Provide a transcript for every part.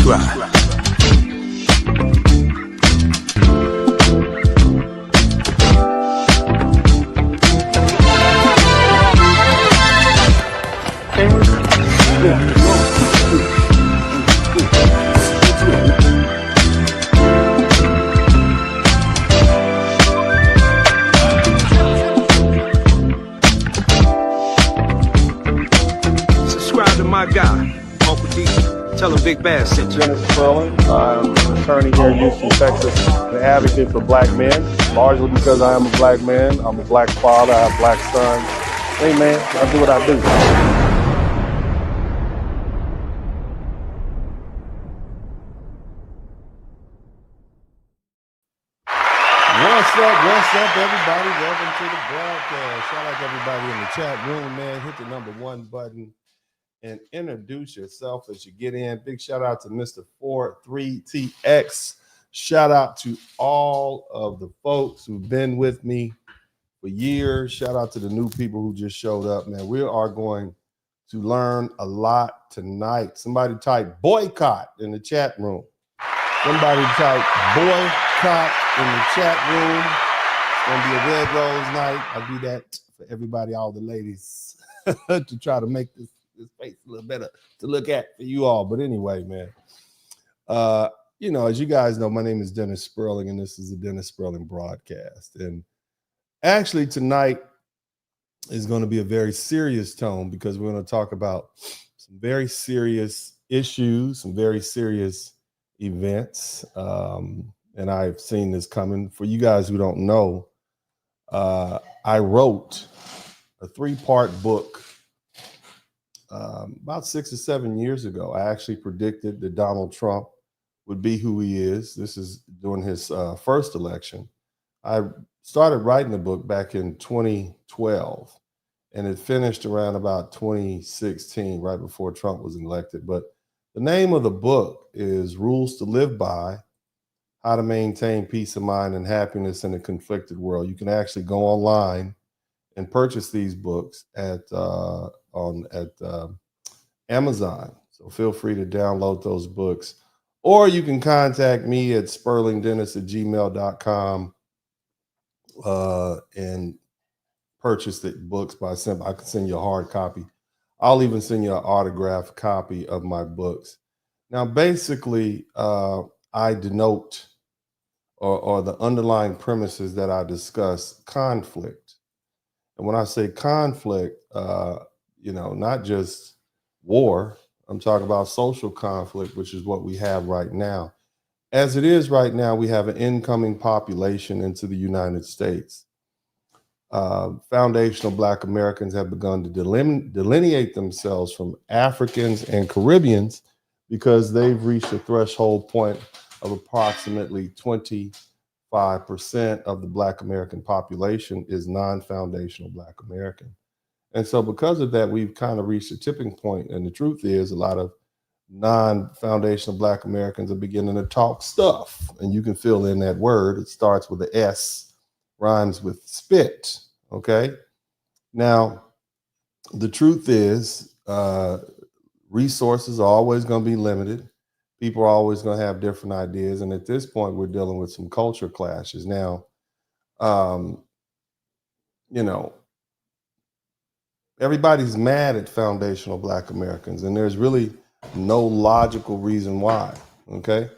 subscribe. Subscribe to my guy, Uncle D. Tell him Big Bass sent you. Dennis Spurling. I'm an attorney here in Houston, Texas, an advocate for black men, largely because I am a black man. I'm a black father. I have black sons. Hey, man, I do what I do. What's up, everybody? Welcome to the broadcast. Shout out to everybody in the chat room, man. Hit the number 1 button and introduce yourself as you get in. Big shout out to Mr. 43TX. Shout out to all of the folks who've been with me for years. Shout out to the new people who just showed up, man. We are going to learn a lot tonight. Somebody type boycott in the chat room. Somebody type boycott in the chat room. It's gonna be a red rose night. I do that for everybody, all the ladies, to try to make this face a little better to look at for you all. But anyway, man, as you guys know, my name is Dennis Spurling, and this is the Dennis Spurling broadcast. And actually tonight is going to be a very serious tone because we're going to talk about some very serious issues, some very serious events. And I've seen this coming. For you guys who don't know, I wrote a 3-part book about 6 or 7 years ago. I actually predicted that Donald Trump would be who he is. This is during his first election. I started writing the book back in 2012, and it finished around about 2016, right before Trump was elected. But the name of the book is Rules to Live By: How to Maintain Peace of Mind and Happiness in a Conflicted World. You can actually go online and purchase these books at Amazon. So feel free to download those books, or you can contact me at spurlingdennis@gmail.com and purchase the books by simple. I can send you a hard copy. I'll even send you an autographed copy of my books. Now, basically, I denote or the underlying premises that I discuss conflict. And when I say conflict, not just war, I'm talking about social conflict, which is what we have right now. As it is right now, we have an incoming population into the United States. Foundational Black Americans have begun to delineate themselves from Africans and Caribbeans because they've reached a threshold point of approximately 25% of the Black American population is non-foundational Black American. And so because of that, we've kind of reached a tipping point. And the truth is a lot of non-foundational Black Americans are beginning to talk stuff. And you can fill in that word. It starts with the S, rhymes with spit, okay? Now, the truth is resources are always going to be limited. People are always going to have different ideas. And at this point, we're dealing with some culture clashes. Now, everybody's mad at foundational Black Americans, and there's really no logical reason why, okay?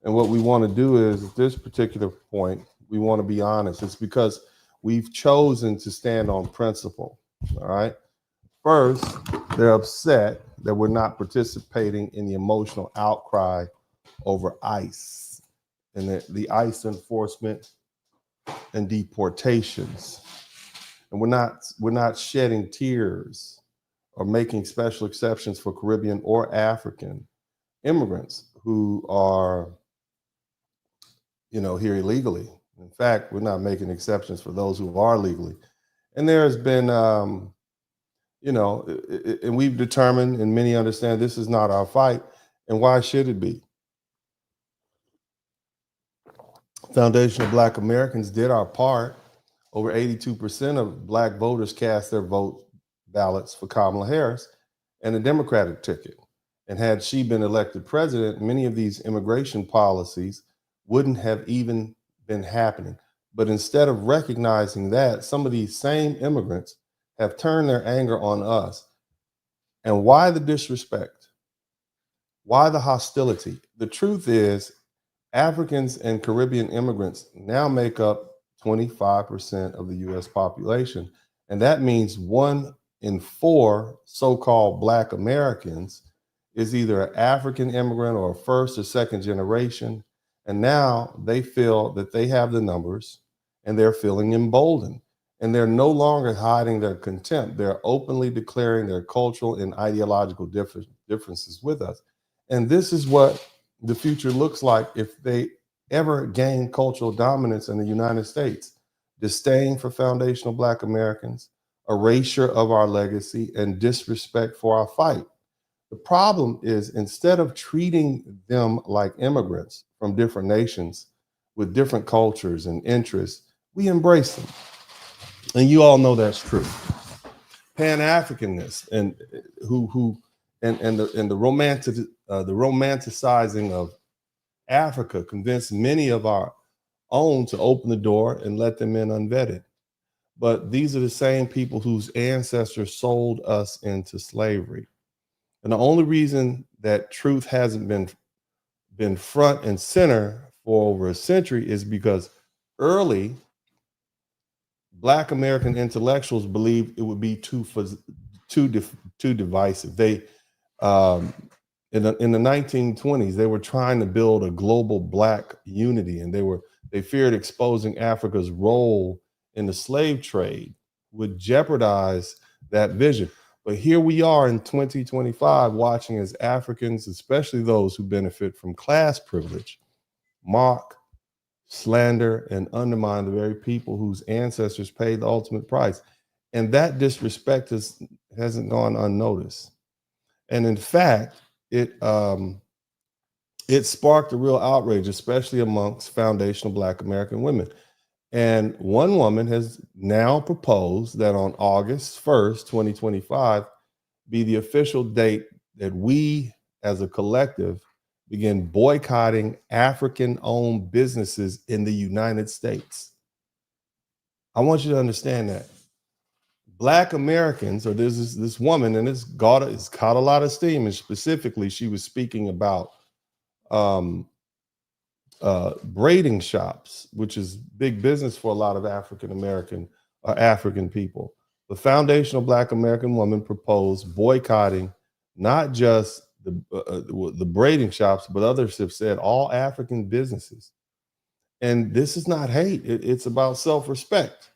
And what we want to do is, at this particular point, we want to be honest. It's because we've chosen to stand on principle, all right? First, they're upset that we're not participating in the emotional outcry over ICE and the ICE enforcement and deportations. And we're not shedding tears or making special exceptions for Caribbean or African immigrants who are, here illegally. In fact, we're not making exceptions for those who are legally. And there has been, and we've determined, and many understand, this is not our fight. And why should it be? Foundational Black Americans did our part. Over 82% of Black voters cast their ballots for Kamala Harris and the Democratic ticket. And had she been elected president, many of these immigration policies wouldn't have even been happening. But instead of recognizing that, some of these same immigrants have turned their anger on us. And why the disrespect? Why the hostility? The truth is, Africans and Caribbean immigrants now make up 25% of the US population. And that means 1 in 4 so-called Black Americans is either an African immigrant or a first or second generation. And now they feel that they have the numbers and they're feeling emboldened. And they're no longer hiding their contempt. They're openly declaring their cultural and ideological differences with us. And this is what the future looks like if they ever gain cultural dominance in the United States. Disdain for foundational Black Americans, erasure of our legacy, and disrespect for our fight. The problem is, instead of treating them like immigrants from different nations with different cultures and interests, we embrace them. And you all know that's true. Pan-Africanists and the romanticizing of Africa convinced many of our own to open the door and let them in unvetted. But these are the same people whose ancestors sold us into slavery. And the only reason that truth hasn't been front and center for over a century is because early Black American intellectuals believed it would be too divisive. They in the 1920s, they were trying to build a global Black unity, and they feared exposing Africa's role in the slave trade would jeopardize that vision. But here we are in 2025, watching as Africans, especially those who benefit from class privilege, mock, slander, and undermine the very people whose ancestors paid the ultimate price. And that disrespect hasn't gone unnoticed. And in fact, it sparked a real outrage, especially amongst foundational Black American women. And one woman has now proposed that on August 1st, 2025, be the official date that we as a collective begin boycotting African-owned businesses in the United States. I want you to understand that. Black Americans, or there's this woman, and it's caught a lot of steam, and specifically she was speaking about braiding shops, which is big business for a lot of African people. The foundational Black American woman proposed boycotting not just the braiding shops, but others have said all African businesses. And this is not hate, it's about self-respect.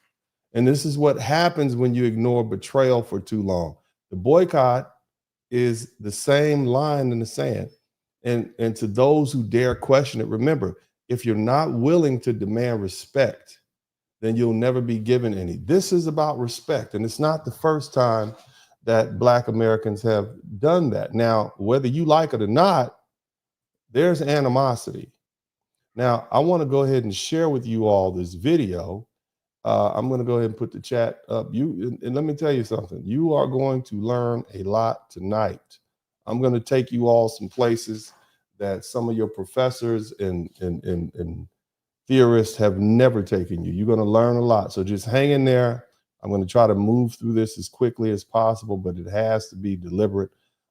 And this is what happens when you ignore betrayal for too long. The boycott is the same line in the sand. And to those who dare question it, remember, if you're not willing to demand respect, then you'll never be given any. This is about respect. And it's not the first time that Black Americans have done that. Now, whether you like it or not, there's animosity. Now, I want to go ahead and share with you all this video. I'm going to go ahead and put the chat up. And let me tell you something. You are going to learn a lot tonight. I'm going to take you all some places that some of your professors and theorists have never taken you. You're going to learn a lot. So just hang in there. I'm going to try to move through this as quickly as possible, but it has to be deliberate.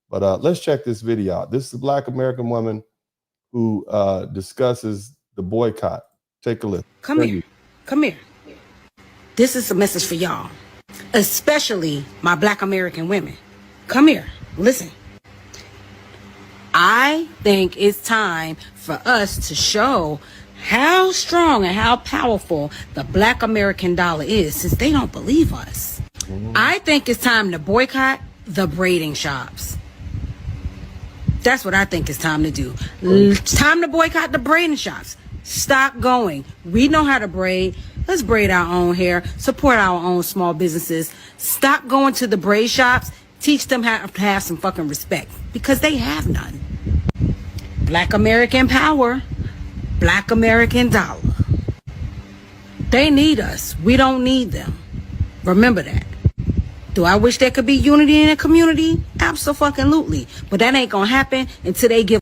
But let's check this video out. This is a Black American woman who discusses the boycott. Take a look. Come here. Come here. This is a message for y'all, especially my Black American women. Come here. Listen. I think it's time for us to show how strong and how powerful the Black American dollar is, since they don't believe us. I think it's time to boycott the braiding shops. That's what I think it's time to do. It's time to boycott the braiding shops. Stop going. We know how to braid. Let's braid our own hair. Support our own small businesses. Stop going to the braid shops. Teach them how to have some fucking respect, because they have none. Black American power. Black American dollar. They need us. We don't need them. Remember that. Do I wish there could be unity in a community? Absolutely. But that ain't gonna happen until they give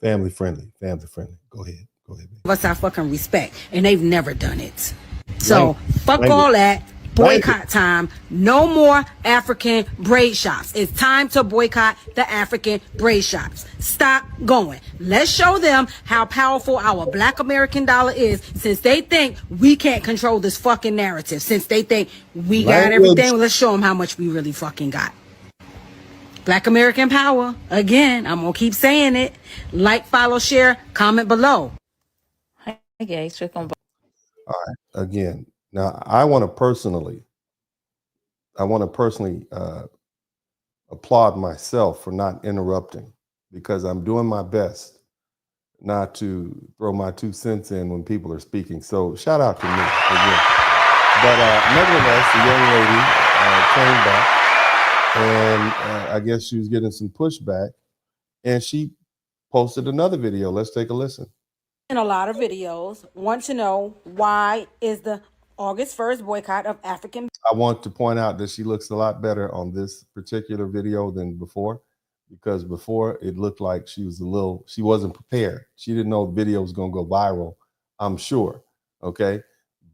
Family friendly. Family friendly. Go ahead. Go ahead. us our fucking respect. And they've never done it. So fuck Language. all that. Boycott Language. time. No more African braid shops. It's time to boycott the African braid shops. Stop going. Let's show them how powerful our black American dollar is, since they think we can't control this fucking narrative. Since they think we got everything, let's show them how much we really fucking got. Black American power. Again, I'm gonna keep saying it. Like, follow, share, comment below. Hi guys, welcome back. All right. Again, now I want to personally applaud myself for not interrupting, because I'm doing my best not to throw my 2 cents in when people are speaking. So shout out to me again. But nevertheless, the young lady came back, and I guess she was getting some pushback, and she posted another video. Let's take a listen. In a lot of videos, want to know why is the August 1st boycott of African. I want to point out that she looks a lot better on this particular video than before, because before it looked like she wasn't prepared. She didn't know the video was going to go viral, I'm sure. Okay.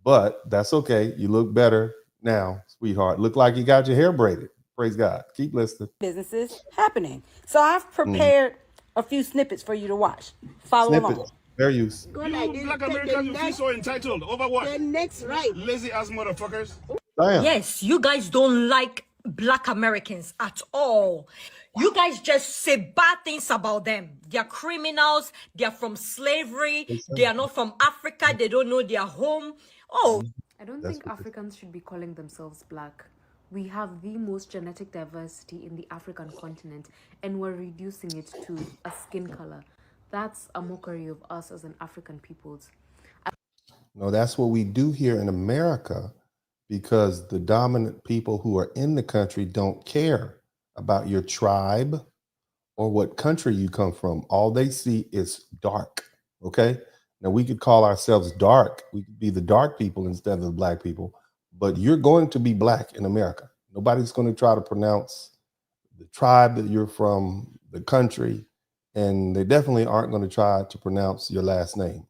But that's okay. You look better now, sweetheart. Look like you got your hair braided. Praise God. Keep listening. Businesses happening. So I've prepared a few snippets for you to watch. Follow along. Fair use. You black Americans, you feel so entitled. Over what? The next right. Lazy ass motherfuckers. Damn. Yes, you guys don't like black Americans at all. You guys just say bad things about them. They're criminals. They're from slavery. They are not from Africa. They don't know their home. Oh, I don't think Africans should be calling themselves black. We have the most genetic diversity in the African continent, and we're reducing it to a skin color. That's a mockery of us as an African peoples. No, that's what we do here in America, because the dominant people who are in the country don't care about your tribe or what country you come from. All they see is dark. Okay. Now we could call ourselves dark. We could be the dark people instead of the black people, but you're going to be black in America. Nobody's going to try to pronounce the tribe that you're from, the country, and they definitely aren't going to try to pronounce your last name,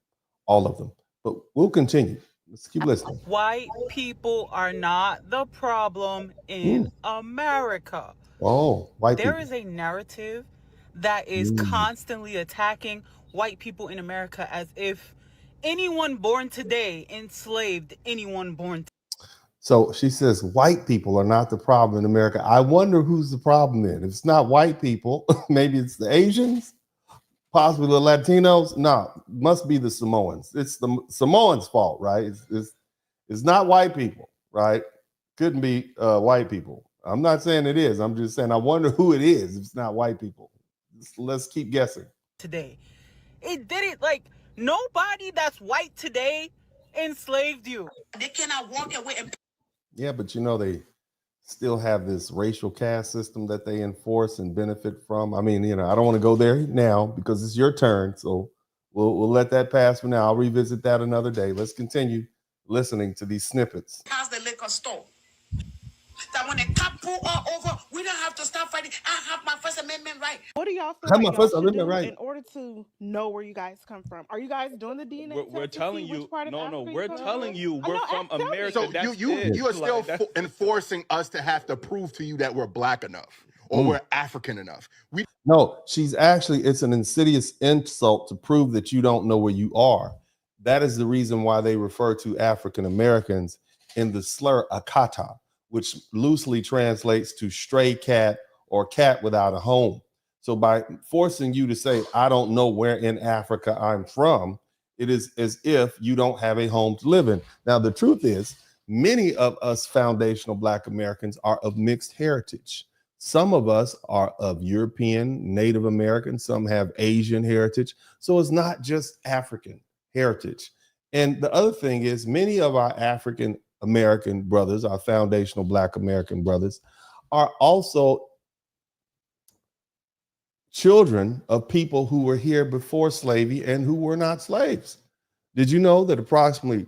all of them. But we'll continue. Let's keep listening. White people are not the problem in America. Oh, white people. There is a narrative that is constantly attacking white people in America as if anyone born today enslaved anyone born today. So she says white people are not the problem in America. I wonder who's the problem then. If it's not white people, maybe it's the Asians, possibly the Latinos. No, must be the Samoans. It's the Samoans' fault, right? It's not white people, right? Couldn't be white people. I'm not saying it is. I'm just saying I wonder who it is if it's not white people. Let's keep guessing. Today, it did it like nobody that's white today enslaved you. They cannot walk away and Yeah, but you know, they still have this racial caste system that they enforce and benefit from. I mean, you know, I don't want to go there now because it's your turn. So we'll let that pass for now. I'll revisit that another day. Let's continue listening to these snippets. pass the liquor store. That when the cop pull all over, we don't have to stop fighting. I have my First Amendment right. What do y'all feel Have like my y'all First should Amendment do right. in order to know where you guys come from? Are you guys doing the DNA? We're test to telling see which you, part of no, Africa we're come telling from? you I we're know, from tell me. America. So That's you it. are still Like, that's- enforcing us to have to prove to you that we're black enough or we're African enough. No, it's an insidious insult to prove that you don't know where you are. That is the reason why they refer to African Americans in the slur akata, which loosely translates to stray cat or cat without a home. So by forcing you to say, I don't know where in Africa I'm from, it is as if you don't have a home to live in. Now, the truth is, many of us foundational Black Americans are of mixed heritage. Some of us are of European, Native American, some have Asian heritage. So it's not just African heritage. And the other thing is, many of our African American brothers, our foundational Black American brothers, are also children of people who were here before slavery and who were not slaves. Did you know that approximately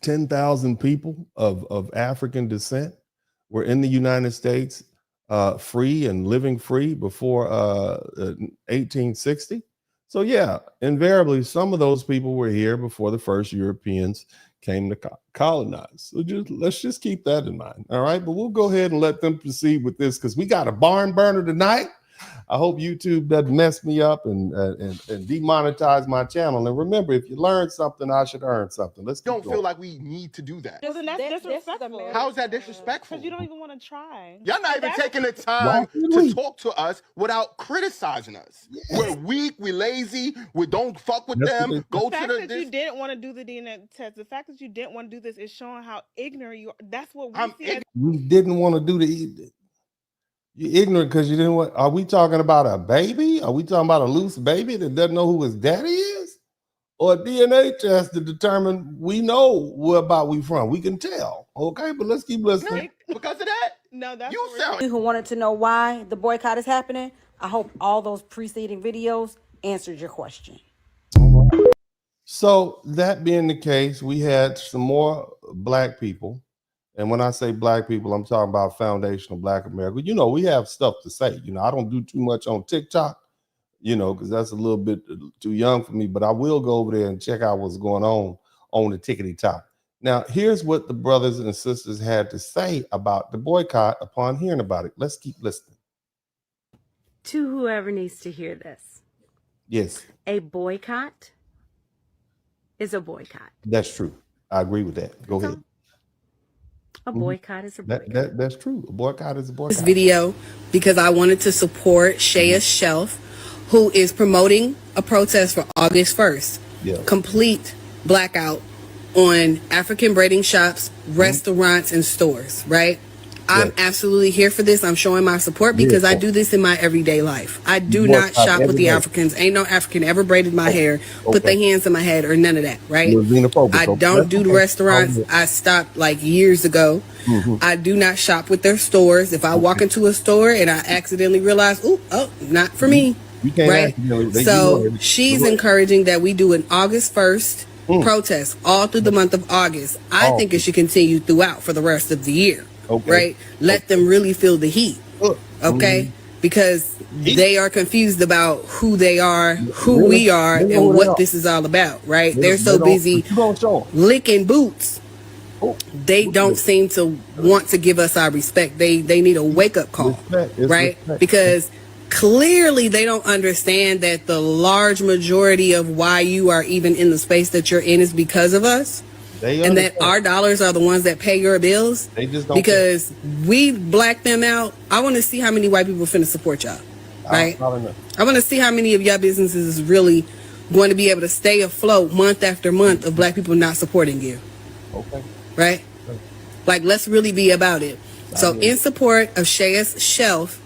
10,000 people of African descent were in the United States free and living free before 1860. So yeah, invariably, some of those people were here before the first Europeans came to colonize. So let's just keep that in mind. All right, but we'll go ahead and let them proceed with this because we got a barn burner tonight. I hope YouTube doesn't mess me up and demonetize my channel. And remember, if you learn something, I should earn something. Let's don't feel like we need to do that. Well, then that's disrespectful. How is that disrespectful? Because you don't even want to try. Y'all not even taking the time to talk to us without criticizing us. Yes. We're weak, we're lazy, we don't fuck with them. Go to the you didn't want to do the DNA test. The fact that you didn't want to do this is showing how ignorant you are. That's what we see. We didn't want to do the. You're ignorant because you didn't want. Are we talking about a baby? Are we talking about a loose baby that doesn't know who his daddy is? Or a DNA test to determine we know where about we from? We can tell. Okay, but let's keep listening. No, because of that? No, that's you sound. Who wanted to know why the boycott is happening? I hope all those preceding videos answered your question. All right. So that being the case, we had some more black people. And when I say black people, I'm talking about foundational black America. You know, we have stuff to say. You know, I don't do too much on TikTok, you know, because that's a little bit too young for me. But I will go over there and check out what's going on the tickety top. Now, here's what the brothers and sisters had to say about the boycott upon hearing about it. Let's keep listening. To whoever needs to hear this. Yes. A boycott is a boycott. That's true. I agree with that. Go ahead. A boycott is a boycott. That's true. A boycott is a boycott. This video because I wanted to support Shaya's Shelf, who is promoting a protest for August 1st. Yeah. Complete blackout on African braiding shops, restaurants, and stores, right? I'm absolutely here for this. I'm showing my support because I do this in my everyday life. I do not shop with the Africans. Ain't no African ever braided my hair, put their hands in my head, or none of that, right? I don't do the restaurants. I stopped like years ago. I do not shop with their stores. If I walk into a store and I accidentally realize, not for me, right? So she's encouraging that we do an August 1st protest all through the month of August. I think it should continue throughout for the rest of the year. Right? Let them really feel the heat. Okay? Because they are confused about who they are, who we are, and what this is all about, right? They're so busy licking boots. They don't seem to want to give us our respect. They need a wake-up call, right? Because clearly they don't understand that the large majority of why you are even in the space that you're in is because of us. And that our dollars are the ones that pay your bills. They just don't because we black them out. I want to see how many white people finna support y'all, right? I want to see how many of y'all businesses is really going to be able to stay afloat month after month of black people not supporting you. Okay. Right? Like, let's really be about it. So in support of Shaya's Shelf,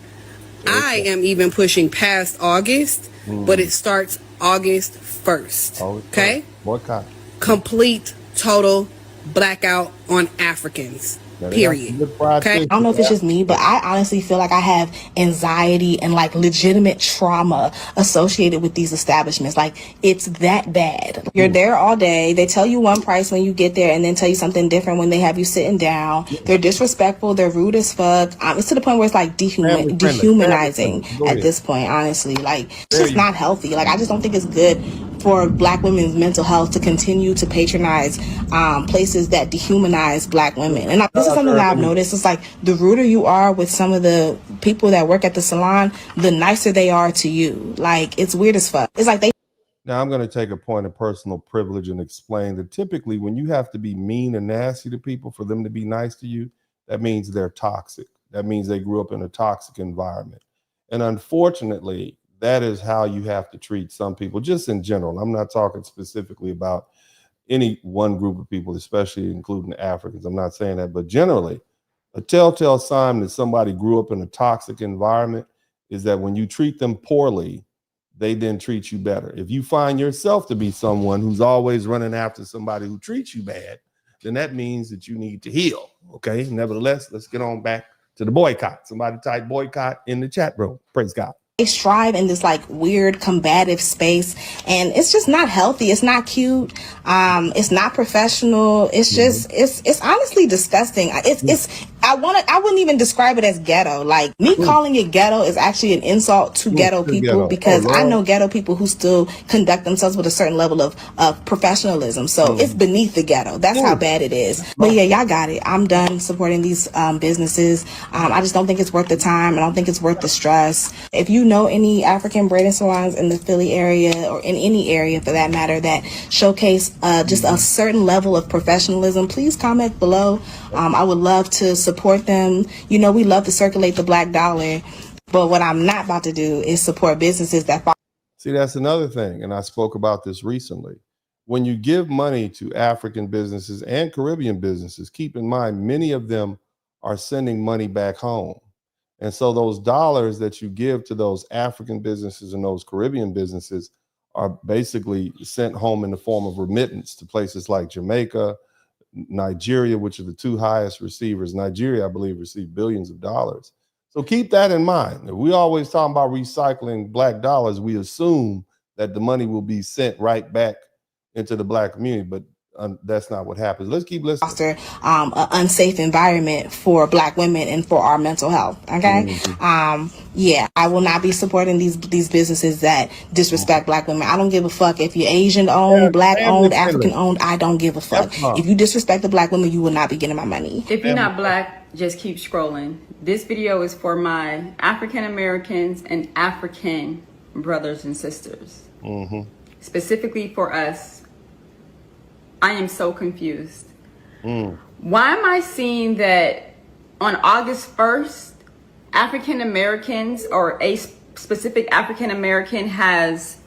I am even pushing past August, but it starts August 1st. Okay? Boycott. Complete total blackout on Africans. Period. Okay. I don't know if it's just me, but I honestly feel like I have anxiety and like legitimate trauma associated with these establishments. Like, it's that bad. You're there all day. They tell you one price when you get there and then tell you something different when they have you sitting down. They're disrespectful. They're rude as fuck. It's to the point where it's like dehumanizing at this point, honestly. Like, it's just not healthy. Like, I just don't think it's good for black women's mental health to continue to patronize places that dehumanize black women. And this is something that I've noticed. It's like the ruder you are with some of the people that work at the salon, the nicer they are to you. Like, it's weird as fuck. It's like they... Now I'm going to take a point of personal privilege and explain that typically when you have to be mean and nasty to people for them to be nice to you, that means they're toxic. That means they grew up in a toxic environment. And unfortunately, that is how you have to treat some people, just in general. I'm not talking specifically about any one group of people, especially including Africans. I'm not saying that, but generally, a telltale sign that somebody grew up in a toxic environment is that when you treat them poorly, they then treat you better. If you find yourself to be someone who's always running after somebody who treats you bad, then that means that you need to heal. Okay. Nevertheless, let's get on back to the boycott. Somebody type boycott in the chat room. Praise God. They strive in this like weird combative space, and it's just not healthy. It's not cute. It's not professional. It's just it's honestly disgusting. I wouldn't even describe it as ghetto. Like, me calling it ghetto is actually an insult to ghetto people, because I know ghetto people who still conduct themselves with a certain level of professionalism. So it's beneath the ghetto. That's how bad it is. But yeah, y'all got it. I'm done supporting these businesses. I just don't think it's worth the time. I don't think it's worth the stress. If you know any African braiding salons in the Philly area, or in any area for that matter, that showcase just a certain level of professionalism, please comment below. I would love to support them. You know, we love to circulate the black dollar, but what I'm not about to do is support businesses that See, that's another thing, and I spoke about this recently. When you give money to African businesses and Caribbean businesses, keep in mind many of them are sending money back home. And so those dollars that you give to those African businesses and those Caribbean businesses are basically sent home in the form of remittance to places like Jamaica, Nigeria, which are the two highest receivers. Nigeria, I believe, received billions of dollars. So keep that in mind. If we always talking about recycling black dollars, we assume that the money will be sent right back into the black community, but that's not what happens. Let's keep listening. Foster an unsafe environment for black women and for our mental health. Okay. Yeah, I will not be supporting these businesses that disrespect black women. I don't give a fuck if you're Asian owned, black owned, African owned. I don't give a fuck. If you disrespect the black women, you will not be getting my money. If you're not black, just keep scrolling. This video is for my African Americans and African brothers and sisters. Specifically for us. I am so confused. Why am I seeing that on August 1st, African Americans, or a specific African American, has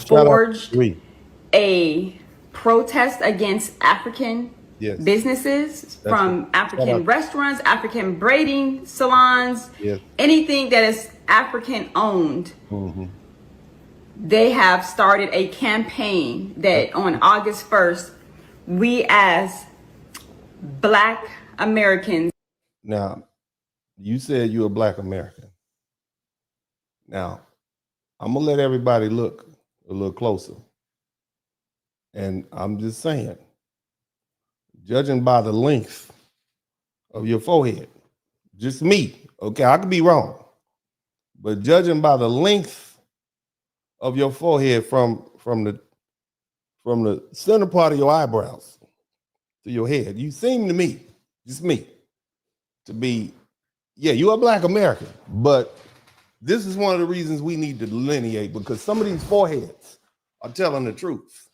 forged a protest against African businesses, from African restaurants, African braiding salons, anything that is African owned. They have started a campaign that on August 1st, we as Black Americans. Now, you said you're a Black American. Now, I'm going to let everybody look a little closer. And I'm just saying, judging by the length of your forehead, just me, okay, I could be wrong, but judging by the length of your forehead from the center part of your eyebrows to your head, you seem to me, just me, to be, yeah, you're a Black American, but this is one of the reasons we need to delineate, because some of these foreheads are telling the truth.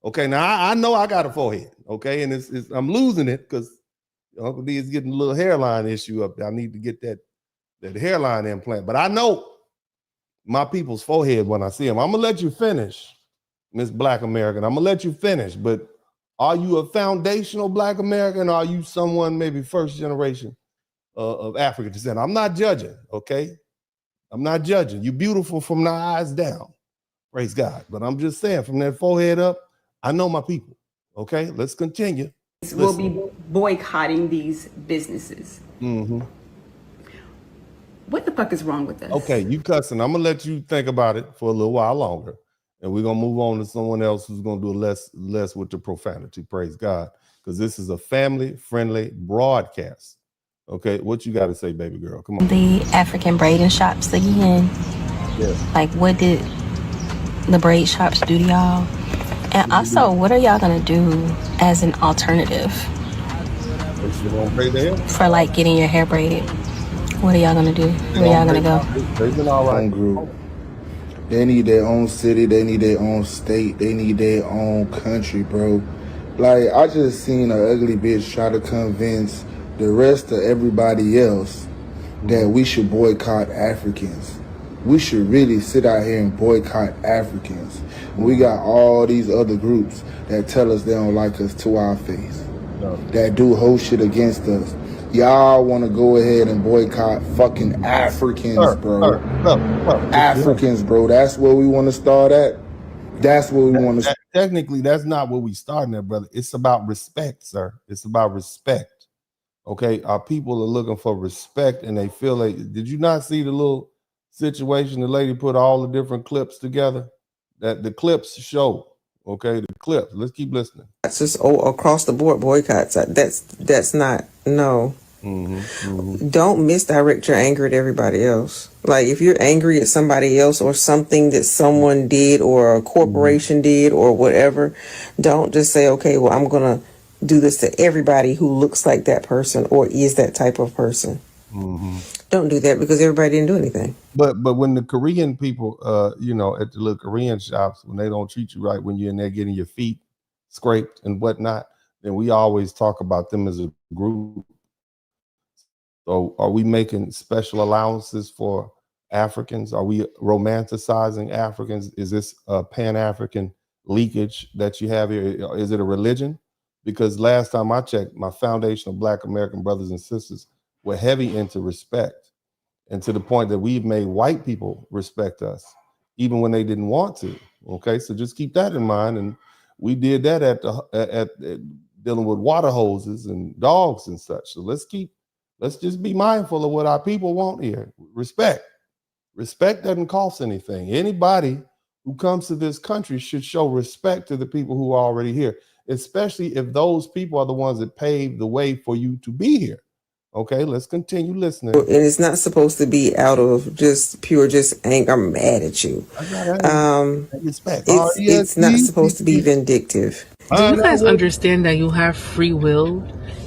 Okay, now I know I got a forehead, okay, and I'm losing it because Uncle D is getting a little hairline issue up there. I need to get that hairline implant, but I know my people's forehead when I see them. I'm gonna let you finish, Miss Black American. I'm gonna let you finish, but are you a foundational Black American, or are you someone maybe first generation of African descent? I'm not judging, okay? I'm not judging. You're beautiful from the eyes down, praise God. But I'm just saying, from that forehead up, I know my people, okay? Let's continue. We'll be boycotting these businesses. What the fuck is wrong with this? Okay, you cussing. I'm gonna let you think about it for a little while longer, and we're gonna move on to someone else who's gonna do less with the profanity. Praise God, because this is a family-friendly broadcast. Okay, what you got to say, baby girl? Come on. The African braiding shops again. Yes. Like, what did the braid shops do to y'all? And also, what are y'all gonna do as an alternative for like getting your hair braided? What are y'all gonna do? Where y'all gonna go? They've been all right. Group. They need their own city. They need their own state. They need their own country, bro. Like, I just seen an ugly bitch try to convince the rest of everybody else that we should boycott Africans. We should really sit out here and boycott Africans. We got all these other groups that tell us they don't like us to our face, that do whole shit against us. Y'all want to go ahead and boycott fucking Africans, bro. Africans, bro. That's where we want to start at. That's where we want to. Technically, that's not where we starting at, brother. It's about respect, sir. It's about respect. Okay, our people are looking for respect, and they feel like. Did you not see the little situation the lady put all the different clips together? That the clips show. Okay, the clips. Let's keep listening. That's just across the board boycotts. That's not, no. Don't misdirect your anger at everybody else. Like if you're angry at somebody else or something that someone did or a corporation did or whatever, don't just say, okay, well, I'm going to do this to everybody who looks like that person or is that type of person. Don't do that because everybody didn't do anything. But when the Korean people, you know, at the little Korean shops, when they don't treat you right, when you're in there getting your feet scraped and whatnot, then we always talk about them as a group. So are we making special allowances for Africans? Are we romanticizing Africans? Is this a Pan-African leakage that you have here? Is it a religion? Because last time I checked, my foundational Black American brothers and sisters were heavy into respect, and to the point that we've made white people respect us, even when they didn't want to. Okay, so just keep that in mind. And we did that at dealing with water hoses and dogs and such. So let's just be mindful of what our people want here. Respect. Respect doesn't cost anything. Anybody who comes to this country should show respect to the people who are already here, especially if those people are the ones that paved the way for you to be here. Okay, let's continue listening. And it's not supposed to be out of just pure anger. I'm mad at you. It's not supposed to be vindictive. Do you guys understand that you have free will?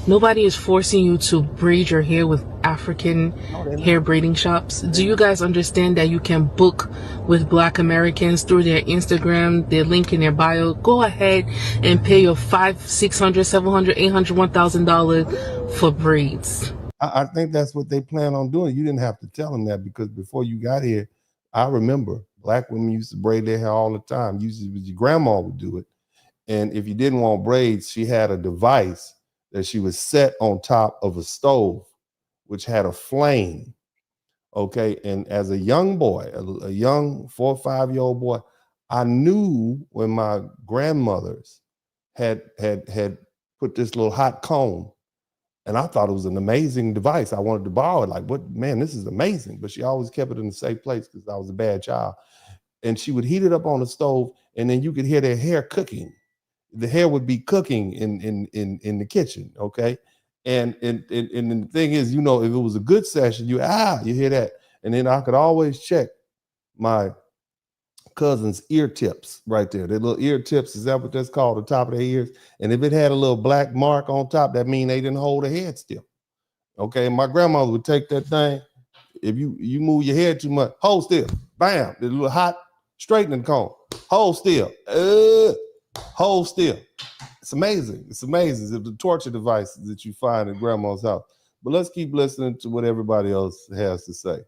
Nobody is forcing you to braid your hair with African hair braiding shops. Do you guys understand that you can book with Black Americans through their Instagram, their link in their bio? Go ahead and pay your $500, $600, $700, $800, $1,000 for braids. I think that's what they plan on doing. You didn't have to tell them that, because before you got here, I remember Black women used to braid their hair all the time. Usually your grandma would do it. And if you didn't want braids, she had a device that she would set on top of a stove, which had a flame. Okay. And as a young boy, a young 4 or 5 year old boy, I knew when my grandmothers had put this little hot cone, and I thought it was an amazing device. I wanted to borrow it. Like, what, man, this is amazing. But she always kept it in a safe place because I was a bad child. And she would heat it up on the stove, and then you could hear their hair cooking. The hair would be cooking in the kitchen, okay? And the thing is, you know, if it was a good session, you hear that. And then I could always check my cousin's ear tips right there. Their little ear tips, is that what that's called, the top of their ears? And if it had a little black mark on top, that means they didn't hold their head still. Okay, my grandmother would take that thing. If you move your head too much, hold still. Bam, the little hot straightening comb. Hold still. Hold still. It's amazing. It's amazing. It's the torture device that you find in grandma's house. But let's keep listening to what everybody else has to say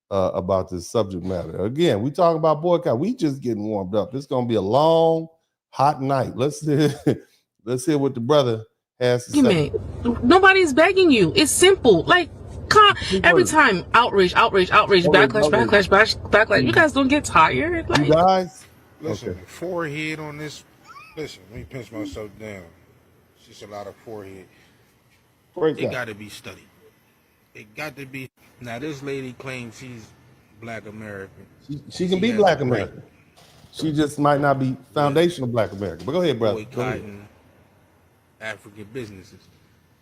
about this subject matter. Again, we talk about boycott. We just getting warmed up. It's going to be a long, hot night. Let's hear what the brother has to say. Nobody's begging you. It's simple. Like, every time outrage, backlash. You guys don't get tired. Like, you guys, listen, forehead on this. Listen, let me pinch myself down. It's just a lot of forehead. It got to be studied. It got to be. Now, this lady claims she's Black American. She can be Black American. She just might not be foundational Black American. But go ahead, brother. Boycotting African businesses.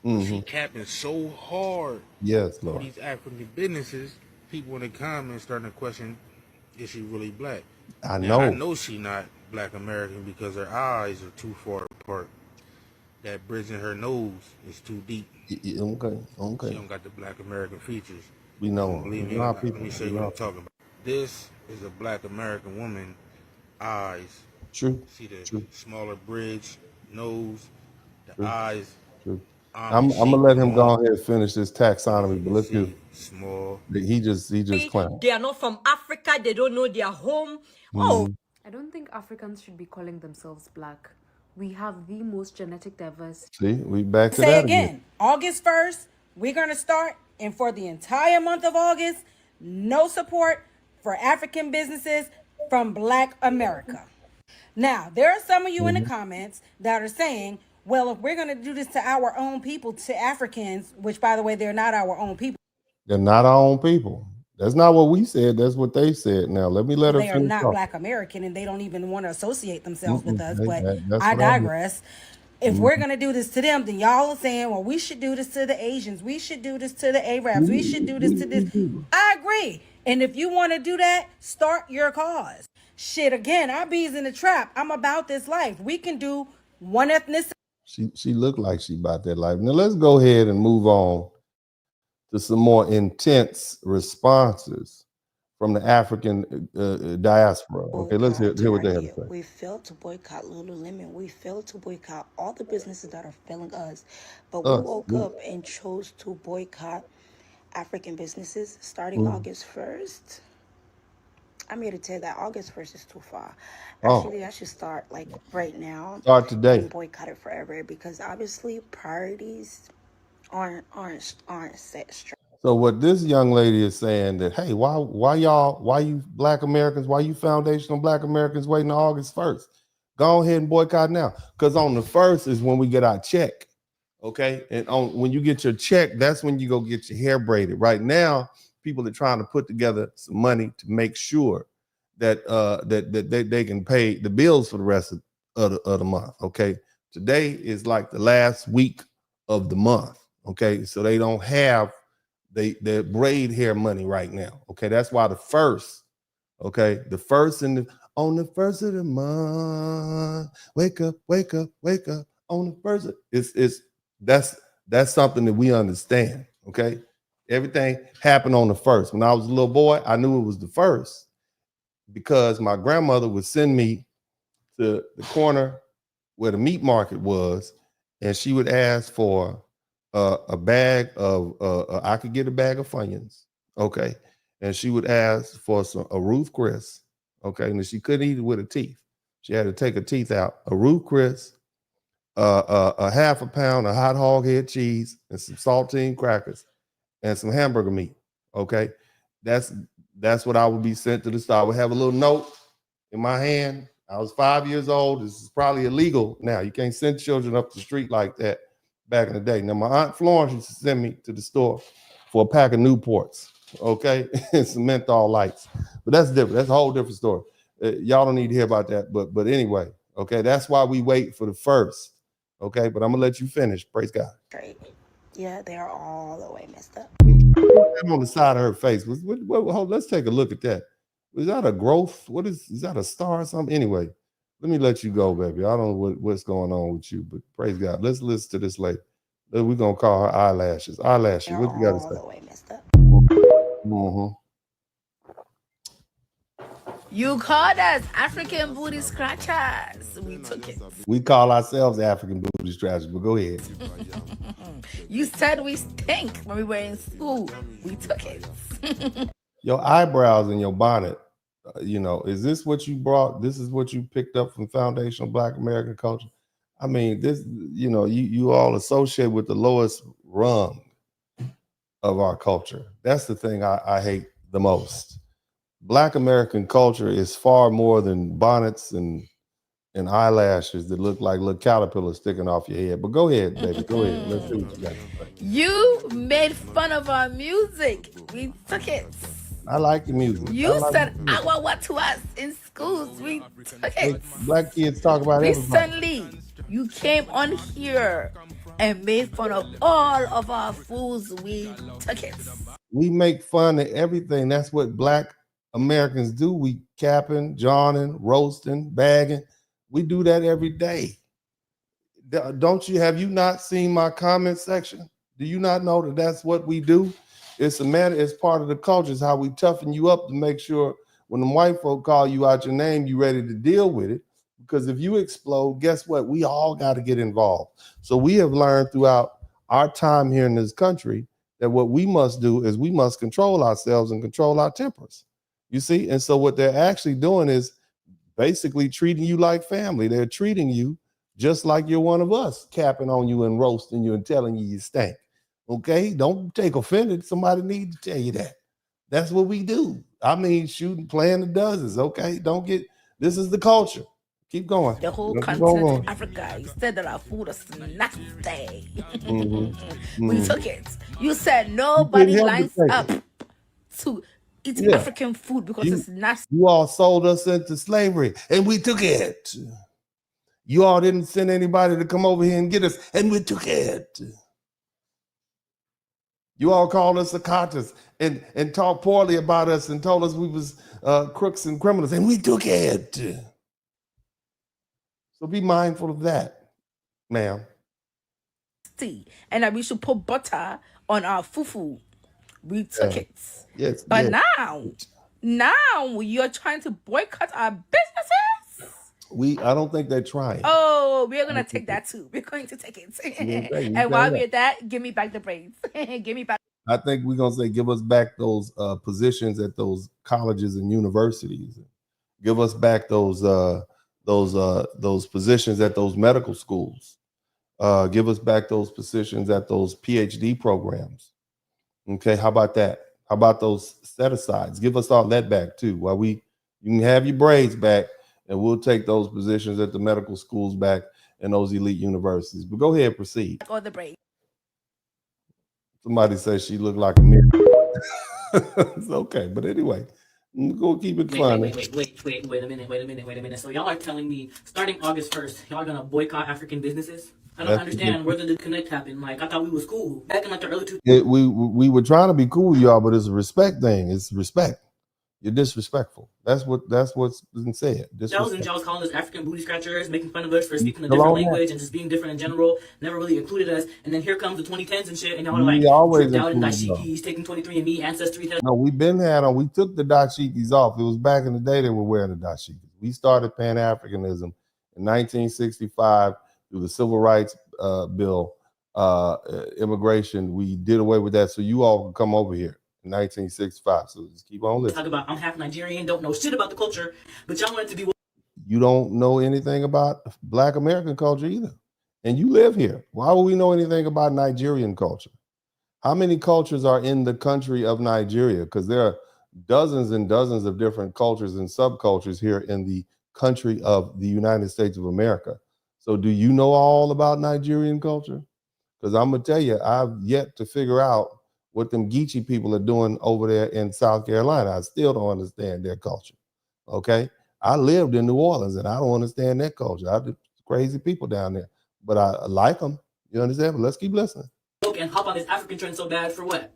She capping so hard. Yes, Lord. For these African businesses, people in the comments starting to question, is she really Black? I know she not Black American because her eyes are too far apart. That bridge in her nose is too deep. Okay. She don't got the Black American features. We know. Believe me, let me show you what I'm talking about. This is a Black American woman eyes. True. See the smaller bridge, nose, the eyes. True. I'm gonna let him go ahead and finish this taxonomy, but let's do small. He just clown. They are not from Africa. They don't know their home. I don't think Africans should be calling themselves Black. We have the most genetic diversity. See, we back to Say that again. August 1st, we're going to start, and for the entire month of August, no support for African businesses from Black America. Now, there are some of you in the comments that are saying, well, if we're going to do this to our own people, to Africans, which, by the way, they're not our own people. They're not our own people. That's not what we said. That's what they said. Now, let me let her finish. They are not Black American, and they don't even want to associate themselves with us, but I digress. If we're going to do this to them, then y'all are saying, well, we should do this to the Asians. We should do this to the Arabs. We should do this to this. I agree. And if you want to do that, start your cause. Shit, again, I bees in the trap. I'm about this life. We can do one ethnicity. She looked like she about that life. Now let's go ahead and move on to some more intense responses from the African diaspora. Okay, let's hear what they have to say. We failed to boycott Lululemon. We failed to boycott all the businesses that are failing us. But we woke up and chose to boycott African businesses starting August 1st. I'm here to tell you that August 1st is too far. Actually, I should start like right now. Start today. And boycott it forever because obviously priorities aren't set straight. So what this young lady is saying that, hey, why you Black Americans, why you foundational Black Americans waiting on August 1st? Go ahead and boycott now. Because on the 1st is when we get our check. Okay. And when you get your check, that's when you go get your hair braided. Right now, people are trying to put together some money to make sure that they can pay the bills for the rest of the month. Okay. Today is like the last week of the month. Okay. So they don't have their braid hair money right now. Okay, that's why the 1st, okay, the 1st on the 1st of the month, wake up on the 1st. That's something that we understand. Okay, everything happened on the 1st. When I was a little boy, I knew it was the 1st because my grandmother would send me to the corner where the meat market was, and she would ask for a bag of I could get a bag of Funyuns, okay, and she would ask for a Ruth Chris, okay, and she couldn't eat it with her teeth. She had to take her teeth out. A Ruth Chris, a half a pound of hot hog head cheese, and some saltine crackers, and some hamburger meat. Okay, that's what I would be sent to the store. I would have a little note in my hand. I was 5 years old. This is probably illegal now. You can't send children up the street like that. Back in the day. Now, my Aunt Florence used to send me to the store for a pack of Newports, okay, and some menthol lights. But that's different. That's a whole different story. Y'all don't need to hear about that. But anyway, okay, that's why we wait for the 1st, okay? But I'm going to let you finish. Praise God. Right. Yeah, they are all the way messed up. On the side of her face. Let's take a look at that. Was that a growth? Is that a star or something? Anyway. Let me let you go, baby. I don't know what's going on with you, but praise God. Let's listen to this lady. We're going to call her eyelashes. Eyelashes, what you got to say? All the way messed up. You called us African booty scratchers. We took it. We call ourselves African booty scratchers, but go ahead. You said we stink when we were in school. We took it. Your eyebrows and your bonnet. Is this what you brought? This is what you picked up from foundational Black American culture? I mean, this, you all associate with the lowest rung of our culture. That's the thing I hate the most. Black American culture is far more than bonnets and eyelashes that look like little caterpillars sticking off your head. But go ahead, baby. Go ahead. Let's see what you got to say. You made fun of our music. We took it. I like the music. You said "awawa" to us in schools. We took it. Black kids talk about everybody. Recently, you came on here and made fun of all of our foods. We took it. We make fun of everything. That's what Black Americans do. We capping, jawing, roasting, bagging. We do that every day. Have you not seen my comment section? Do you not know that that's what we do? It's part of the culture. It's how we toughen you up to make sure when the white folk call you out your name, you ready to deal with it. Because if you explode, guess what? We all got to get involved. So we have learned throughout our time here in this country that what we must do is we must control ourselves and control our tempers. You see? And so what they're actually doing is basically treating you like family. They're treating you just like you're one of us, capping on you and roasting you and telling you stink. Okay, don't take offended. Somebody need to tell you that. That's what we do. I mean, shooting, playing the dozens. Okay, this is the culture. Keep going. The whole continent of Africa. You said that our food is nasty. We took it. You said nobody lines up to eat African food because it's nasty. You all sold us into slavery and we took it. You all didn't send anybody to come over here and get us, and we took it. You all called us Akatas and talked poorly about us and told us we was crooks and criminals, and we took it. So be mindful of that, ma'am. And that we should put butter on our fufu. We took it. Yes. But now you're trying to boycott our businesses? I don't think they're trying. Oh, we're gonna take that too. We're going to take it. And while we're at that, give me back the braids. Give me back. I think we're gonna say, give us back those positions at those colleges and universities. Give us back those positions at those medical schools. Give us back those positions at those PhD programs. Okay, how about that? How about those set-asides? Give us all that back too. While you can have your braids back, and we'll take those positions at the medical schools back and those elite universities. But go ahead, proceed. Or the braids. Somebody says she looked like a mirror. It's okay, but anyway, go keep it fun. Wait a minute. So y'all are telling me starting August 1st, y'all are gonna boycott African businesses? I don't understand where the disconnect happened. Like, I thought we was cool back in like the early 2000s. We were trying to be cool, y'all, but it's a respect thing. It's respect. You're disrespectful. That's what's been said. Thousands y'all was calling us African booty scratchers, making fun of us for speaking a different language and just being different in general. Never really included us. And then here comes the 2010s and shit, and y'all are like tripped out in dashikis, taking 23andMe, Ancestry test. No, we took the dashikis off. It was back in the day they were wearing the dashikis. We started Pan-Africanism in 1965 through the Civil Rights Bill, immigration. We did away with that so you all can come over here. 1965. So just keep on listening. Talk about I'm half Nigerian, don't know shit about the culture, but y'all want it to be. You don't know anything about Black American culture either, and you live here. Why would we know anything about Nigerian culture? How many cultures are in the country of Nigeria? Because there are dozens and dozens of different cultures and subcultures here in the country of the United States of America. So do you know all about Nigerian culture? Because I'm gonna tell you, I've yet to figure out what them Geechee people are doing over there in South Carolina. I still don't understand their culture, okay? I lived in New Orleans, and I don't understand their culture. I crazy people down there, but I like them, you understand? But let's keep listening. And hop on this African trend so bad for what?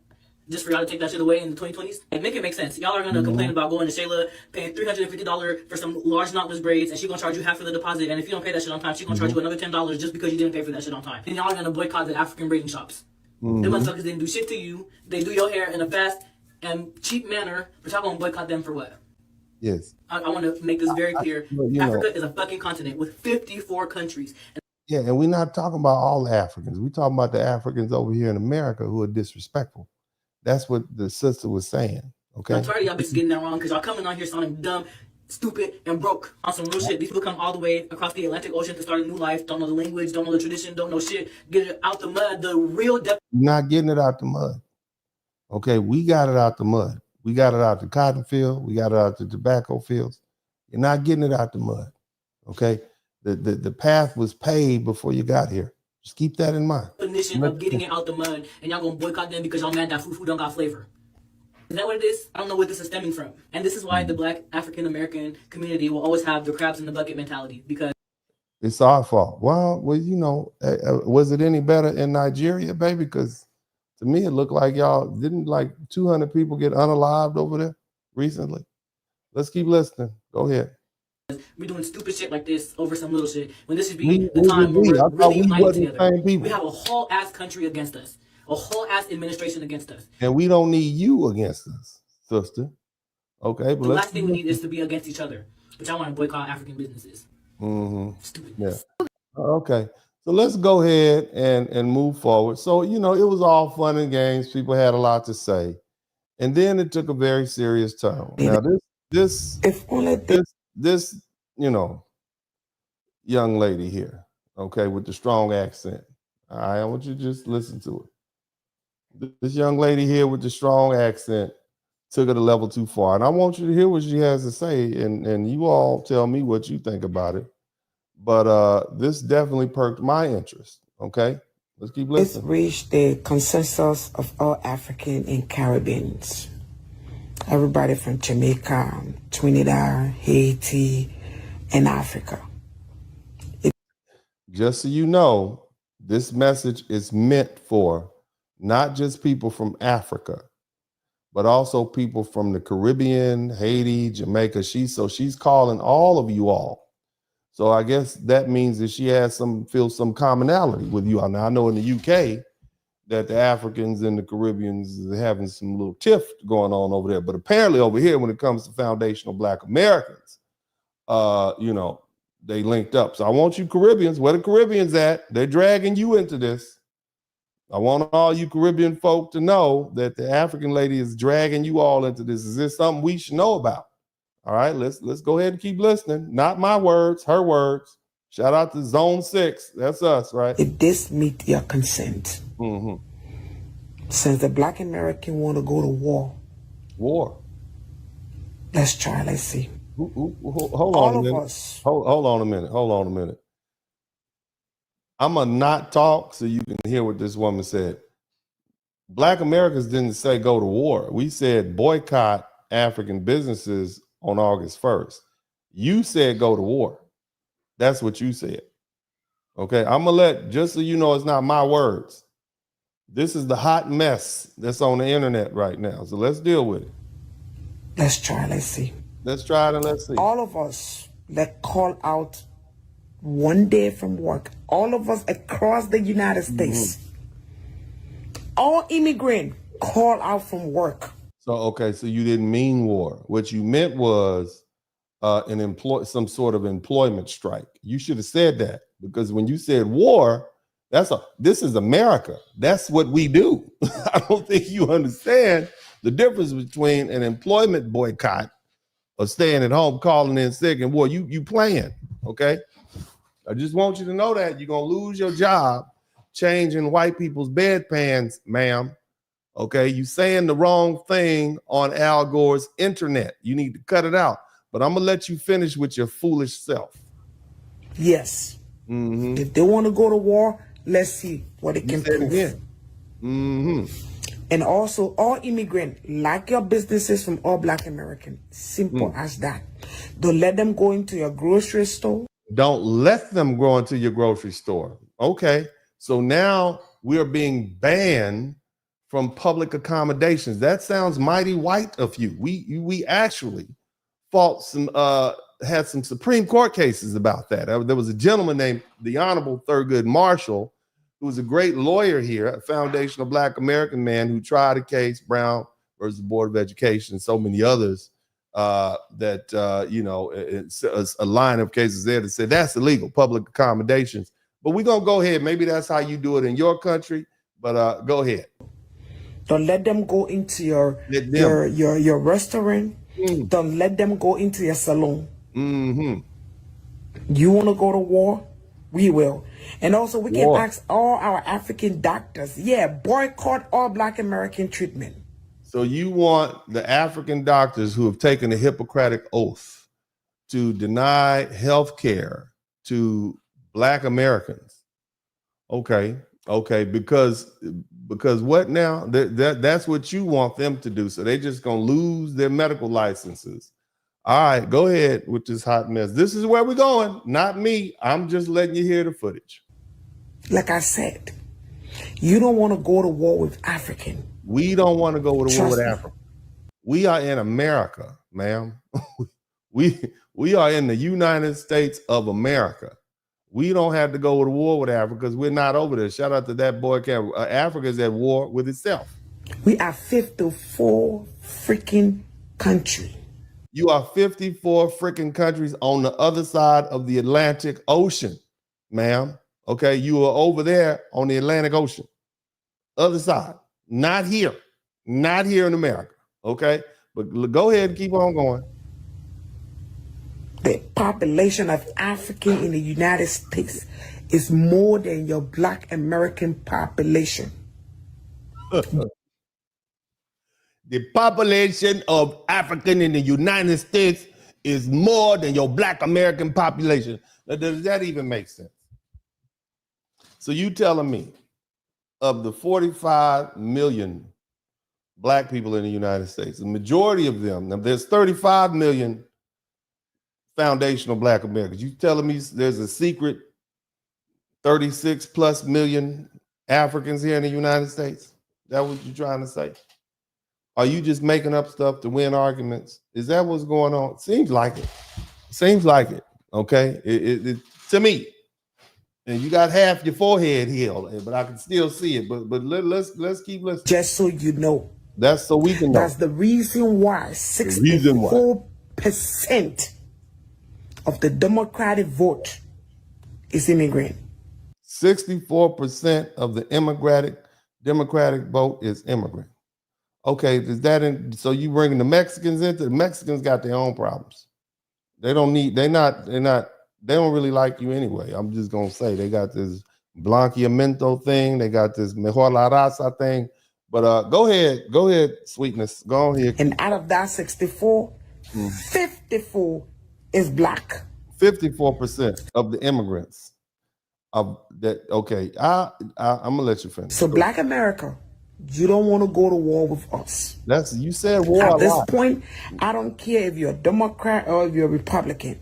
Just for y'all to take that shit away in the 2020s? And make it make sense. Y'all are gonna complain about going to Shayla, paying $350 for some large knotless braids, and she's gonna charge you half of the deposit, and if you don't pay that shit on time, she's gonna charge you another $10 just because you didn't pay for that shit on time. And y'all are gonna boycott the African braiding shops. Them motherfuckers didn't do shit to you. They do your hair in a fast and cheap manner, but y'all gonna boycott them for what? Yes. I want to make this very clear. Africa is a fucking continent with 54 countries. Yeah, and we're not talking about all the Africans. We're talking about the Africans over here in America who are disrespectful. That's what the sister was saying, okay? I'm tired of y'all bitches getting that wrong because y'all coming on here sounding dumb, stupid, and broke on some real shit. These people come all the way across the Atlantic Ocean to start a new life, don't know the language, don't know the tradition, don't know shit. Get it out the mud, the real depth. Not getting it out the mud. Okay, we got it out the mud. We got it out the cotton field. We got it out the tobacco fields. You're not getting it out the mud, okay? The path was paved before you got here. Just keep that in mind. Definition of getting it out the mud, and y'all gonna boycott them because y'all mad that fufu don't got flavor. Is that what it is? I don't know where this is stemming from. And this is why the Black African American community will always have the crabs in the bucket mentality, because it's our fault. Well, you know, was it any better in Nigeria, baby? Because to me, it looked like y'all didn't like 200 people get unalived over there recently. Let's keep listening. Go ahead. We're doing stupid shit like this over some little shit when this should be the time where we're really united together. We have a whole ass country against us, a whole ass administration against us, and we don't need you against us, sister. Okay, but the last thing we need is to be against each other. But y'all want to boycott African businesses. Stupid. Yeah. Okay. So let's go ahead and move forward. So, you know, it was all fun and games. People had a lot to say, and then it took a very serious turn. Now, this you know, young lady here, okay, with the strong accent. All right, I want you to just listen to it. This young lady here with the strong accent took it a level too far. And I want you to hear what she has to say, and you all tell me what you think about it. But this definitely perked my interest, okay? Let's keep listening. Let's reach the consensus of all African and Caribbeans. Everybody from Jamaica, Trinidad, Haiti, and Africa. just so you know, this message is meant for not just people from Africa, but also people from the Caribbean, Haiti, Jamaica. She's calling all of you all. So I guess that means that she has feels some commonality with you all. Now I know in the UK that the Africans and the Caribbeans are having some little tiff going on over there, but apparently over here, when it comes to foundational Black Americans, you know, they linked up. So I want you Caribbeans, where the Caribbeans at? They're dragging you into this. I want all you Caribbean folk to know that the African lady is dragging you all into this. Is this something we should know about? All right, let's go ahead and keep listening. Not my words, her words. Shout out to Zone 6. That's us, right? If this meet your consent, since the Black American want to go to war, let's try. Let's see. Hold on a minute. Hold on a minute. I'm gonna not talk so you can hear what this woman said. Black Americans didn't say go to war. We said boycott African businesses on August 1st. You said go to war. That's what you said. Okay, I'm gonna let, just so you know, it's not my words. This is the hot mess that's on the internet right now. So let's deal with it. Let's try. Let's see. Let's try it and let's see. All of us that call out one day from work, all of us across the United States, all immigrants call out from work. So, okay, so you didn't mean war. What you meant was some sort of employment strike. You should have said that, because when you said war, this is America. That's what we do. I don't think you understand the difference between an employment boycott or staying at home, calling in sick, and war. You playing, okay? I just want you to know that you're gonna lose your job changing white people's bedpans, ma'am. Okay, you saying the wrong thing on Al Gore's internet. You need to cut it out. But I'm gonna let you finish with your foolish self. Yes. If they want to go to war, let's see what they can prove. And also, all immigrants, like your businesses from all Black Americans, simple as that. Don't let them go into your grocery store. Don't let them go into your grocery store. Okay, so now we're being banned from public accommodations. That sounds mighty white of you. We actually fought had some Supreme Court cases about that. There was a gentleman named the Honorable Thurgood Marshall, who was a great lawyer here, a foundational Black American man who tried a case, Brown versus the Board of Education, and so many others, you know, it's a line of cases there that said that's illegal, public accommodations. But we're gonna go ahead. Maybe that's how you do it in your country, but go ahead. Don't let them go into your restaurant. Don't let them go into your salon. You want to go to war? We will. And also, we can ask all our African doctors, boycott all Black American treatment. So you want the African doctors who have taken a Hippocratic oath to deny health care to Black Americans? Okay, because what now? That's what you want them to do. So they just gonna lose their medical licenses. All right, go ahead with this hot mess. This is where we're going, not me. I'm just letting you hear the footage. Like I said, you don't want to go to war with African. We don't want to go to war with Africa. We are in America, ma'am. we are in the United States of America. We don't have to go to war with Africa because we're not over there. Shout out to that boy. Africa is at war with itself. We are 54 freaking countries. You are 54 freaking countries on the other side of the Atlantic Ocean, ma'am. Okay, you are over there on the Atlantic Ocean, other side, not here in America. Okay, but go ahead and keep on going. The population of African in the United States is more than your Black American population. The population of African in the United States is more than your Black American population. Now, does that even make sense? So you telling me of the 45 million Black people in the United States, the majority of them, now there's 35 million foundational Black Americans. You telling me there's a secret 36 plus million Africans here in the United States? That what you're trying to say? Are you just making up stuff to win arguments? Is that what's going on? Seems like it. Seems like it. Okay. It to me. And you got half your forehead healed, but I can still see it. But let's keep listening. Just so you know. That's so we can know. That's the reason why 64% of the Democratic vote is immigrant. 64% of the Democratic vote is immigrant. Okay, is that in? So you bringing the Mexicans into? The Mexicans got their own problems. They don't really like you anyway. I'm just gonna say they got this blanqueamiento thing. They got this mejor la raza thing. But go ahead, Sweetness. Go ahead. And out of that 64, 54 is black. 54% of the immigrants of that. Okay, I'm gonna let you finish. So Black America, you don't want to go to war with us. You said war. At this point, I don't care if you're a Democrat or if you're a Republican,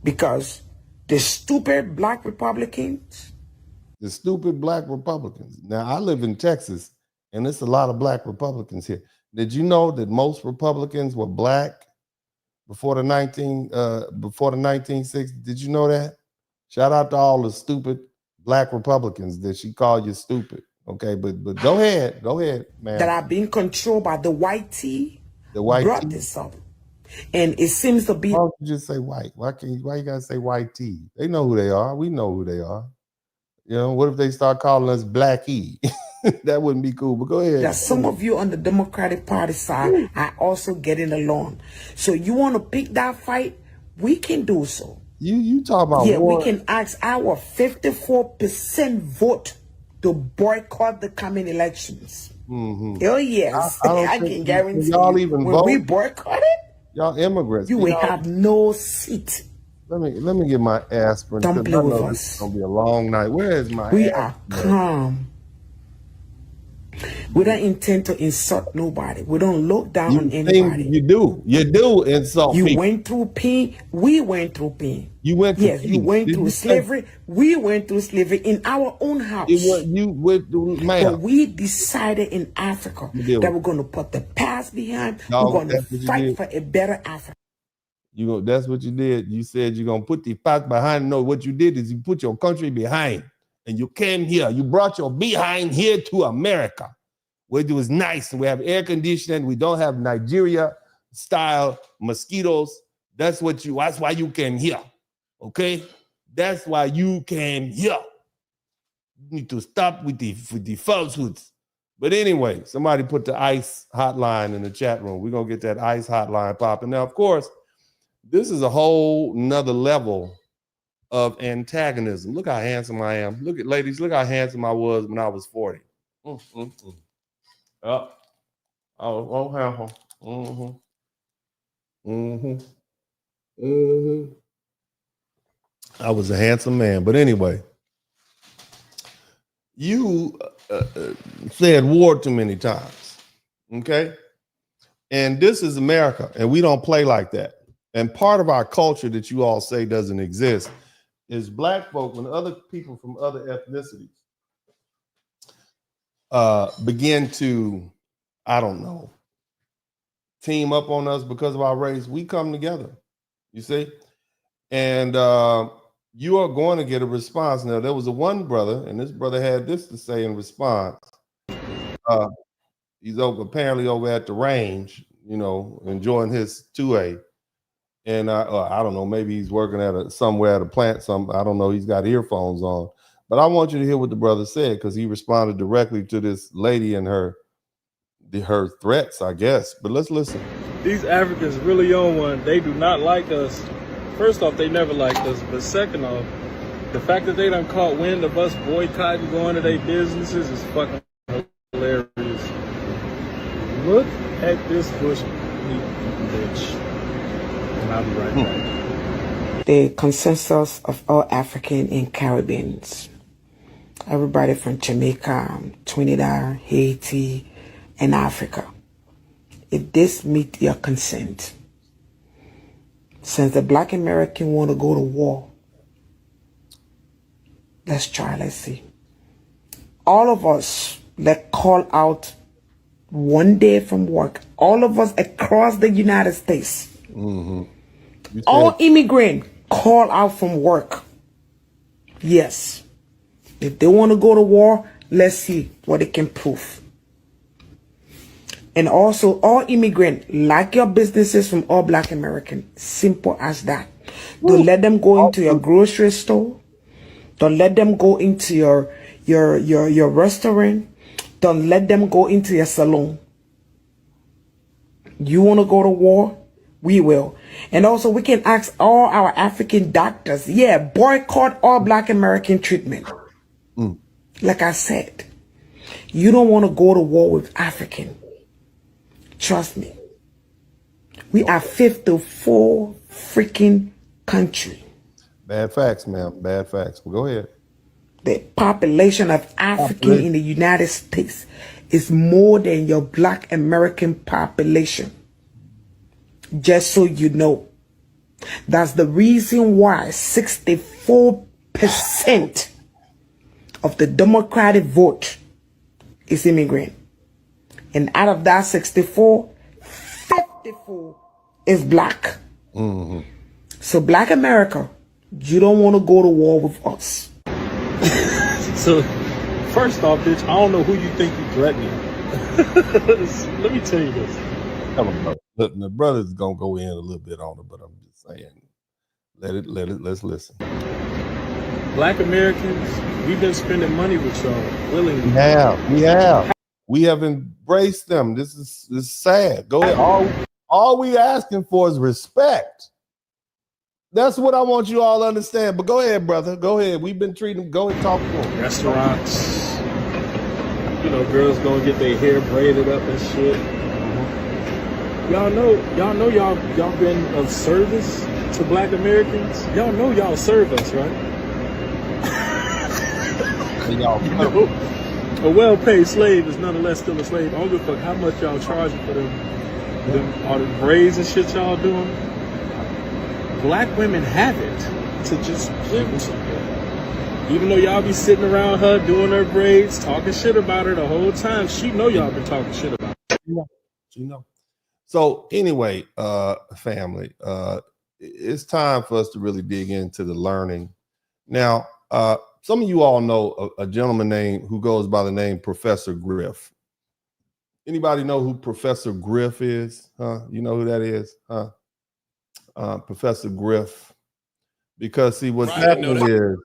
because the stupid black Republicans. Now I live in Texas, and there's a lot of black Republicans here. Did you know that most Republicans were black before the 1960s? Did you know that? Shout out to all the stupid black Republicans that she called you stupid. Okay, but go ahead, man. That are being controlled by the white tea. The white brought tea? this up, and it seems to be. Why don't you just say white? Why you gotta say white tea? They know who they are. We know who they are. You know, what if they start calling us Black E? That wouldn't be cool. But go ahead. That some of you on the Democratic Party side are also getting along. So you want to pick that fight? We can do so. You talk about war. We can ask our 54% vote to boycott the coming elections. Oh yes, I can guarantee y'all you, even when vote. we boycott it, y'all immigrants, you will have no seat. Let me get my aspirin. Don't play with us. It's gonna be a long night. Where is my? We are calm. We don't intend to insult nobody. We don't look down on anybody. You do insult you people. Went through pain. We went through pain. You went through you went through slavery. We went through slavery in our own house. You went through, man. But we decided in Africa that we're going to put the past behind. We're going to fight for a better Africa. That's what you did. You said you're gonna put the past behind. No, what you did is you put your country behind, and you came here. You brought your behind here to America, where it was nice. We have air conditioning. We don't have Nigeria style mosquitoes. That's why you came here. Okay, that's why you came here. You need to stop with the falsehoods. But anyway, somebody put the ICE hotline in the chat room. We're gonna get that ICE hotline popping. Now, of course, this is a whole nother level of antagonism. Look how handsome I am. Look how handsome I was when I was 40. I was a handsome man. But anyway, you said war too many times. Okay? And this is America, and we don't play like that. And part of our culture that you all say doesn't exist is black folk, when other people from other ethnicities begin to, I don't know, team up on us because of our race, we come together, you see? And you are going to get a response. Now, there was one brother, and this brother had this to say in response. He's apparently over at the range, enjoying his 2A. And I don't know, maybe he's working somewhere at a plant. I don't know. He's got earphones on. But I want you to hear what the brother said, because he responded directly to this lady and her threats, I guess. But let's listen. These Africans really on one. They do not like us. First off, they never liked us. But second off, the fact that they done caught wind of us boycotting, going to their businesses is fucking hilarious. Look at this bush bitch. I'll be right back. The consensus of all African and Caribbeans, everybody from Jamaica, Trinidad, Haiti, and Africa, if this meet your consent, since the Black American want to go to war, Let's try. Let's see. All of us, let's call out one day from work. All of us across the United States. All immigrants call out from work. Yes. If they want to go to war, let's see what they can prove. And also, all immigrants, like your businesses from all Black Americans. Simple as that. Don't let them go into your grocery store. Don't let them go into your restaurant. Don't let them go into your salon. You want to go to war? We will. And also, we can ask all our African doctors, yeah, boycott all Black American treatment. Like I said, you don't want to go to war with African. Trust me. We are 54 freaking country. Bad facts, ma'am. Bad facts. Well, go ahead. The population of African in the United States is more than your Black American population. Just so you know. That's the reason why 64% of the Democratic vote is immigrant. And out of that 64, 54 is Black. So Black America, you don't want to go to war with us. So, first off, bitch, I don't know who you think you threatening. Let me tell you this. Come on, bro. Look, the brother's gonna go in a little bit on it, but I'm just saying, let's listen. Black Americans, we've been spending money with y'all willingly. We have embraced them. This is sad. Go ahead. All we asking for is respect. That's what I want you all to understand. But go ahead, brother. Go ahead. We've been treating. Go and talk to them. Restaurants, you know, girls gonna get their hair braided up and shit. Y'all been of service to Black Americans. Y'all know y'all serve us, right? A well-paid slave is nonetheless still a slave. I don't give a fuck how much y'all charging for them all the braids and shit y'all doing. Black women have it to just live with something. Even though y'all be sitting around her doing her braids, talking shit about her the whole time, she know y'all been talking shit about her. She know. So anyway, family, it's time for us to really dig into the learning. Now, some of you all know a gentleman who goes by the name Professor Griff. Anybody know who Professor Griff is? You know who that is? Professor Griff. Because see, what's happening is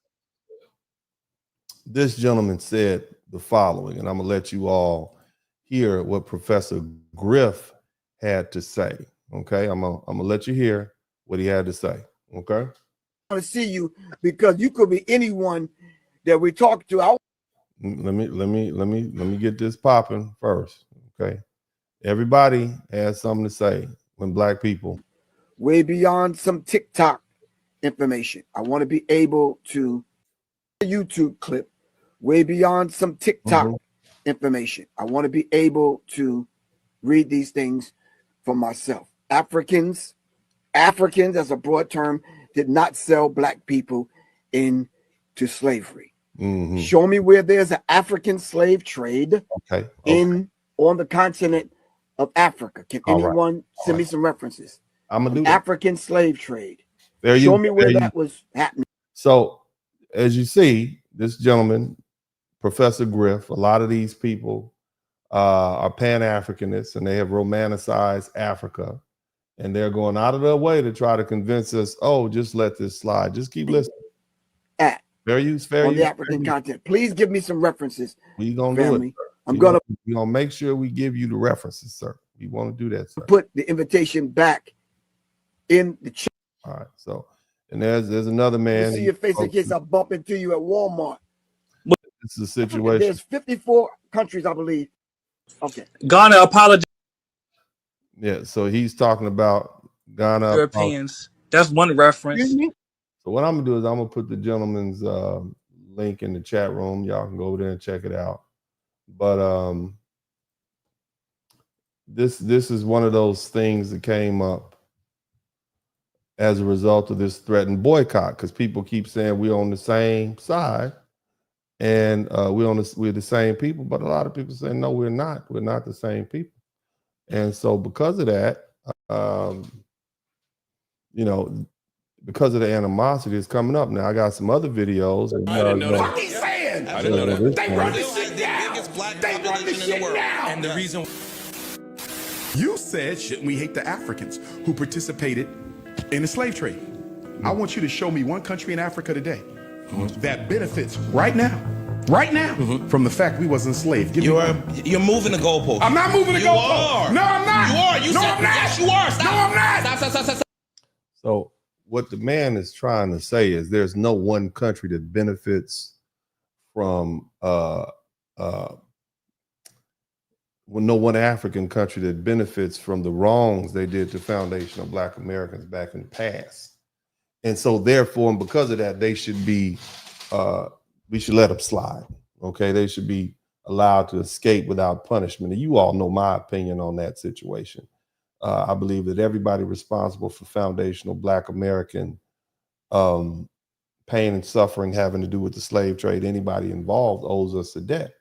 this gentleman said the following, and I'm gonna let you all hear what Professor Griff had to say. Okay, I'm gonna let you hear what he had to say. Okay. I want to see you because you could be anyone that we talk to. Let me get this popping first. Okay. Everybody has something to say when Black people. Way beyond some TikTok information. I want to be able to YouTube clip. Way beyond some TikTok information. I want to be able to read these things for myself. Africans as a broad term did not sell Black people into slavery. Show me where there's an African slave trade on the continent of Africa. Can anyone send me some references? I'm gonna do African slave trade. Show me where that was happening. So as you see, this gentleman, Professor Griff, a lot of these people are Pan-Africanists and they have romanticized Africa. And they're going out of their way to try to convince us, oh, just let this slide. Just keep listening. Fair use. On the African content. Please give me some references. We're going to do it. We're going to make sure we give you the references, sir. We want to do that, sir. Put the invitation back in the chat. All right. So, and there's another man. See your face in case I bump into you at Walmart. This is a situation. There's 54 countries, I believe. Okay. Ghana apologize. Yeah, so he's talking about Ghana. Europeans. That's one reference. So what I'm gonna do is I'm gonna put the gentleman's link in the chat room. Y'all can go over there and check it out. But this is one of those things that came up as a result of this threatened boycott, because people keep saying we're on the same side. and we're the same people. But a lot of people say no, we're not. We're not the same people. And so because of that, you know, because of the animosity that's coming up now, I got some other videos. And, I didn't know that. What he's saying? I didn't know that. They run this shit down. They run this shit down. And the reason you said, shouldn't we hate the Africans who participated in the slave trade? I want you to show me one country in Africa today that benefits right now from the fact we was enslaved. You're moving the goalpost. I'm not moving the goalpost. Are. No, I'm not. You are. You no, said, I'm not. Yes, you are. Stop. No, I'm not. Stop. So what the man is trying to say is there's no one country that benefits from no one African country that benefits from the wrongs they did to foundational Black Americans back in the past. And so therefore, and because of that, they should be we should let them slide. Okay, they should be allowed to escape without punishment. And you all know my opinion on that situation. I believe that everybody responsible for foundational Black American pain and suffering having to do with the slave trade, anybody involved owes us a debt.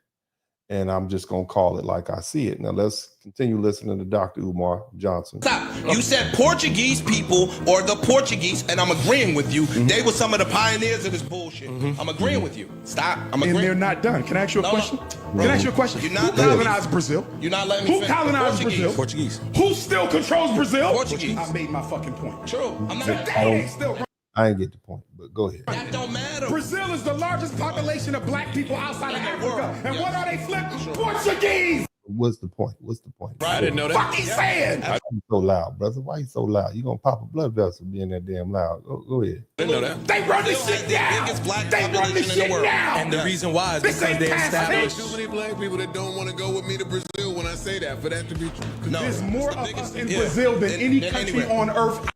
And I'm just going to call it like I see it. Now, let's continue listening to Dr. Umar Johnson. Stop. You said Portuguese people or the Portuguese, and I'm agreeing with you. They were some of the pioneers of this bullshit. I'm agreeing with you. Stop. I'm agreeing. And they're not done. Can I ask you a question? Can I ask you a question? You're not Who colonized Brazil? You're not letting me Who finish. colonized Brazil? Portuguese. Who still controls Brazil? Portuguese. I made my fucking point. True. I'm not. I didn't get the point, but go ahead. That don't matter. Brazil is the largest population of Black people outside of Africa. And what are they flipped? Portuguese. What's the point? What's the point? I didn't know that. Fuck he's saying. Why you so loud, brother? Why you so loud? You gonna pop a blood vessel being that damn loud. Go ahead. I didn't know that. They run this shit down. They run this shit down. And the reason why is because they established. Too many Black people that don't want to go with me to Brazil when I say that, for that to be true. No, there's more of us in Brazil than any country on earth.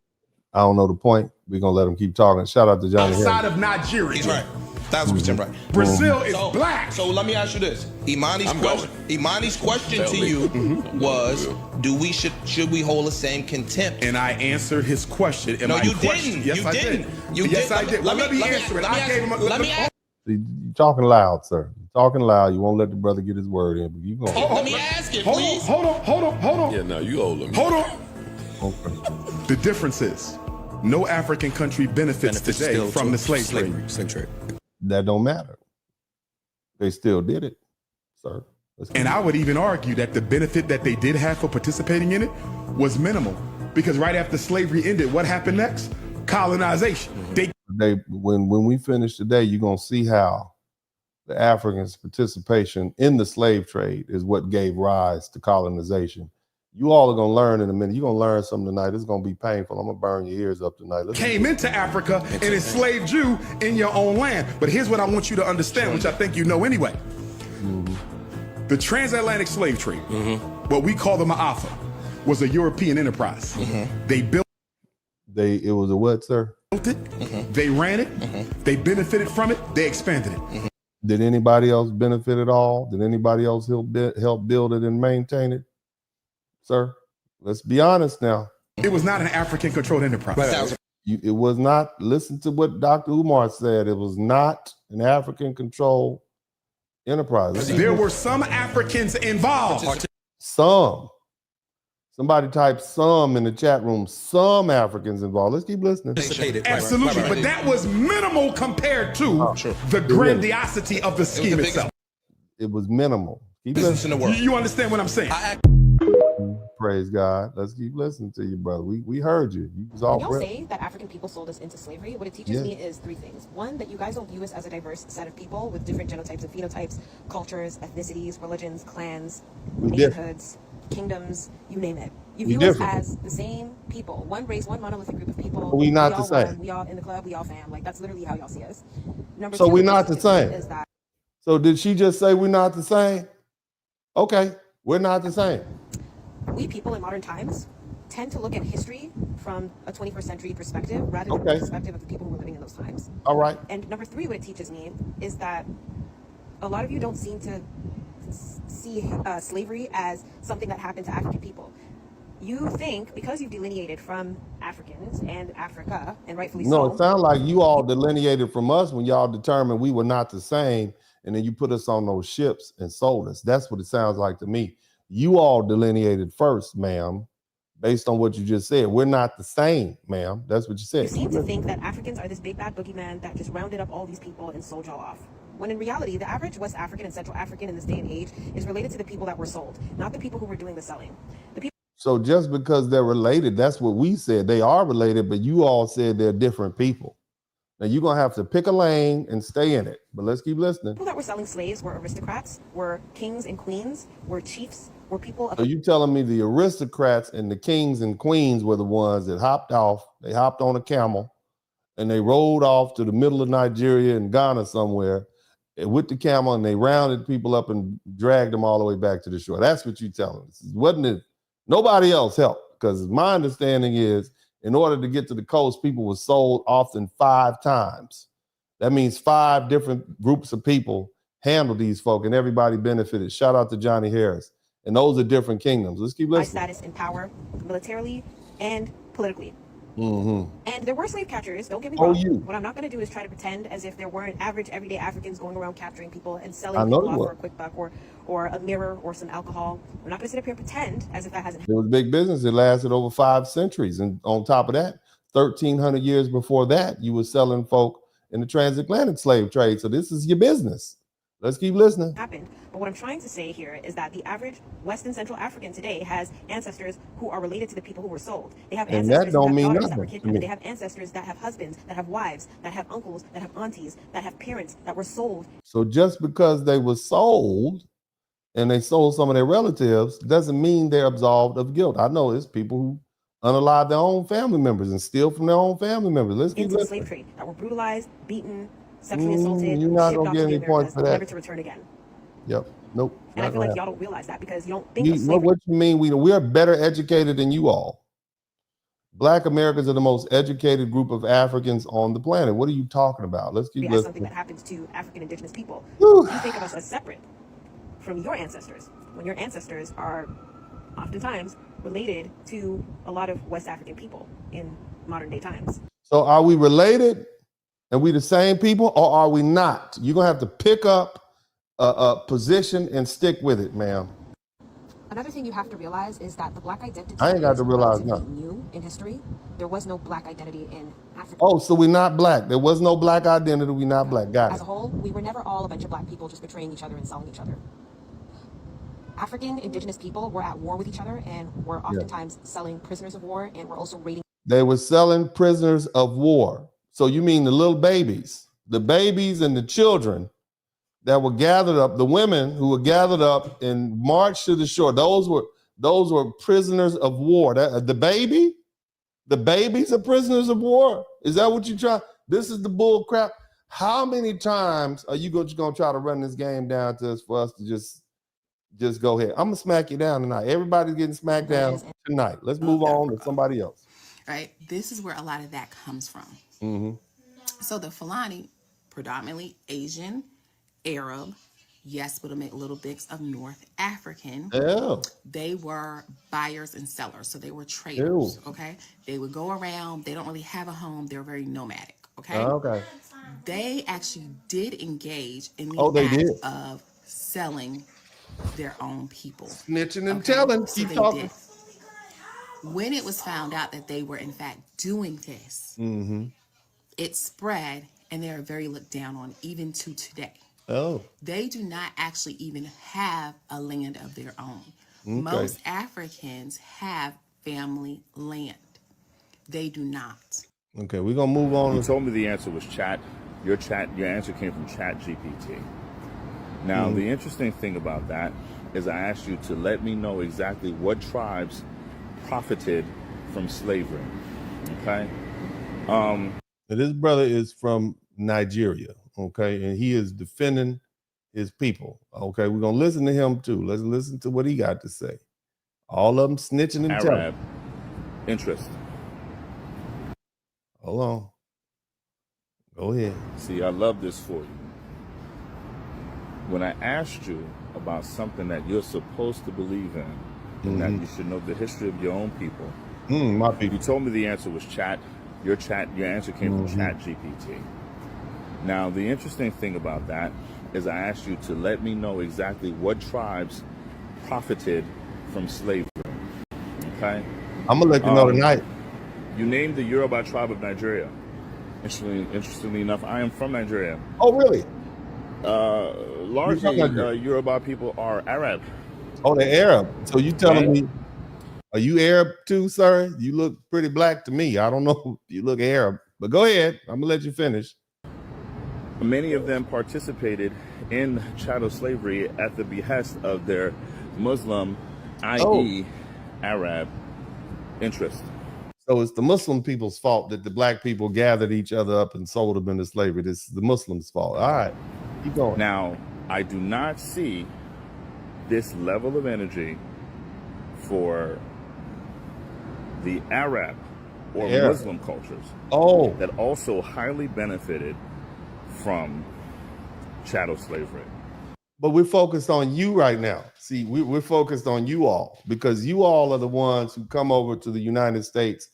I don't know the point. We're gonna let him keep talking. Shout out to Johnny outside of Nigeria. He's right. 1,000% right. Brazil is Black. So let me ask you this. Imani's question to you was, should we hold the same contempt? And I answered his question. No, you didn't. Yes, I did. Yes, I did. Let me answer it. I gave him a... You're talking loud, sir. You're talking loud. You won't let the brother get his word in. But you gonna... Let me ask it, please. Hold on. Yeah, no, you owe them. Hold on. Okay. The difference is, no African country benefits today from the slave trade. That don't matter. They still did it, sir. And I would even argue that the benefit that they did have for participating in it was minimal, because right after slavery ended, what happened next? Colonization. When we finish today, you're gonna see how the Africans' participation in the slave trade is what gave rise to colonization. You all are gonna learn in a minute. You're gonna learn something tonight. It's gonna be painful. I'm gonna burn your ears up tonight. Came into Africa and enslaved you in your own land. But here's what I want you to understand, which I think you know anyway. The transatlantic slave trade, what we call the Ma'afa, was a European enterprise. They built it was a what, sir? Built it, they ran it, they benefited from it, they expanded it. Did anybody else benefit at all? Did anybody else help build it and maintain it? Sir, let's be honest now. It was not an African-controlled enterprise. It was not. Listen to what Dr. Umar said. It was not an African-controlled enterprise. There were some Africans involved. Some. Somebody type some in the chat room. Some Africans involved. Let's keep listening. Absolutely, but that was minimal compared to the grandiosity of the scheme itself. It was minimal. Keep listening. You understand what I'm saying? Praise God. Let's keep listening to you, brother. We heard you. You was all When y'all say that African people sold us into slavery, what it teaches me is three things. One, that you guys don't view us as a diverse set of people with different genotypes and phenotypes, cultures, ethnicities, religions, clans, nationhoods, kingdoms, you name it. You view us as the same people, one race, one monolithic group of people. But we not the same. We all in the club, we all fam. Like, that's literally how y'all see us. Number so two, we're not the same. is that So did she just say we're not the same? Okay, we're not the same. we people in modern times tend to look at history from a 21st century perspective rather than the perspective of the people who were living in those times. All right. And number three, what it teaches me is that a lot of you don't seem to see slavery as something that happened to African people. You think because you've delineated from Africans and Africa, and rightfully so. No, it sounds like you all delineated from us when y'all determined we were not the same, and then you put us on those ships and sold us. That's what it sounds like to me. You all delineated first, ma'am, based on what you just said. We're not the same, ma'am. That's what you said. You seem to think that Africans are this big bad boogeyman that just rounded up all these people and sold y'all off. When in reality, the average West African and Central African in this day and age is related to the people that were sold, not the people who were doing the selling. So just because they're related, that's what we said. They are related, but you all said they're different people. Now you're going to have to pick a lane and stay in it, but let's keep listening. People that were selling slaves were aristocrats, were kings and queens, were chiefs, were people of... So you telling me the aristocrats and the kings and queens were the ones that hopped off, they hopped on a camel, and they rode off to the middle of Nigeria and Ghana somewhere with the camel, and they rounded people up and dragged them all the way back to the shore. That's what you're telling us. Wasn't it? Nobody else helped, because my understanding is in order to get to the coast, people were sold often 5 times. That means 5 different groups of people handled these folk, and everybody benefited. Shout out to Johnny Harris. And those are different kingdoms. Let's keep listening. High status in power, militarily and politically. Mm-hmm. And there were slave catchers, don't get me wrong. Oh, you. What I'm not going to do is try to pretend as if there weren't average, everyday Africans going around capturing people and selling people off for a quick buck or a mirror or some alcohol. We're not going to sit up here and pretend as if that hasn't happened. It was big business. It lasted over 5 centuries. And on top of that, 1,300 years before that, you were selling folk in the transatlantic slave trade. So this is your business. Let's keep listening. Happened. But what I'm trying to say here is that the average West and Central African today has ancestors who are related to the people who were sold. They have ancestors who have daughters that were kidnapped. They have ancestors that have husbands, that have wives, that have uncles, that have aunties, that have parents that were sold. So just because they were sold and they sold some of their relatives doesn't mean they're absolved of guilt. I know it's people who unalive their own family members and steal from their own family members. Let's keep into the listening. slave trade that were brutalized, beaten, sexually assaulted, You're not shipped gonna off get to any the points Americas, for that. never to return again. Yep. Nope. And I feel like y'all don't realize that because you don't think of slavery. What you mean? We're better educated than you all. Black Americans are the most educated group of Africans on the planet. What are you talking about? Let's keep As something listening. that happens to African indigenous people. Whew. You think of us as separate from your ancestors, when your ancestors are oftentimes related to a lot of West African people in modern day times. So are we related and we the same people, or are we not? You're going to have to pick up a position and stick with it, ma'am. Another thing you have to realize is that the Black identity I ain't got to realize is nothing. new in history. There was no Black identity in Africa. Oh, so we're not Black. There was no Black identity. We're not Black. Got As it. a whole, we were never all a bunch of Black people just betraying each other and selling each other. African indigenous people were at war with each other and were oftentimes selling prisoners of war and were also raiding. They were selling prisoners of war. So you mean the little babies, the babies and the children that were gathered up, the women who were gathered up and marched to the shore. Those were prisoners of war. The babies are prisoners of war. Is that what you try? This is the bull crap. How many times are you going to try to run this game down to us for us to just go ahead? I'm gonna smack you down tonight. Everybody's getting smacked down tonight. Let's move on to somebody else. Right. This is where a lot of that comes from. Mm-hmm. So the Fulani, predominantly Asian, Arab, yes, with a little bits of North African. Ew. They were buyers and sellers, so they were traders. Ew. Okay, they would go around. They don't really have a home. They're very nomadic. Okay. Okay. They actually did engage in the act of selling their own people. Snitching and telling. So Keep they talking. did. When it was found out that they were in fact doing this, Mm-hmm. it spread, and they are very looked down on even to today. Oh. They do not actually even have a land of their own. Okay. Most Africans have family land. They do not. Okay, we're gonna move on. You told me the answer was chat. Your answer came from Chat GPT. Now, the interesting thing about that is I asked you to let me know exactly what tribes profited from slavery. Okay. This brother is from Nigeria. Okay, and he is defending his people. Okay, we're gonna listen to him too. Let's listen to what he got to say. All of them snitching and telling. Arab interest. Hold on. Go ahead. See, I love this for you. When I asked you about something that you're supposed to believe in, and that you should know the history of your own people, my people. You told me the answer was chat. Your answer came from Chat GPT. Now, the interesting thing about that is I asked you to let me know exactly what tribes profited from slavery. Okay? I'm going to let you know tonight. You named the Yoruba tribe of Nigeria. Interestingly enough, I am from Nigeria. Oh, really? Largely, Yoruba people are Arab. Oh, they're Arab. So you telling me, are you Arab too, sir? You look pretty black to me. I don't know if you look Arab, but go ahead. I'm gonna let you finish. Many of them participated in chattel slavery at the behest of their Muslim, i.e. Arab, interest. So it's the Muslim people's fault that the black people gathered each other up and sold them into slavery. This is the Muslims' fault. All right, keep going. Now, I do not see this level of energy for the Arab or Muslim cultures that also highly benefited from chattel slavery. But we're focused on you right now. See, we're focused on you all because you all are the ones who come over to the United States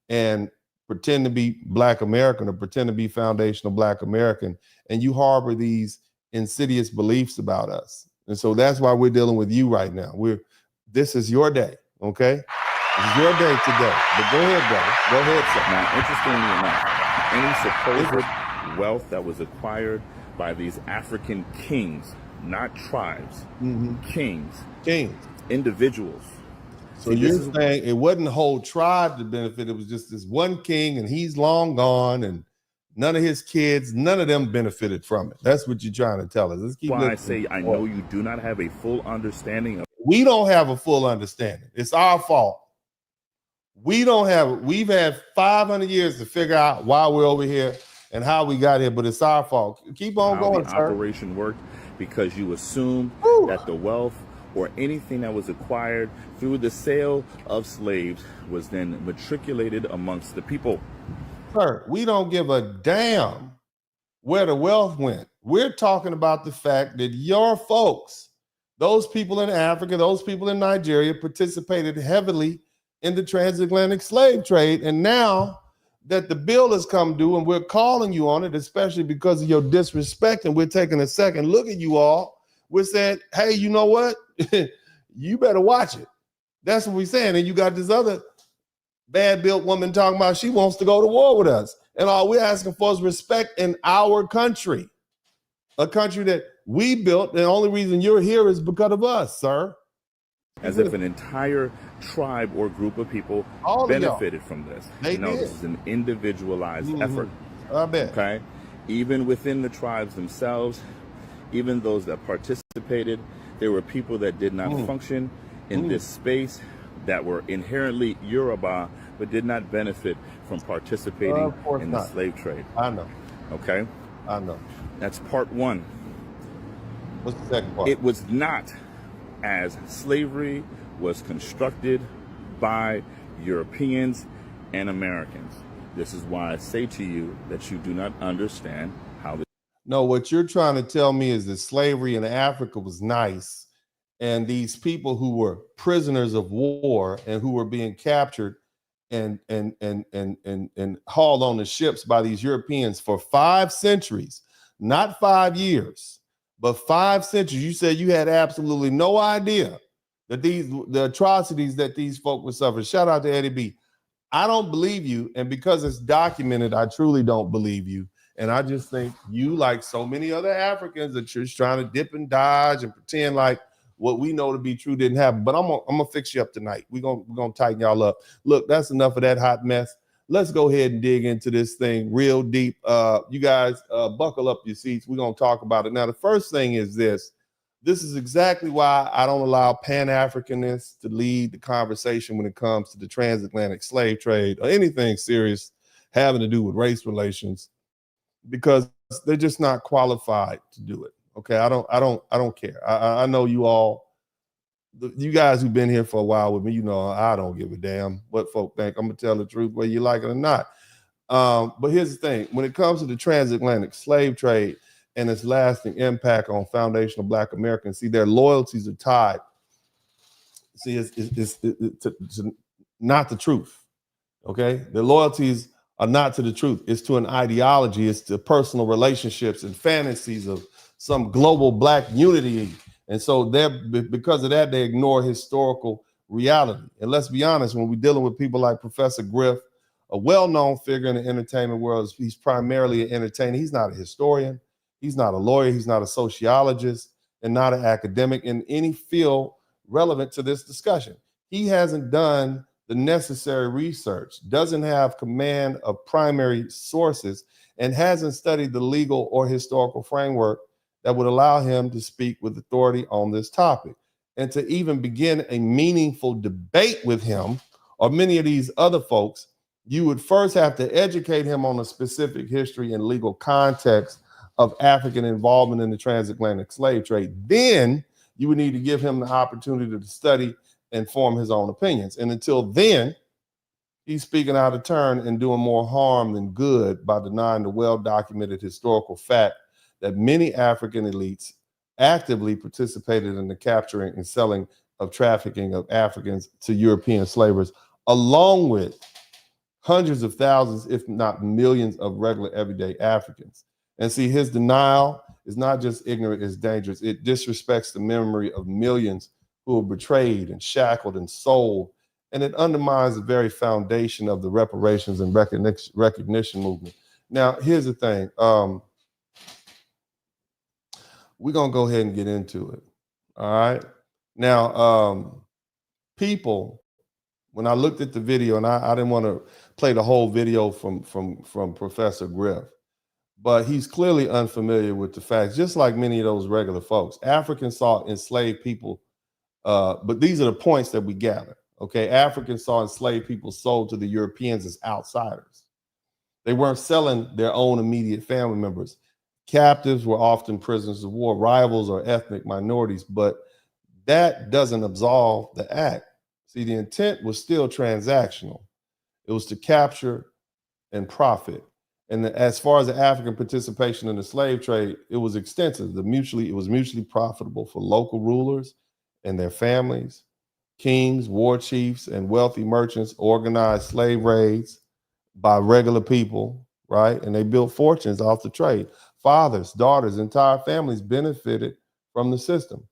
and pretend to be Black American or pretend to be foundational Black American, and you harbor these insidious beliefs about us. And so that's why we're dealing with you right now. This is your day, okay? This is your day today. But go ahead, brother. Go ahead, sir. Now, interestingly enough, any supposed wealth that was acquired by these African kings, not tribes, kings, individuals. So you're saying it wasn't a whole tribe to benefit, it was just this one king and he's long gone and none of his kids, none of them benefited from it. That's what you're trying to tell us. Let's keep why I say I know you do not have a full understanding of it. We don't have a full understanding. It's our fault. We don't have it. We've had 500 years to figure out why we're over here and how we got here, but it's our fault. Keep on going, the sir. Operation worked because you assumed that the wealth or anything that was acquired through the sale of slaves was then matriculated amongst the people. Sir, we don't give a damn where the wealth went. We're talking about the fact that your folks, those people in Africa, those people in Nigeria participated heavily in the transatlantic slave trade. And now that the bill has come due and we're calling you on it, especially because of your disrespect, and we're taking a second look at you all, we're saying, hey, you know what? You better watch it. That's what we're saying. And you got this other bad-built woman talking about she wants to go to war with us. And all we're asking for is respect in our country, a country that we built. The only reason you're here is because of us, sir. As if an entire tribe or group of people benefited from this. This is an individualized effort. I bet. Okay? Even within the tribes themselves, even those that participated, there were people that did not function in this space that were inherently Yoruba, but did not benefit from participating in the slave trade. I know. Okay? I know. That's part one. What's the second part? It was not as slavery was constructed by Europeans and Americans. This is why I say to you that you do not understand how this. No, what you're trying to tell me is that slavery in Africa was nice, and these people who were prisoners of war and who were being captured and hauled on the ships by these Europeans for 5 centuries, not 5 years, but 5 centuries. You said you had absolutely no idea that the atrocities that these folk would suffer. Shout out to Eddie B. I don't believe you, and because it's documented, I truly don't believe you. And I just think you, like so many other Africans, are just trying to dip and dodge and pretend like what we know to be true didn't happen. But I'm gonna fix you up tonight. We're gonna tighten y'all up. Look, that's enough of that hot mess. Let's go ahead and dig into this thing real deep. You guys buckle up your seats. We're gonna talk about it. Now, the first thing is this. This is exactly why I don't allow Pan-Africanists to lead the conversation when it comes to the transatlantic slave trade or anything serious having to do with race relations, because they're just not qualified to do it. Okay, I don't care. I know you all, you guys who've been here for a while with me, you know I don't give a damn what folk think. I'm gonna tell the truth whether you like it or not. But here's the thing: when it comes to the transatlantic slave trade and its lasting impact on foundational Black Americans, see, their loyalties are tied. See, it's not the truth. Okay, their loyalties are not to the truth. It's to an ideology. It's to personal relationships and fantasies of some global black unity. And so because of that, they ignore historical reality. And let's be honest, when we're dealing with people like Professor Griff, a well-known figure in the entertainment world, he's primarily an entertainer. He's not a historian. He's not a lawyer. He's not a sociologist and not an academic in any field relevant to this discussion. He hasn't done the necessary research, doesn't have command of primary sources, and hasn't studied the legal or historical framework that would allow him to speak with authority on this topic. And to even begin a meaningful debate with him or many of these other folks, you would first have to educate him on a specific history and legal context of African involvement in the transatlantic slave trade. Then you would need to give him the opportunity to study and form his own opinions. And until then, he's speaking out of turn and doing more harm than good by denying the well-documented historical fact that many African elites actively participated in the capturing and selling of trafficking of Africans to European slavers, along with hundreds of thousands, if not millions, of regular everyday Africans. And see, his denial is not just ignorant, it's dangerous. It disrespects the memory of millions who were betrayed and shackled and sold. And it undermines the very foundation of the reparations and recognition movement. Now, here's the thing. We're going to go ahead and get into it. All right. Now, people, when I looked at the video, and I didn't want to play the whole video from Professor Griff, but he's clearly unfamiliar with the facts, just like many of those regular folks. Africans saw enslaved people, but these are the points that we gather. Okay, Africans saw enslaved people sold to the Europeans as outsiders. They weren't selling their own immediate family members. Captives were often prisoners of war, rivals, or ethnic minorities, but that doesn't absolve the act. See, the intent was still transactional. It was to capture and profit. And as far as the African participation in the slave trade, it was extensive. It was mutually profitable for local rulers and their families. Kings, war chiefs, and wealthy merchants organized slave raids by regular people, right? And they built fortunes off the trade. Fathers, daughters, entire families benefited from the system.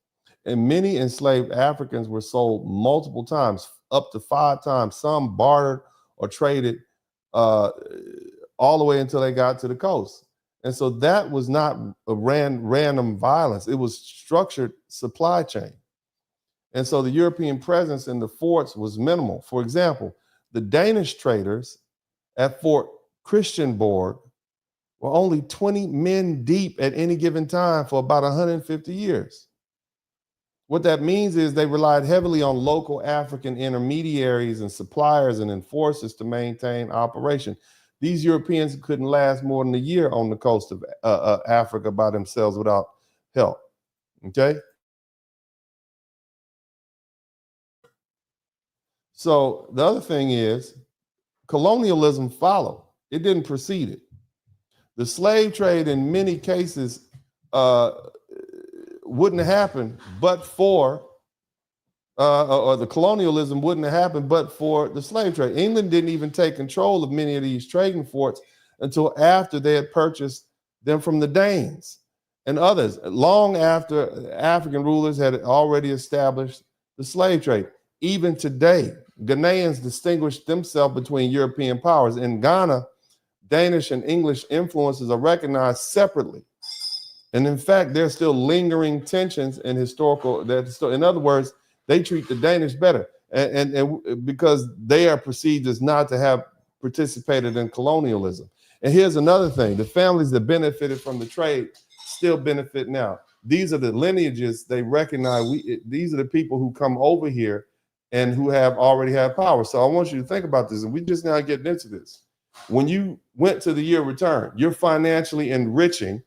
And many enslaved Africans were sold multiple times, up to 5 times. Some bartered or traded all the way until they got to the coast. And so that was not a random violence. It was structured supply chain. And so the European presence in the forts was minimal. For example, the Danish traders at Fort Christiansborg were only 20 men deep at any given time for about 150 years. What that means is they relied heavily on local African intermediaries and suppliers and enforcers to maintain operation. These Europeans couldn't last more than a year on the coast of Africa by themselves without help, okay? So the other thing is colonialism followed. It didn't precede it. The slave trade in many cases wouldn't have happened but for, or the colonialism wouldn't have happened but for the slave trade. England didn't even take control of many of these trading forts until after they had purchased them from the Danes and others, long after African rulers had already established the slave trade. Even today, Ghanaians distinguish themselves between European powers. In Ghana, Danish and English influences are recognized separately. And in fact, there's still lingering tensions in historical, in other words, they treat the Danish better. And because they are perceived as not to have participated in colonialism. And here's another thing, the families that benefited from the trade still benefit now. These are the lineages they recognize. These are the people who come over here and who already have power. So I want you to think about this, and we just now getting into this. When you went to the year return, you're financially enriching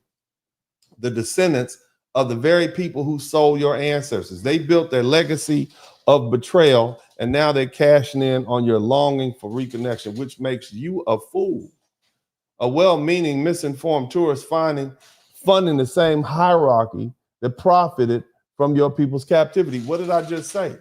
the descendants of the very people who sold your ancestors. They built their legacy of betrayal, and now they're cashing in on your longing for reconnection, which makes you a fool. A well-meaning, misinformed tourist funding the same hierarchy that profited from your people's captivity. What did I just say?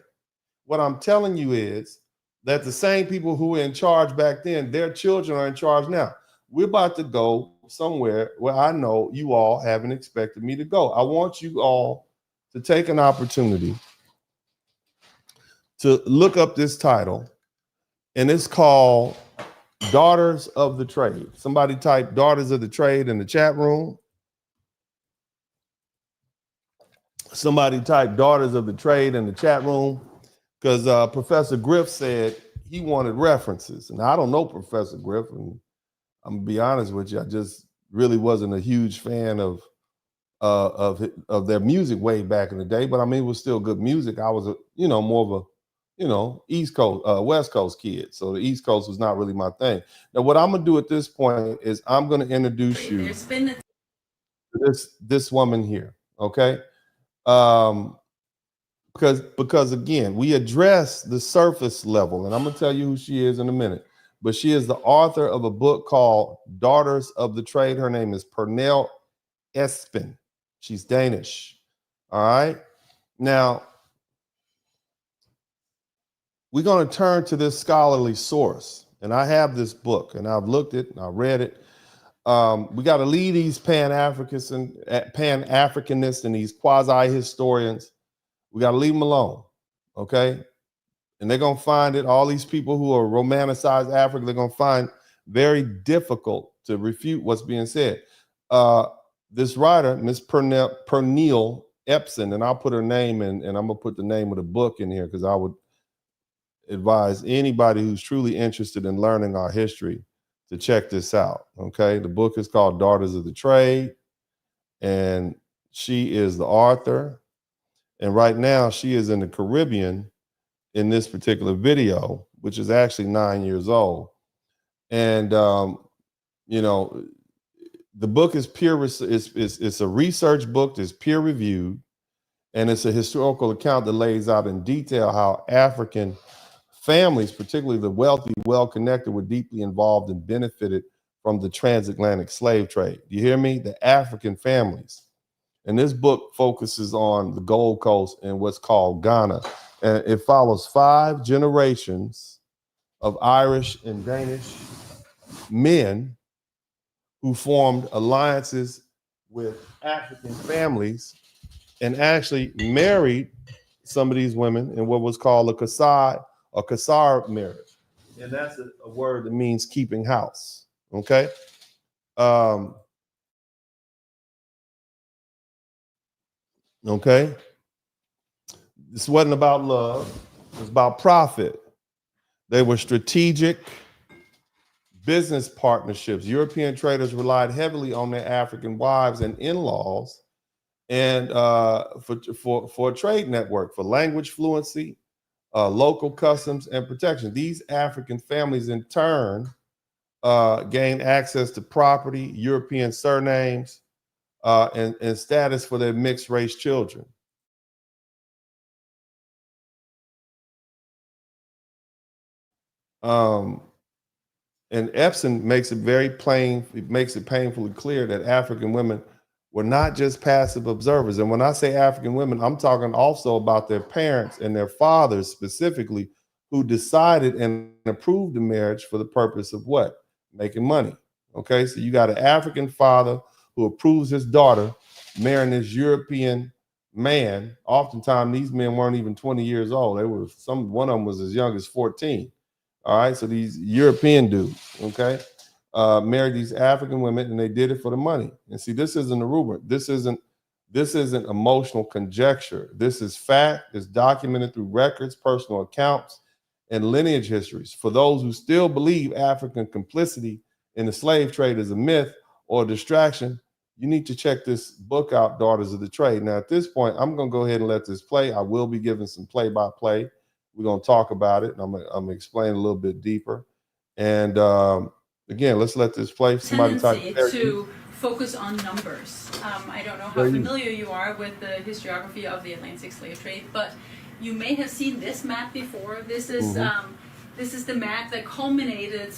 What I'm telling you is that the same people who were in charge back then, their children are in charge now. We're about to go somewhere where I know you all haven't expected me to go. I want you all to take an opportunity to look up this title, and it's called Daughters of the Trade. Somebody type Daughters of the Trade in the chat room. Somebody type Daughters of the Trade in the chat room, because Professor Griff said he wanted references. And I don't know Professor Griff, and I'm gonna be honest with you, I just really wasn't a huge fan of their music way back in the day. But I mean, it was still good music. I was more of a East Coast, West Coast kid. So the East Coast was not really my thing. Now, what I'm gonna do at this point is I'm gonna introduce you to this woman here, okay? Because again, we address the surface level, and I'm gonna tell you who she is in a minute. But she is the author of a book called Daughters of the Trade. Her name is Pernille Ipsen. She's Danish. All right. Now, we're going to turn to this scholarly source. And I have this book, and I've looked at it, and I read it. We got to leave these Pan-Africanists and these quasi-historians. We got to leave them alone, okay? And they're going to find it, all these people who are romanticized Africa, they're going to find very difficult to refute what's being said. This writer, Miss Pernille Ipsen, and I'll put her name in, and I'm going to put the name of the book in here, because I would advise anybody who's truly interested in learning our history to check this out, okay? The book is called Daughters of the Trade, and she is the author. And right now, she is in the Caribbean in this particular video, which is actually 9 years old. And, the book is it's a research book that's peer reviewed, and it's a historical account that lays out in detail how African families, particularly the wealthy, well-connected, were deeply involved and benefited from the transatlantic slave trade. You hear me? The African families. And this book focuses on the Gold Coast and what's called Ghana. And it follows 5 generations of Irish and Danish men who formed alliances with African families and actually married some of these women in what was called a Kasar marriage. And that's a word that means keeping house, okay? Okay? This wasn't about love, it was about profit. They were strategic business partnerships. European traders relied heavily on their African wives and in-laws and for a trade network, for language fluency, local customs and protection. These African families in turn gained access to property, European surnames, and status for their mixed race children. And Ipsen makes it very plain, it makes it painfully clear that African women were not just passive observers. And when I say African women, I'm talking also about their parents and their fathers specifically, who decided and approved the marriage for the purpose of what? Making money. Okay, so you got an African father who approves his daughter marrying this European man. Oftentimes, these men weren't even 20 years old. They were one of them was as young as 14. All right, so these European dudes, okay, married these African women, and they did it for the money. And see, this isn't a rumor. This isn't emotional conjecture. This is fact. It's documented through records, personal accounts, and lineage histories. For those who still believe African complicity in the slave trade is a myth or a distraction, you need to check this book out, Daughters of the Trade. Now, at this point, I'm going to go ahead and let this play. I will be giving some play-by-play. We're going to talk about it, and I'm going to explain a little bit deeper. And again, let's let this play. Somebody type to focus on numbers. I don't know how familiar you are with the historiography of the Atlantic slave trade, but you may have seen this map before. This is the map that culminated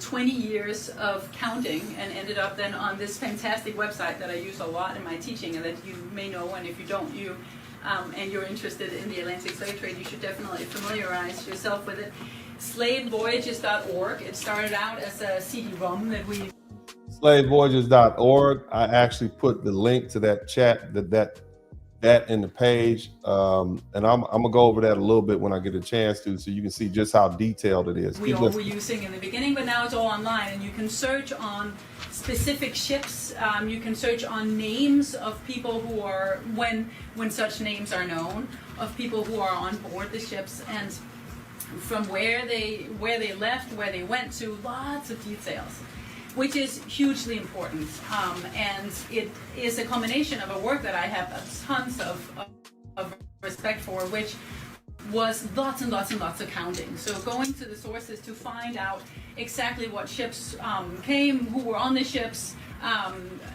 20 years of counting and ended up then on this fantastic website that I use a lot in my teaching, and that you may know, and if you don't, and you're interested in the Atlantic slave trade, you should definitely familiarize yourself with it. slavevoyages.org. It started out as a CD-ROM that we... Slavevoyages.org. I actually put the link to that chat, that in the page. And I'm gonna go over that a little bit when I get a chance to, so you can see just how detailed it is. We all were using in the beginning, but now it's all online, and you can search on specific ships. You can search on names of people who are, when such names are known, of people who are on board the ships, and from where they left, where they went to, lots of details, which is hugely important. And it is a combination of a work that I have tons of respect for, which was lots and lots and lots of counting. So going to the sources to find out exactly what ships came, who were on the ships,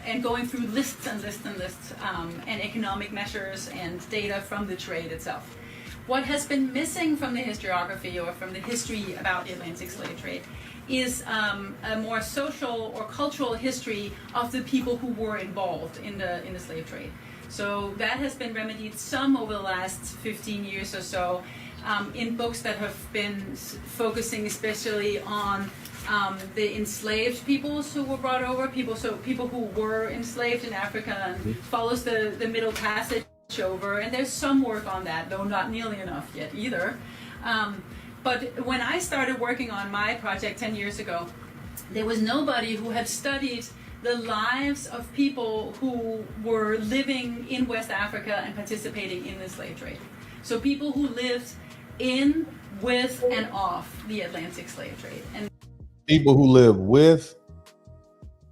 and going through lists and lists and lists, and economic measures and data from the trade itself. What has been missing from the historiography or from the history about the Atlantic slave trade is a more social or cultural history of the people who were involved in the slave trade. So that has been remedied some over the last 15 years or so in books that have been focusing especially on the enslaved peoples who were brought over, people who were enslaved in Africa, and follows the Middle Passage over. And there's some work on that, though not nearly enough yet either. But when I started working on my project 10 years ago, there was nobody who had studied the lives of people who were living in West Africa and participating in the slave trade. So people who lived in, with, and off the Atlantic slave trade. And people who live with,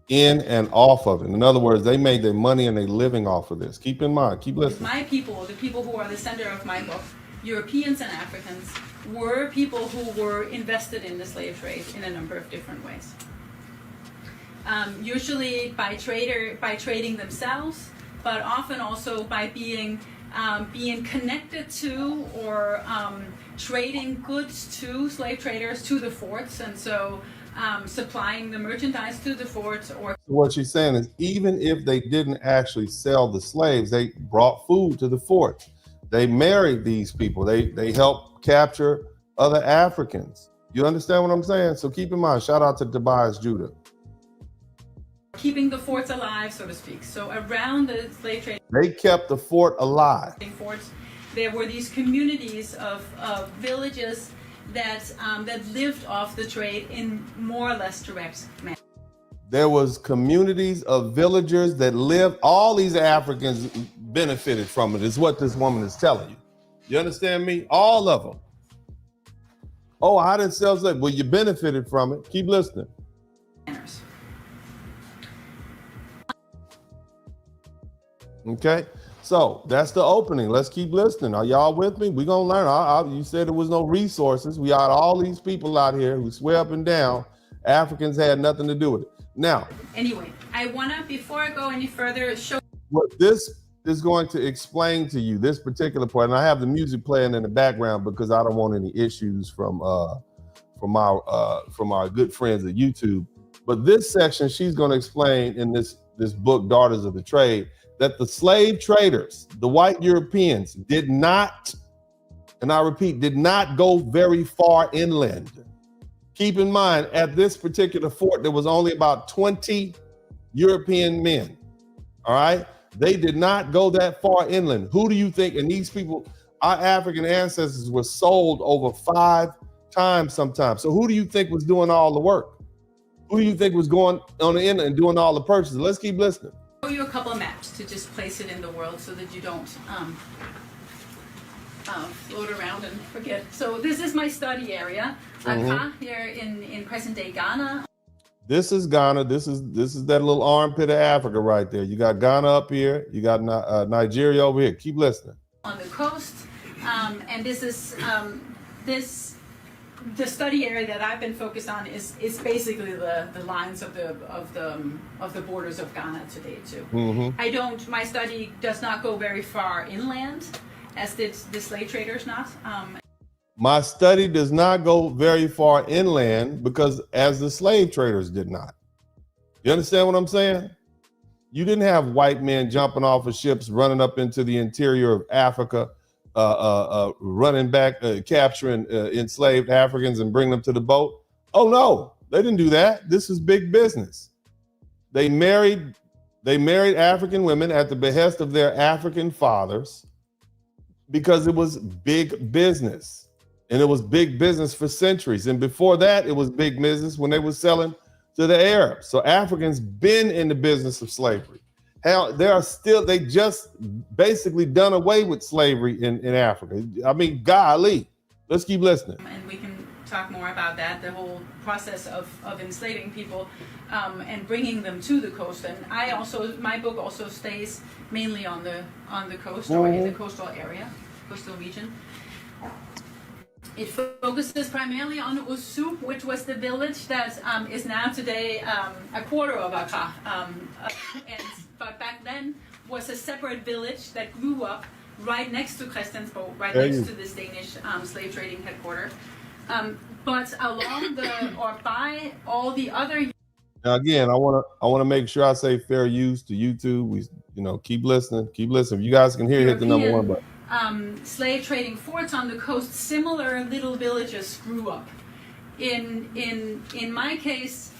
in, and off of it. In other words, they made their money and they're living off of this. Keep in mind, keep listening. My people, the people who are the center of my book, Europeans and Africans, were people who were invested in the slave trade in a number of different ways. Usually by trading themselves, but often also by being connected to or trading goods to slave traders to the forts, and so supplying the merchandise to the forts. Or what she's saying is, even if they didn't actually sell the slaves, they brought food to the fort. They married these people. They helped capture other Africans. You understand what I'm saying? So keep in mind, shout out to Tobias Judah. Keeping the forts alive, so to speak. So around the slave trade, they kept the fort alive. Forts, there were these communities of villages that lived off the trade in more or less direct manner. There was communities of villagers that lived. All these Africans benefited from it, is what this woman is telling you. You understand me? All of them. Oh, I didn't sell slaves. Well, you benefited from it. Keep listening. Okay, so that's the opening. Let's keep listening. Are y'all with me? We're gonna learn. You said there was no resources. We got all these people out here who swear up and down Africans had nothing to do with it. Now, anyway, I wanna, before I go any further, show what this is going to explain to you, this particular part. And I have the music playing in the background because I don't want any issues from our good friends at YouTube. But this section, she's going to explain in this book, Daughters of the Trade, that the slave traders, the white Europeans, did not, and I repeat, did not go very far inland. Keep in mind, at this particular fort, there was only about 20 European men, all right? They did not go that far inland. Who do you think, and these people, our African ancestors were sold over 5 times sometimes. So who do you think was doing all the work? Who do you think was going on the inland and doing all the purchases? Let's keep listening. Show you a couple of maps to just place it in the world so that you don't float around and forget. So this is my study area, Accra, here in present-day Ghana. This is Ghana. This is that little armpit of Africa right there. You got Ghana up here. You got Nigeria over here. Keep listening. On the coast, and this is the study area that I've been focused on is basically the lines of the borders of Ghana today too. My study does not go very far inland, as did the slave traders not. My study does not go very far inland because as the slave traders did not. You understand what I'm saying? You didn't have white men jumping off of ships, running up into the interior of Africa, running back, capturing enslaved Africans and bring them to the boat. Oh no, they didn't do that. This is big business. They married African women at the behest of their African fathers because it was big business. And it was big business for centuries. And before that, it was big business when they were selling to the Arabs. So Africans been in the business of slavery. Hell, they just basically done away with slavery in Africa. I mean, golly, let's keep listening. And we can talk more about that, the whole process of enslaving people and bringing them to the coast. And my book also stays mainly on the coast or in the coastal area, coastal region. It focuses primarily on Osu, which was the village that is now today a quarter of Accra. But back then was a separate village that grew up right next to Christiansborg, right next to this Danish slave trading headquarters. But along by all the other. Now again, I want to make sure I say fair use to YouTube. We, keep listening. If you guys can hear, hit the number 1 button. Slave trading forts on the coast, similar little villages grew up. In my case,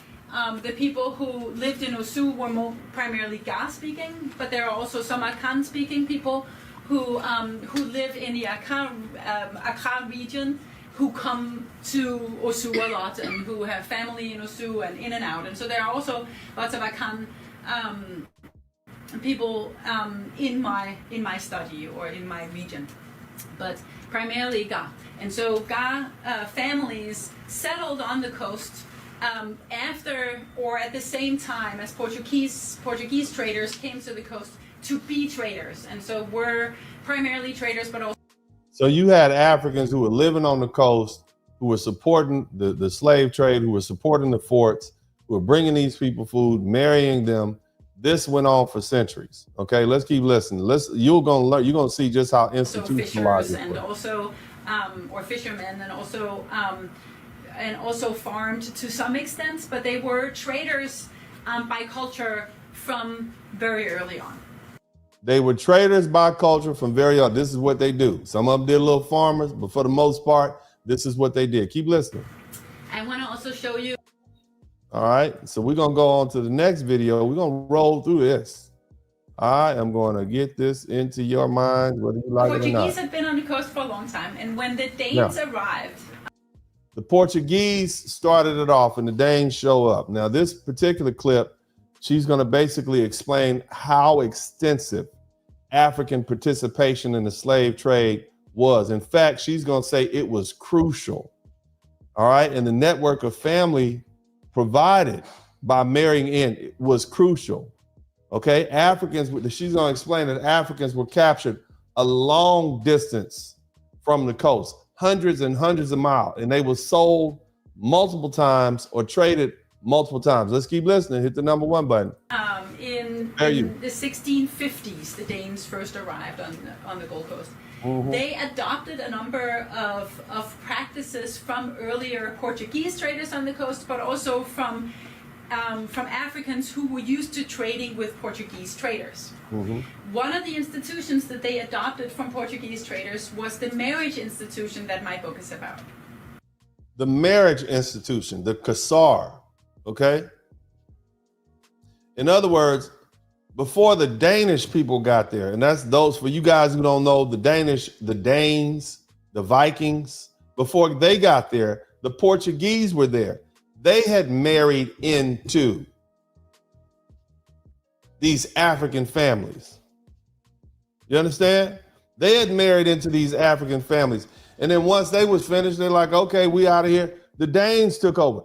the people who lived in Osu were primarily Ga speaking, but there are also some Akan speaking people who live in the Accra region, who come to Osu a lot and who have family in Osu and in and out. And so there are also lots of Akan people in my study or in my region, but primarily Ga. And so Ga families settled on the coast after or at the same time as Portuguese traders came to the coast to be traders. And so we're primarily traders, but also. So you had Africans who were living on the coast, who were supporting the slave trade, who were supporting the forts, who were bringing these people food, marrying them. This went on for centuries. Okay, let's keep listening. You're gonna see just how institutionalized it was. And also, or fishermen, and also farmed to some extent, but they were traders by culture from very early on. They were traders by culture from very early. This is what they do. Some of them did little farmers, but for the most part, this is what they did. Keep listening. I want to also show you. All right, so we're gonna go on to the next video. We're gonna roll through this. I am going to get this into your mind, whether you like it or not. Portuguese had been on the coast for a long time, and when the Danes arrived, the Portuguese started it off, and the Danes show up. Now, this particular clip, she's going to basically explain how extensive African participation in the slave trade was. In fact, she's going to say it was crucial. All right, and the network of family provided by marrying in was crucial. Okay, she's going to explain that Africans were captured a long distance from the coast, hundreds and hundreds of miles, and they were sold multiple times or traded multiple times. Let's keep listening. Hit the number 1 button. In the 1650s, the Danes first arrived on the Gold Coast. Mm-hmm. They adopted a number of practices from earlier Portuguese traders on the coast, but also from Africans who were used to trading with Portuguese traders. Mm-hmm. One of the institutions that they adopted from Portuguese traders was the marriage institution that my book is about. The marriage institution, the Kasar, okay? In other words, before the Danish people got there, and that's those, for you guys who don't know, the Danes, the Vikings, before they got there, the Portuguese were there. They had married into these African families. You understand? They had married into these African families. And then once they was finished, they're like, okay, we out of here. The Danes took over.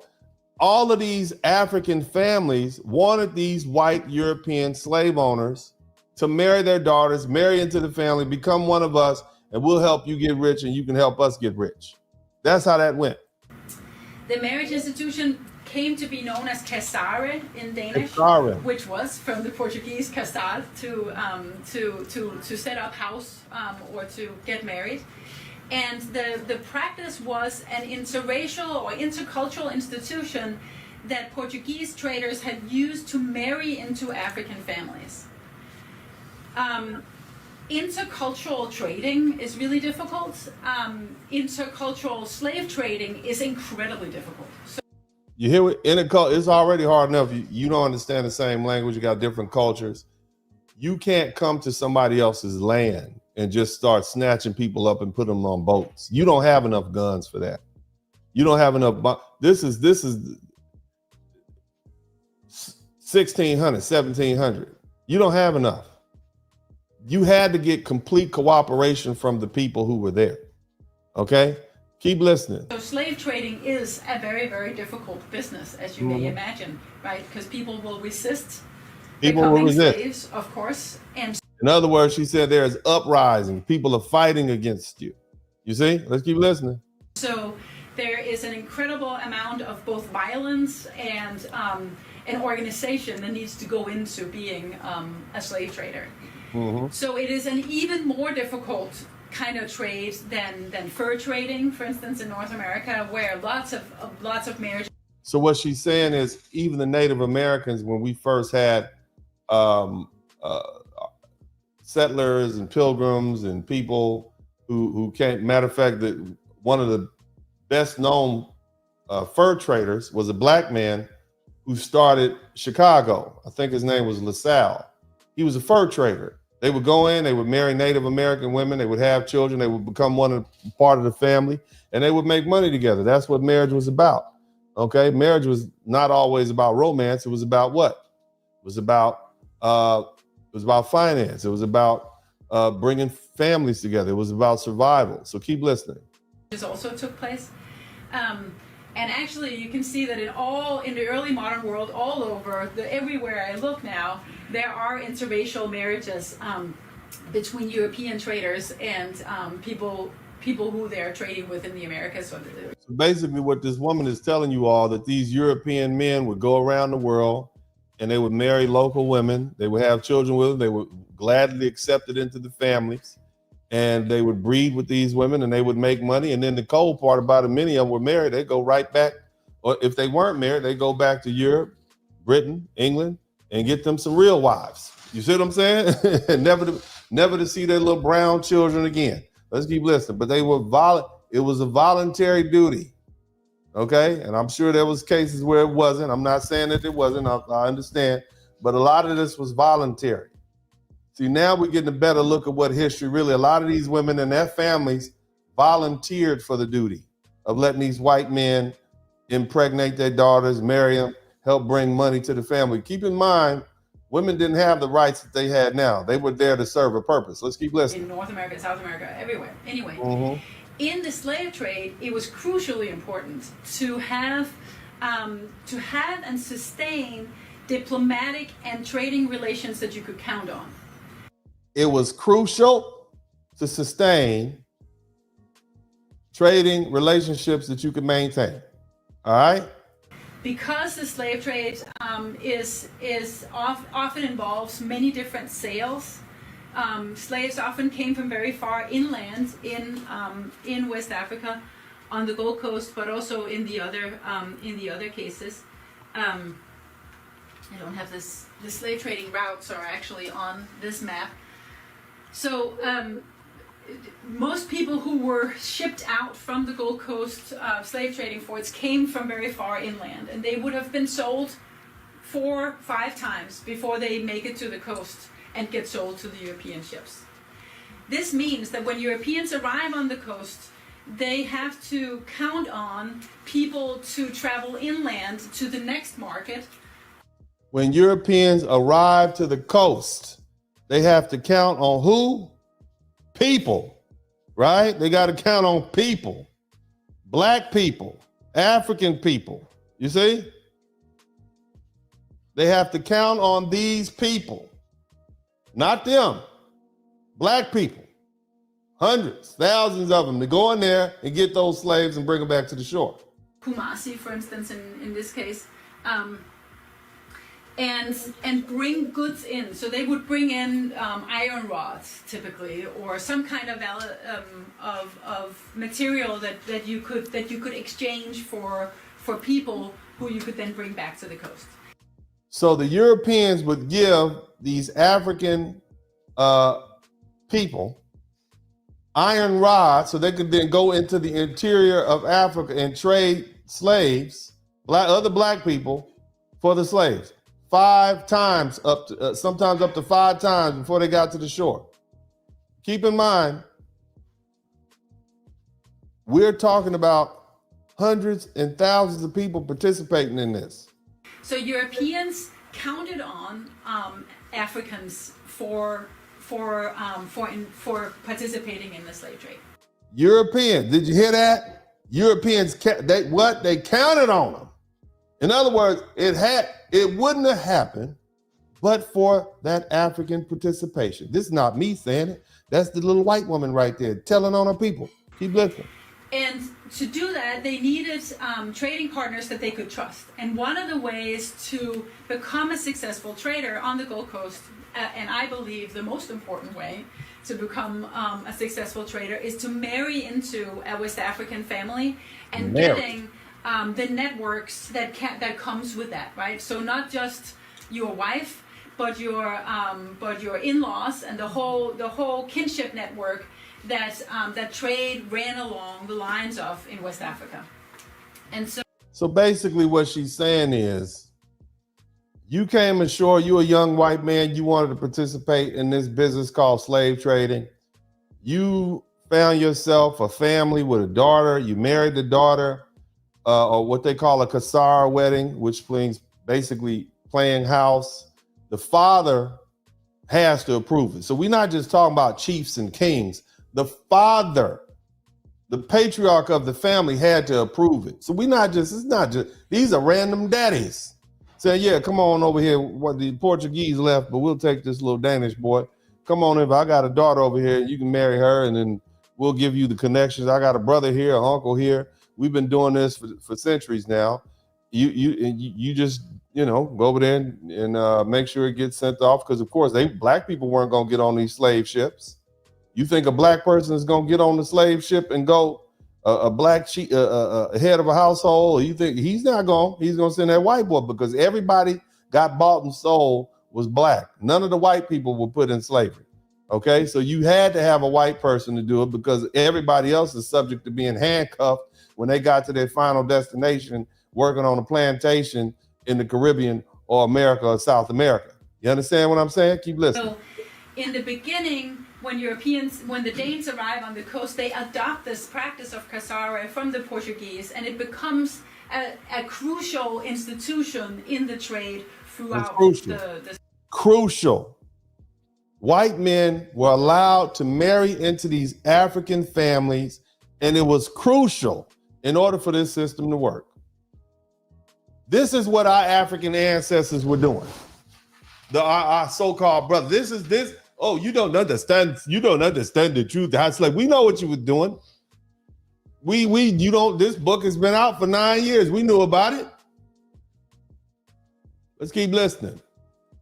All of these African families wanted these white European slave owners to marry their daughters, marry into the family, become one of us, and we'll help you get rich and you can help us get rich. That's how that went. The marriage institution came to be known as casare in Danish, which was from the Portuguese casar, to set up house or to get married. And the practice was an interracial or intercultural institution that Portuguese traders had used to marry into African families. intercultural trading is really difficult. Intercultural slave trading is incredibly difficult. So You hear it? It's already hard enough. You don't understand the same language. You got different cultures. You can't come to somebody else's land and just start snatching people up and put them on boats. You don't have enough guns for that. You don't have enough. This is 1600, 1700. You don't have enough. You had to get complete cooperation from the people who were there. Okay? Keep listening. So slave trading is a very, very difficult business, as you may imagine, right? Because people will resist becoming slaves, of course. And in other words, she said there is uprising. People are fighting against you. You see? Let's keep listening. so there is an incredible amount of both violence and an organization that needs to go into being a slave trader. So it is an even more difficult kind of trade than fur trading, for instance, in North America, where lots of marriage. So what she's saying is, even the Native Americans, when we first had settlers and pilgrims and people who came, matter of fact, that one of the best known fur traders was a black man who started Chicago. I think his name was LaSalle. He was a fur trader. They would go in, they would marry Native American women, they would have children, they would become part of the family, and they would make money together. That's what marriage was about. Okay, marriage was not always about romance. It was about what? It was about finance. It was about bringing families together. It was about survival. So keep listening. This also took place. And actually, you can see that in the early modern world, all over, everywhere I look now, there are interracial marriages between European traders and people who they're trading with in the Americas. So basically, what this woman is telling you all, that these European men would go around the world and they would marry local women. They would have children with them. They would gladly accept it into the families. And they would breed with these women and they would make money. And then the cold part about it, many of them were married. They go right back, or if they weren't married, they go back to Europe, Britain, England, and get them some real wives. You see what I'm saying? never to see their little brown children again. Let's keep listening. But they were it was a voluntary duty. Okay. And I'm sure there was cases where it wasn't. I'm not saying that it wasn't. I understand. But a lot of this was voluntary. See, now we're getting a better look at what history really, a lot of these women and their families volunteered for the duty of letting these white men impregnate their daughters, marry them, help bring money to the family. Keep in mind, women didn't have the rights that they had now. They were there to serve a purpose. Let's keep listening. In North America, South America, everywhere. Anyway, in the slave trade, it was crucially important to have and sustain diplomatic and trading relations that you could count on. It was crucial to sustain trading relationships that you could maintain. All right? Because the slave trade often involves many different sales. Slaves often came from very far inland in West Africa, on the Gold Coast, but also in the other cases. I don't have this. The slave trading routes are actually on this map. So most people who were shipped out from the Gold Coast slave trading forts came from very far inland, and they would have been sold 4-5 times before they make it to the coast and get sold to the European ships. This means that when Europeans arrive on the coast, they have to count on people to travel inland to the next market. When Europeans arrive to the coast, they have to count on who? People, right? They got to count on people, black people, African people. You see? They have to count on these people, not them, black people, hundreds, thousands of them to go in there and get those slaves and bring them back to the shore. Kumasi, for instance, in this case. And bring goods in. So they would bring in iron rods typically, or some kind of material that you could exchange for people who you could then bring back to the coast. So the Europeans would give these African people iron rods so they could then go into the interior of Africa and trade slaves, other black people, for the slaves. 5 times up to, sometimes up to 5 times before they got to the shore. Keep in mind, we're talking about hundreds and thousands of people participating in this. So Europeans counted on Africans for participating in the slave trade. Europeans, did you hear that? Europeans, they counted on them. In other words, it wouldn't have happened but for that African participation. This is not me saying it. That's the little white woman right there telling on her people. Keep listening. And to do that, they needed trading partners that they could trust. And one of the ways to become a successful trader on the Gold Coast, and I believe the most important way to become a successful trader, is to marry into a West African family and getting the networks that comes with that, right? So not just your wife, but your in-laws and the whole kinship network that trade ran along the lines of in West Africa. And so basically what she's saying is, you came ashore, you a young white man, you wanted to participate in this business called slave trading. You found yourself a family with a daughter, you married the daughter, or what they call a Kasara wedding, which means basically playing house. The father has to approve it. So we're not just talking about chiefs and kings. The father, the patriarch of the family, had to approve it. So it's not just, these are random daddies saying, yeah, come on over here. What the Portuguese left, but we'll take this little Danish boy. Come on, if I got a daughter over here, you can marry her and then we'll give you the connections. I got a brother here, an uncle here. We've been doing this for centuries now. You just, go over there and make sure it gets sent off. Because of course, black people weren't going to get on these slave ships. You think a black person is going to get on the slave ship and go a black head of a household? Or you think he's not going? He's going to send that white boy, because everybody got bought and sold was black. None of the white people were put in slavery. Okay, so you had to have a white person to do it, because everybody else is subject to being handcuffed when they got to their final destination, working on a plantation in the Caribbean or America or South America. You understand what I'm saying? Keep listening. So in the beginning, when the Danes arrive on the coast, they adopt this practice of Kasara from the Portuguese, and it becomes a crucial institution in the trade throughout the Crucial. White men were allowed to marry into these African families, and it was crucial in order for this system to work. This is what our African ancestors were doing. Our so-called brothers. Oh, you don't understand the truth. That's like, we know what you were doing. This book has been out for 9 years. We knew about it. Let's keep listening.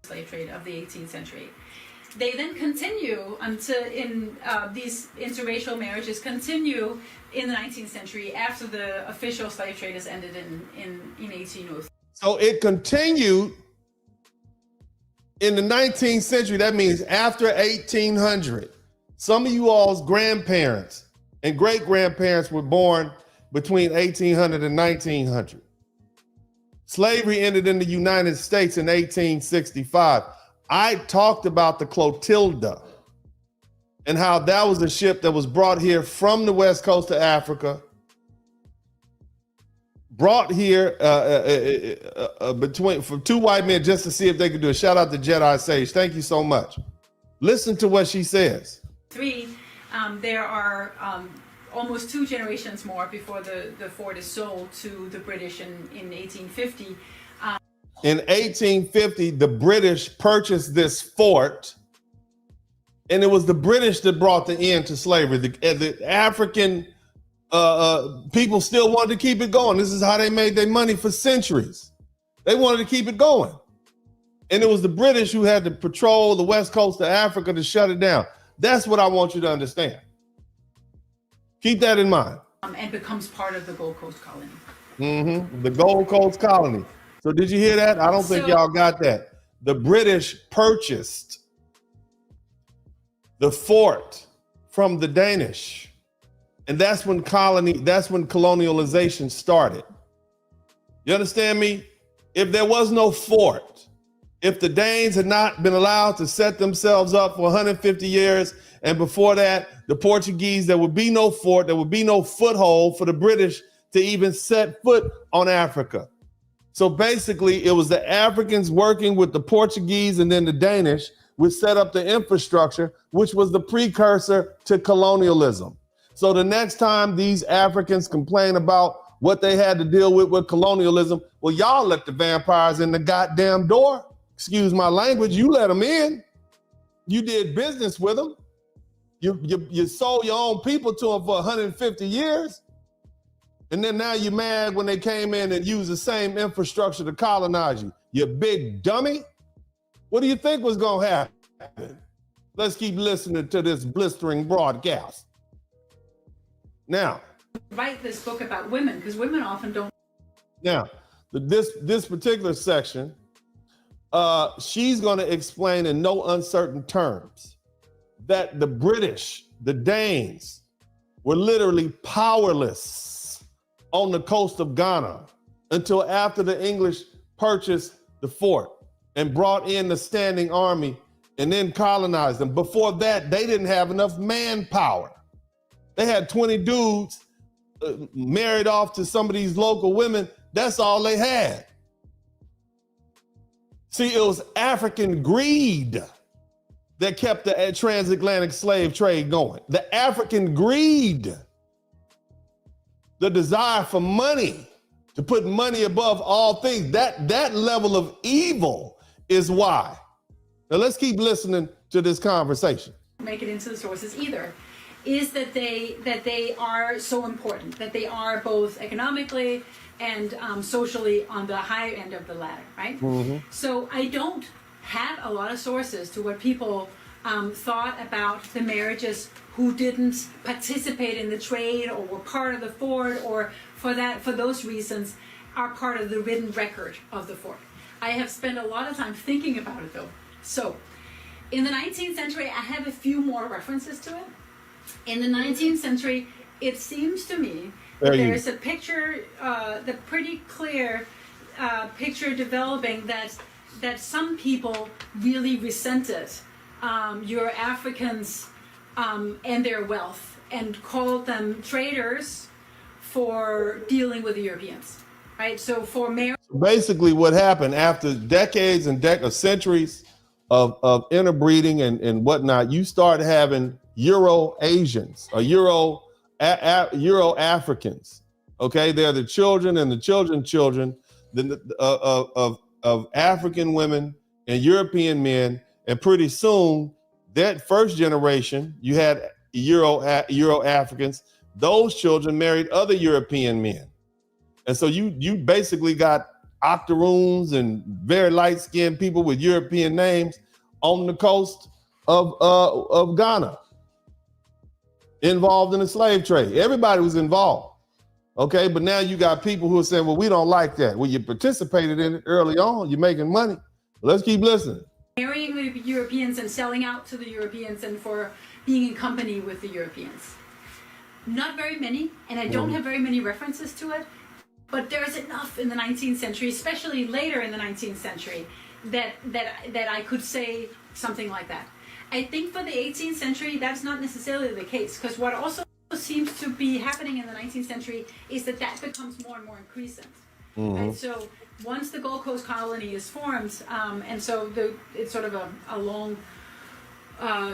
Slave trade of the 18th century. They then continue until these interracial marriages continue in the 19th century after the official slave trade is ended in 1803. So it continued in the 19th century. That means after 1800. Some of you all's grandparents and great-grandparents were born between 1800 and 1900. Slavery ended in the United States in 1865. I talked about the Clotilda and how that was a ship that was brought here from the west coast of Africa, brought here for 2 white men just to see if they could do it. Shout out to Jedi Sage. Thank you so much. Listen to what she says. There are almost 2 generations more before the fort is sold to the British in 1850. In 1850, the British purchased this fort, and it was the British that brought the end to slavery. The African people still wanted to keep it going. This is how they made their money for centuries. They wanted to keep it going. And it was the British who had to patrol the west coast of Africa to shut it down. That's what I want you to understand. Keep that in mind. And becomes part of the Gold Coast colony. Mm-hmm. The Gold Coast colony. So did you hear that? I don't think y'all got that. The British purchased the fort from the Danish. And that's when colonialization started. You understand me? If there was no fort, if the Danes had not been allowed to set themselves up for 150 years, and before that, the Portuguese, there would be no fort, there would be no foothold for the British to even set foot on Africa. So basically, it was the Africans working with the Portuguese and then the Danish, which set up the infrastructure, which was the precursor to colonialism. So the next time these Africans complain about what they had to deal with colonialism, well, y'all let the vampires in the goddamn door. Excuse my language, you let them in. You did business with them. You sold your own people to them for 150 years. And then now you're mad when they came in and used the same infrastructure to colonize you. You big dummy. What do you think was gonna happen? Let's keep listening to this blistering broadcast. Now, write this book about women because women often don't. Now, this particular section, she's going to explain in no uncertain terms that the British, the Danes, were literally powerless on the coast of Ghana until after the English purchased the fort and brought in the standing army and then colonized them. Before that, they didn't have enough manpower. They had 20 dudes married off to some of these local women. That's all they had. See, it was African greed that kept the transatlantic slave trade going. The African greed, the desire for money, to put money above all things, that level of evil is why. Now let's keep listening to this conversation. Make it into the sources either, is that they are so important, that they are both economically and socially on the higher end of the ladder, right? Mm-hmm. So I don't have a lot of sources to what people thought about the marriages who didn't participate in the trade or were part of the fort, or for those reasons are part of the written record of the fort. I have spent a lot of time thinking about it though. So in the 19th century, I have a few more references to it. In the 19th century, it seems to me that there's a picture, the pretty clear picture developing that some people really resented your Africans and their wealth and called them traitors for dealing with the Europeans, right? So for basically what happened after decades and centuries of interbreeding and whatnot, you start having Euro-Asians or Euro-Africans. Okay, they're the children and the children of African women and European men, and pretty soon that first generation, you had Euro-Africans. Those children married other European men, and so you basically got octoroons and very light-skinned people with European names on the coast of Ghana, involved in the slave trade. Everybody was involved. Okay, but now you got people who are saying, well, we don't like that. Well, you participated in it early on, you're making money. Let's keep listening. Marrying the Europeans and selling out to the Europeans and for being in company with the Europeans. Not very many, and I don't have very many references to it, but there's enough in the 19th century, especially later in the 19th century, that I could say something like that. I think for the 18th century, that's not necessarily the case, because what also seems to be happening in the 19th century is that becomes more and more increasing. And so once the Gold Coast colony is formed, and so it's sort of a long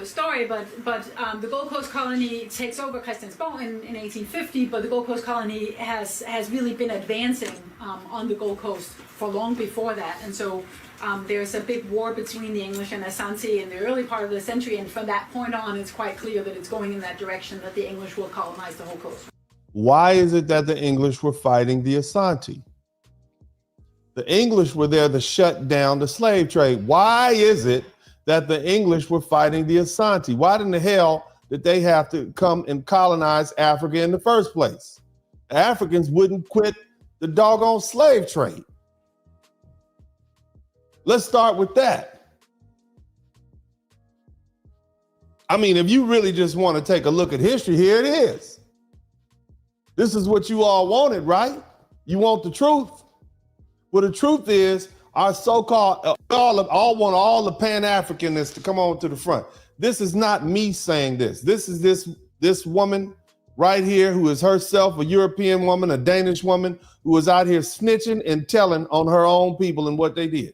story, but the Gold Coast colony takes over Christiansborg in 1850, but the Gold Coast colony has really been advancing on the Gold Coast for long before that, and so there's a big war between the English and Asante in the early part of the century, and from that point on, it's quite clear that it's going in that direction, that the English will colonize the whole coast. Why is it that the English were fighting the Asante? The English were there to shut down the slave trade. Why is it that the English were fighting the Asante? Why in the hell did they have to come and colonize Africa in the first place? Africans wouldn't quit the doggone slave trade. Let's start with that. I mean, if you really just want to take a look at history, here it is. This is what you all wanted, right? You want the truth. Well, the truth is our so-called, all want all the Pan-Africanists to come on to the front. This is not me saying this. This is this woman right here who is herself a European woman, a Danish woman who was out here snitching and telling on her own people and what they did.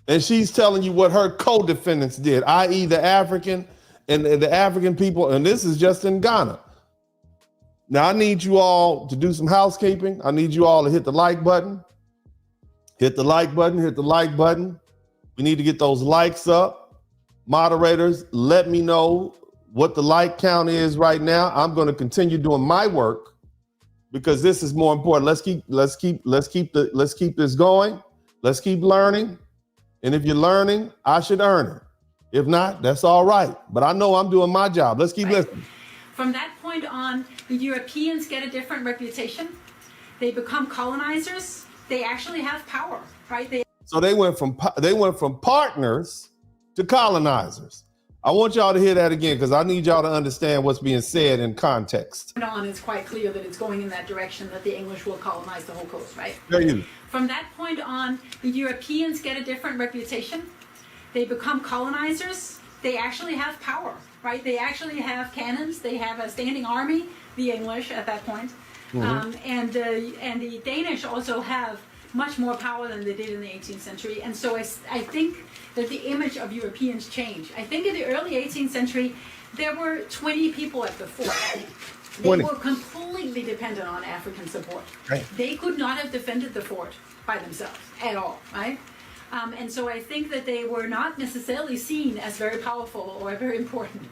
And she's telling you what her co-defendants did, i.e. the African and the African people. And this is just in Ghana. Now, I need you all to do some housekeeping. I need you all to hit the like button. Hit the like button, hit the like button. We need to get those likes up. Moderators, let me know what the like count is right now. I'm going to continue doing my work because this is more important. Let's keep this going. Let's keep learning. And if you're learning, I should earn it. If not, that's all right. But I know I'm doing my job. Let's keep listening. From that point on, the Europeans get a different reputation. They become colonizers. They actually have power, right? So they went from partners to colonizers. I want y'all to hear that again because I need y'all to understand what's being said in context. It's quite clear that it's going in that direction, that the English will colonize the whole coast, right? Very From that point on, the Europeans get a different reputation. They become colonizers. They actually have power, right? They actually have cannons. They have a standing army, the English at that point. And the Danish also have much more power than they did in the 18th century. And so I think that the image of Europeans changed. I think in the early 18th century, there were 20 people at the fort. They were completely dependent on African support. Right. They could not have defended the fort by themselves at all, right? And so I think that they were not necessarily seen as very powerful or very important,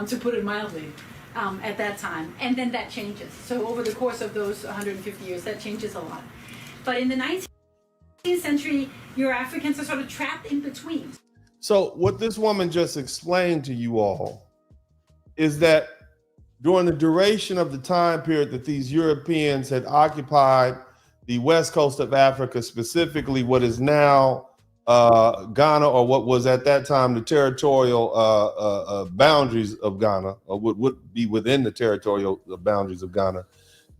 to put it mildly, at that time. And then that changes. So over the course of those 150 years, that changes a lot. But in the 19th century, your Africans are sort of trapped in between. So what this woman just explained to you all is that during the duration of the time period that these Europeans had occupied the west coast of Africa, specifically what is now Ghana, or what was at that time the territorial boundaries of Ghana, or what would be within the territorial boundaries of Ghana,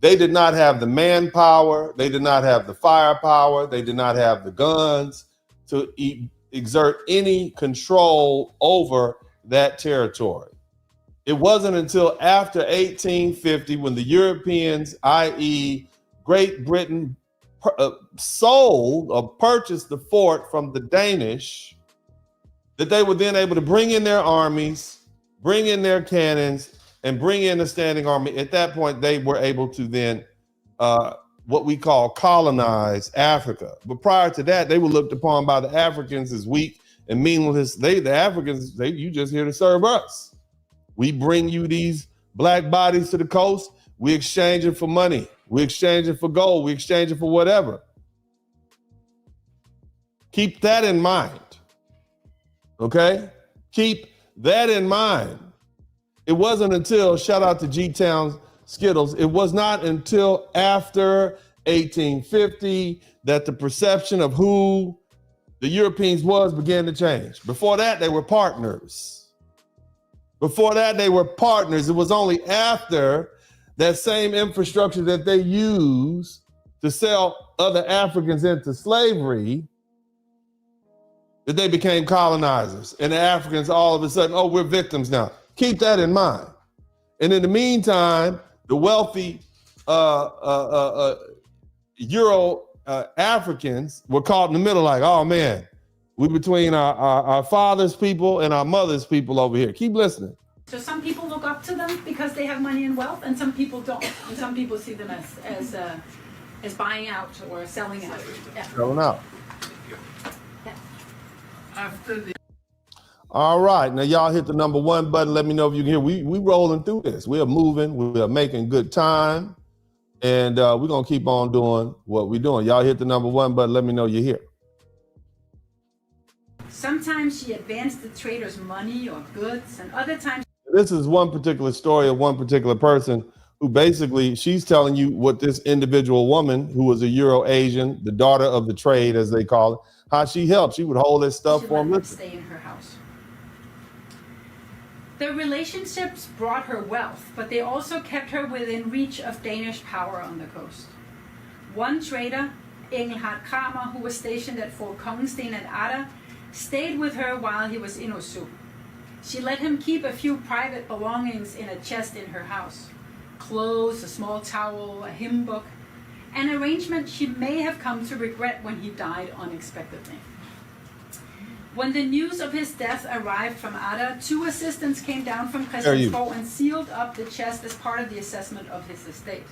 they did not have the manpower, they did not have the firepower, they did not have the guns to exert any control over that territory. It wasn't until after 1850 when the Europeans, i.e. Great Britain, sold or purchased the fort from the Danish, that they were then able to bring in their armies, bring in their cannons, and bring in a standing army. At that point, they were able to then what we call colonize Africa. But prior to that, they were looked upon by the Africans as weak and meaningless. The Africans, you just here to serve us. We bring you these black bodies to the coast. We exchange it for money. We exchange it for gold. We exchange it for whatever. Keep that in mind. Okay? Keep that in mind. It wasn't until, shout out to G-Town Skittles, it was not until after 1850 that the perception of who the Europeans began to change. Before that, they were partners. Before that, they were partners. It was only after that same infrastructure that they used to sell other Africans into slavery that they became colonizers. And the Africans all of a sudden, oh, we're victims now. Keep that in mind. And in the meantime, the wealthy Euro Africans were caught in the middle like, oh man, we're between our father's people and our mother's people over here. Keep listening. So some people look up to them because they have money and wealth, and some people don't. And some people see them as buying out or selling out. Yeah. Selling out. Yeah. After the All right, now y'all hit the number 1 button. Let me know if you can hear. We rolling through this. We are moving. We are making good time, and we're gonna keep on doing what we're doing. Y'all hit the number 1 button. Let me know you're here. Sometimes she advanced the traders money or goods, and other times. This is one particular story of one particular person who basically, she's telling you what this individual woman who was a Euro-Asian, the daughter of the trade, as they call it, how she helped. She would hold this stuff for them. Stay in her house. Their relationships brought her wealth, but they also kept her within reach of Danish power on the coast. One trader, Engelhard Kramer, who was stationed at Fort Kongensten at Ada, stayed with her while he was in Oslo. She let him keep a few private belongings in a chest in her house. Clothes, a small towel, a hymn book, an arrangement she may have come to regret when he died unexpectedly. When the news of his death arrived from Ada, 2 assistants came down from Christiansborg and sealed up the chest as part of the assessment of his estate.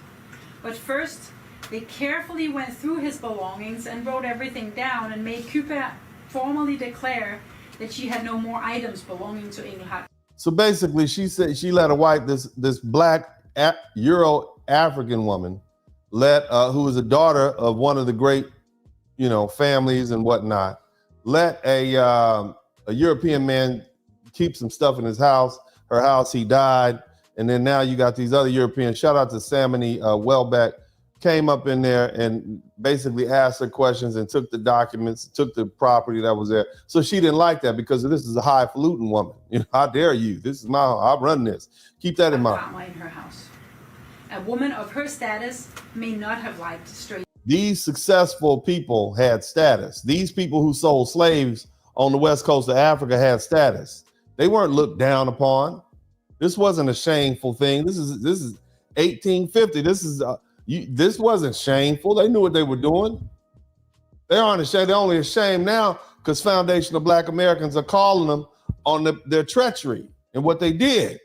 But first, they carefully went through his belongings and wrote everything down and made Cooper formally declare that she had no more items belonging to Engelhard. So basically, she said she let a white, this black Euro-African woman, who was a daughter of one of the great, families and whatnot, let a European man keep some stuff in his house, her house. He died, and then now you got these other Europeans. Shout out to Samony Welbeck, came up in there and basically asked her questions and took the documents, took the property that was there. So she didn't like that because this is a highfalutin woman. How dare you? This is I run this. Keep that in mind. In her house. A woman of her status may not have liked straight. These successful people had status. These people who sold slaves on the west coast of Africa had status. They weren't looked down upon. This wasn't a shameful thing. This is 1850. This wasn't shameful. They knew what they were doing. They aren't ashamed. They're only ashamed now because Foundation of Black Americans are calling them on their treachery and what they did.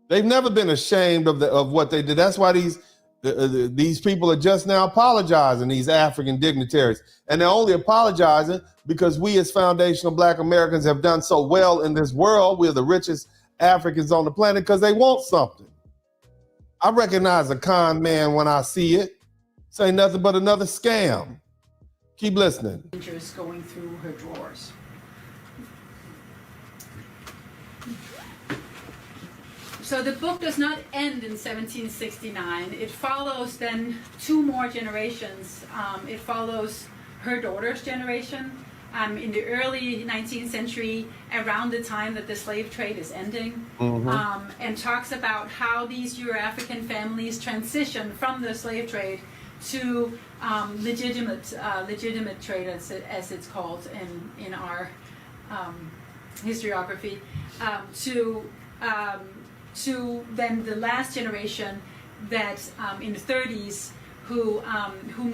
They've never been ashamed of what they did. That's why these people are just now apologizing, these African dignitaries. And they're only apologizing because we as Foundation of Black Americans have done so well in this world. We're the richest Africans on the planet because they want something. I recognize a con man when I see it. This ain't nothing but another scam. Keep listening. Going through her drawers. So the book does not end in 1769. It follows then 2 more generations. It follows her daughter's generation in the early 19th century, around the time that the slave trade is ending, and talks about how these Euro-African families transition from the slave trade to legitimate trade, as it's called in our historiography, to then the last generation that in the 30s who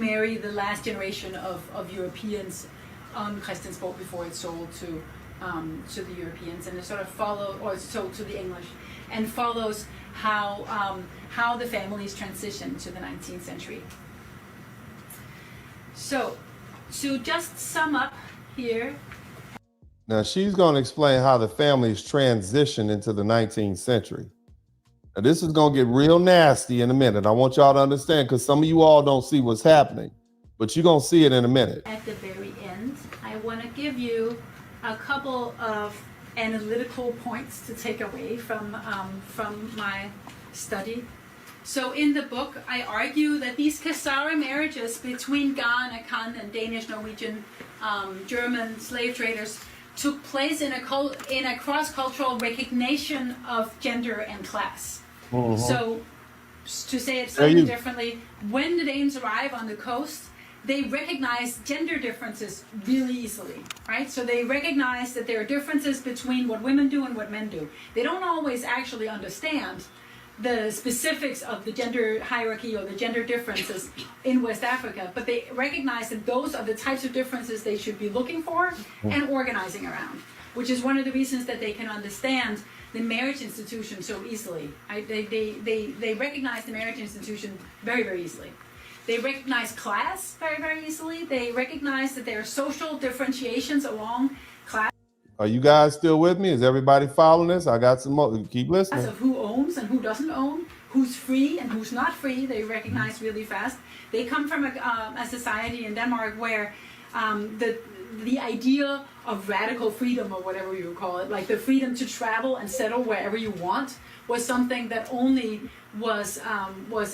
marry the last generation of Europeans on Christiansborg before it's sold to the Europeans, and it sort of sold to the English, and follows how the families transition to the 19th century. So to just sum up here. Now she's going to explain how the families transition into the 19th century. Now this is going to get real nasty in a minute. I want y'all to understand because some of you all don't see what's happening, but you're going to see it in a minute. At the very end, I want to give you a couple of analytical points to take away from my study. So in the book, I argue that these Kasara marriages between Gan, Akan, and Danish, Norwegian, German slave traders took place in a cross-cultural recognition of gender and class. So to say it slightly differently, when the Danes arrive on the coast, they recognize gender differences really easily, right? So they recognize that there are differences between what women do and what men do. They don't always actually understand the specifics of the gender hierarchy or the gender differences in West Africa, but they recognize that those are the types of differences they should be looking for and organizing around, which is one of the reasons that they can understand the marriage institution so easily. They recognize the marriage institution very, very easily. They recognize class very, very easily. They recognize that there are social differentiations along class. Are you guys still with me? Is everybody following this? I got some more. Keep listening. Of who owns and who doesn't own, who's free and who's not free, they recognize really fast. They come from a society in Denmark where the idea of radical freedom, or whatever you call it, like the freedom to travel and settle wherever you want, was something that only was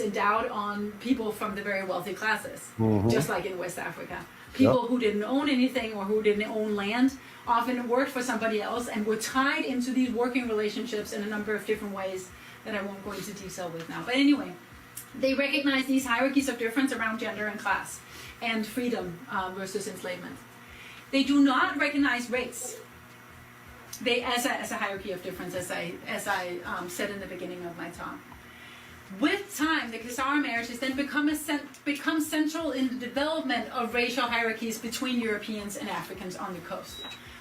endowed on people from the very wealthy classes, just like in West Africa. People who didn't own anything or who didn't own land often worked for somebody else and were tied into these working relationships in a number of different ways that I won't go into detail with now. But anyway, they recognize these hierarchies of difference around gender and class and freedom versus enslavement. They do not recognize race. They as a hierarchy of difference, as I said in the beginning of my talk. With time, the Khazar marriages then become central in the development of racial hierarchies between Europeans and Africans on the coast.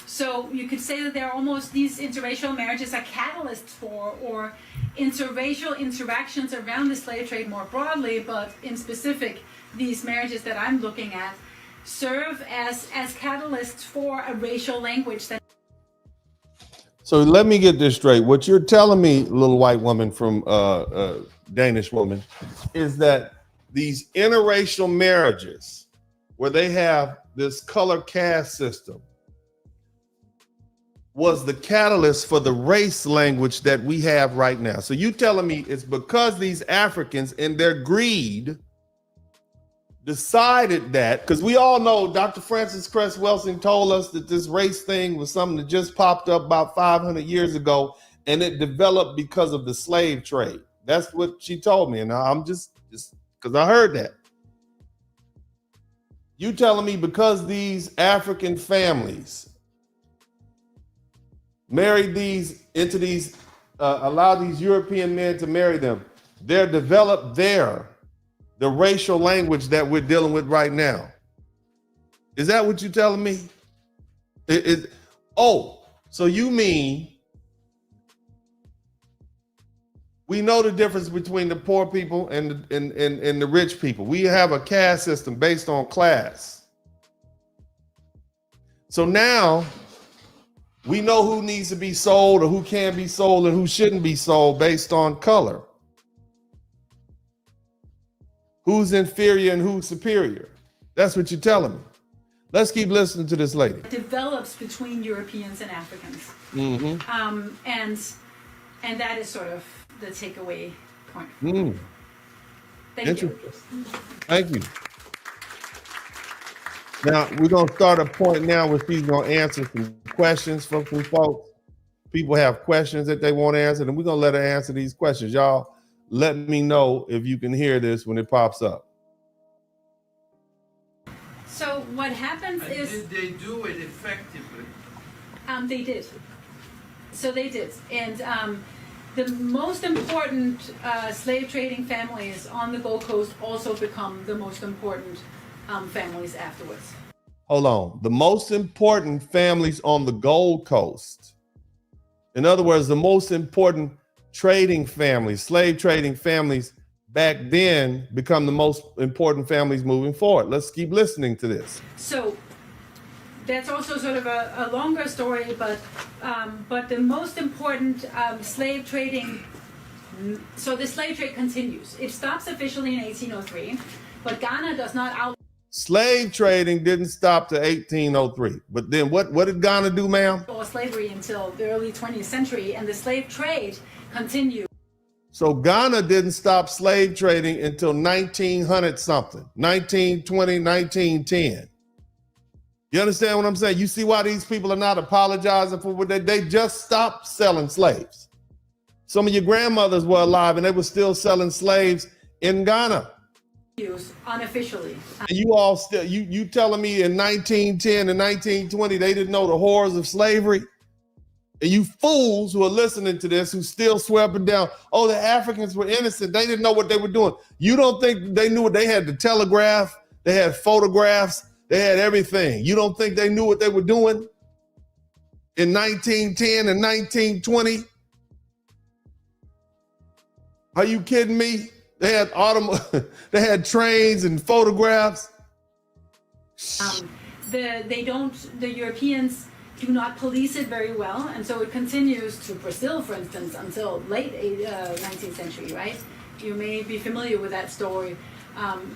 So you could say that they're almost, these interracial marriages are catalysts for, or interracial interactions around the slave trade more broadly, but in specific, these marriages that I'm looking at serve as catalysts for a racial language that. So let me get this straight. What you're telling me, little white woman from Danish woman, is that these interracial marriages where they have this color caste system was the catalyst for the race language that we have right now. So you telling me it's because these Africans in their greed decided that, because we all know Dr. Francis Cress Welsing told us that this race thing was something that just popped up about 500 years ago, and it developed because of the slave trade. That's what she told me, and I'm just because I heard that. You telling me because these African families married allowed these European men to marry them, they're developed there the racial language that we're dealing with right now. Is that what you're telling me? So you mean we know the difference between the poor people and the rich people. We have a caste system based on class. So now we know who needs to be sold or who can be sold and who shouldn't be sold based on color. Who's inferior and who's superior? That's what you're telling me. Let's keep listening to this lady. Develops between Europeans and Africans. Mm-hmm. And that is sort of the takeaway point. Thank you. Thank you. Now, we're going to start a point now where she's going to answer some questions from some folks. People have questions that they want answered, and we're going to let her answer these questions. Y'all, let me know if you can hear this when it pops up. So what happens is... Did they do it effectively? They did. So they did. And the most important slave trading families on the Gold Coast also become the most important families afterwards. Hold on. The most important families on the Gold Coast. In other words, the most important trading families, slave trading families back then become the most important families moving forward. Let's keep listening to this. So that's also sort of a longer story, but the most important slave trading, so the slave trade continues. It stops officially in 1803, but Ghana does not out. Slave trading didn't stop to 1803, but then what did Ghana do, ma'am? Or slavery until the early 20th century, and the slave trade continued. So Ghana didn't stop slave trading until 1900 something, 1920, 1910. You understand what I'm saying? You see why these people are not apologizing for what they just stopped selling slaves. Some of your grandmothers were alive and they were still selling slaves in Ghana. Unofficially. And you all still, you telling me in 1910 and 1920, they didn't know the horrors of slavery? And you fools who are listening to this, who still swear up and down, oh, the Africans were innocent. They didn't know what they were doing. You don't think they knew what they had? The telegraph, they had photographs, they had everything. You don't think they knew what they were doing in 1910 and 1920? Are you kidding me? They had they had trains and photographs. The Europeans do not police it very well, and so it continues to Brazil, for instance, until late 19th century, right? You may be familiar with that story,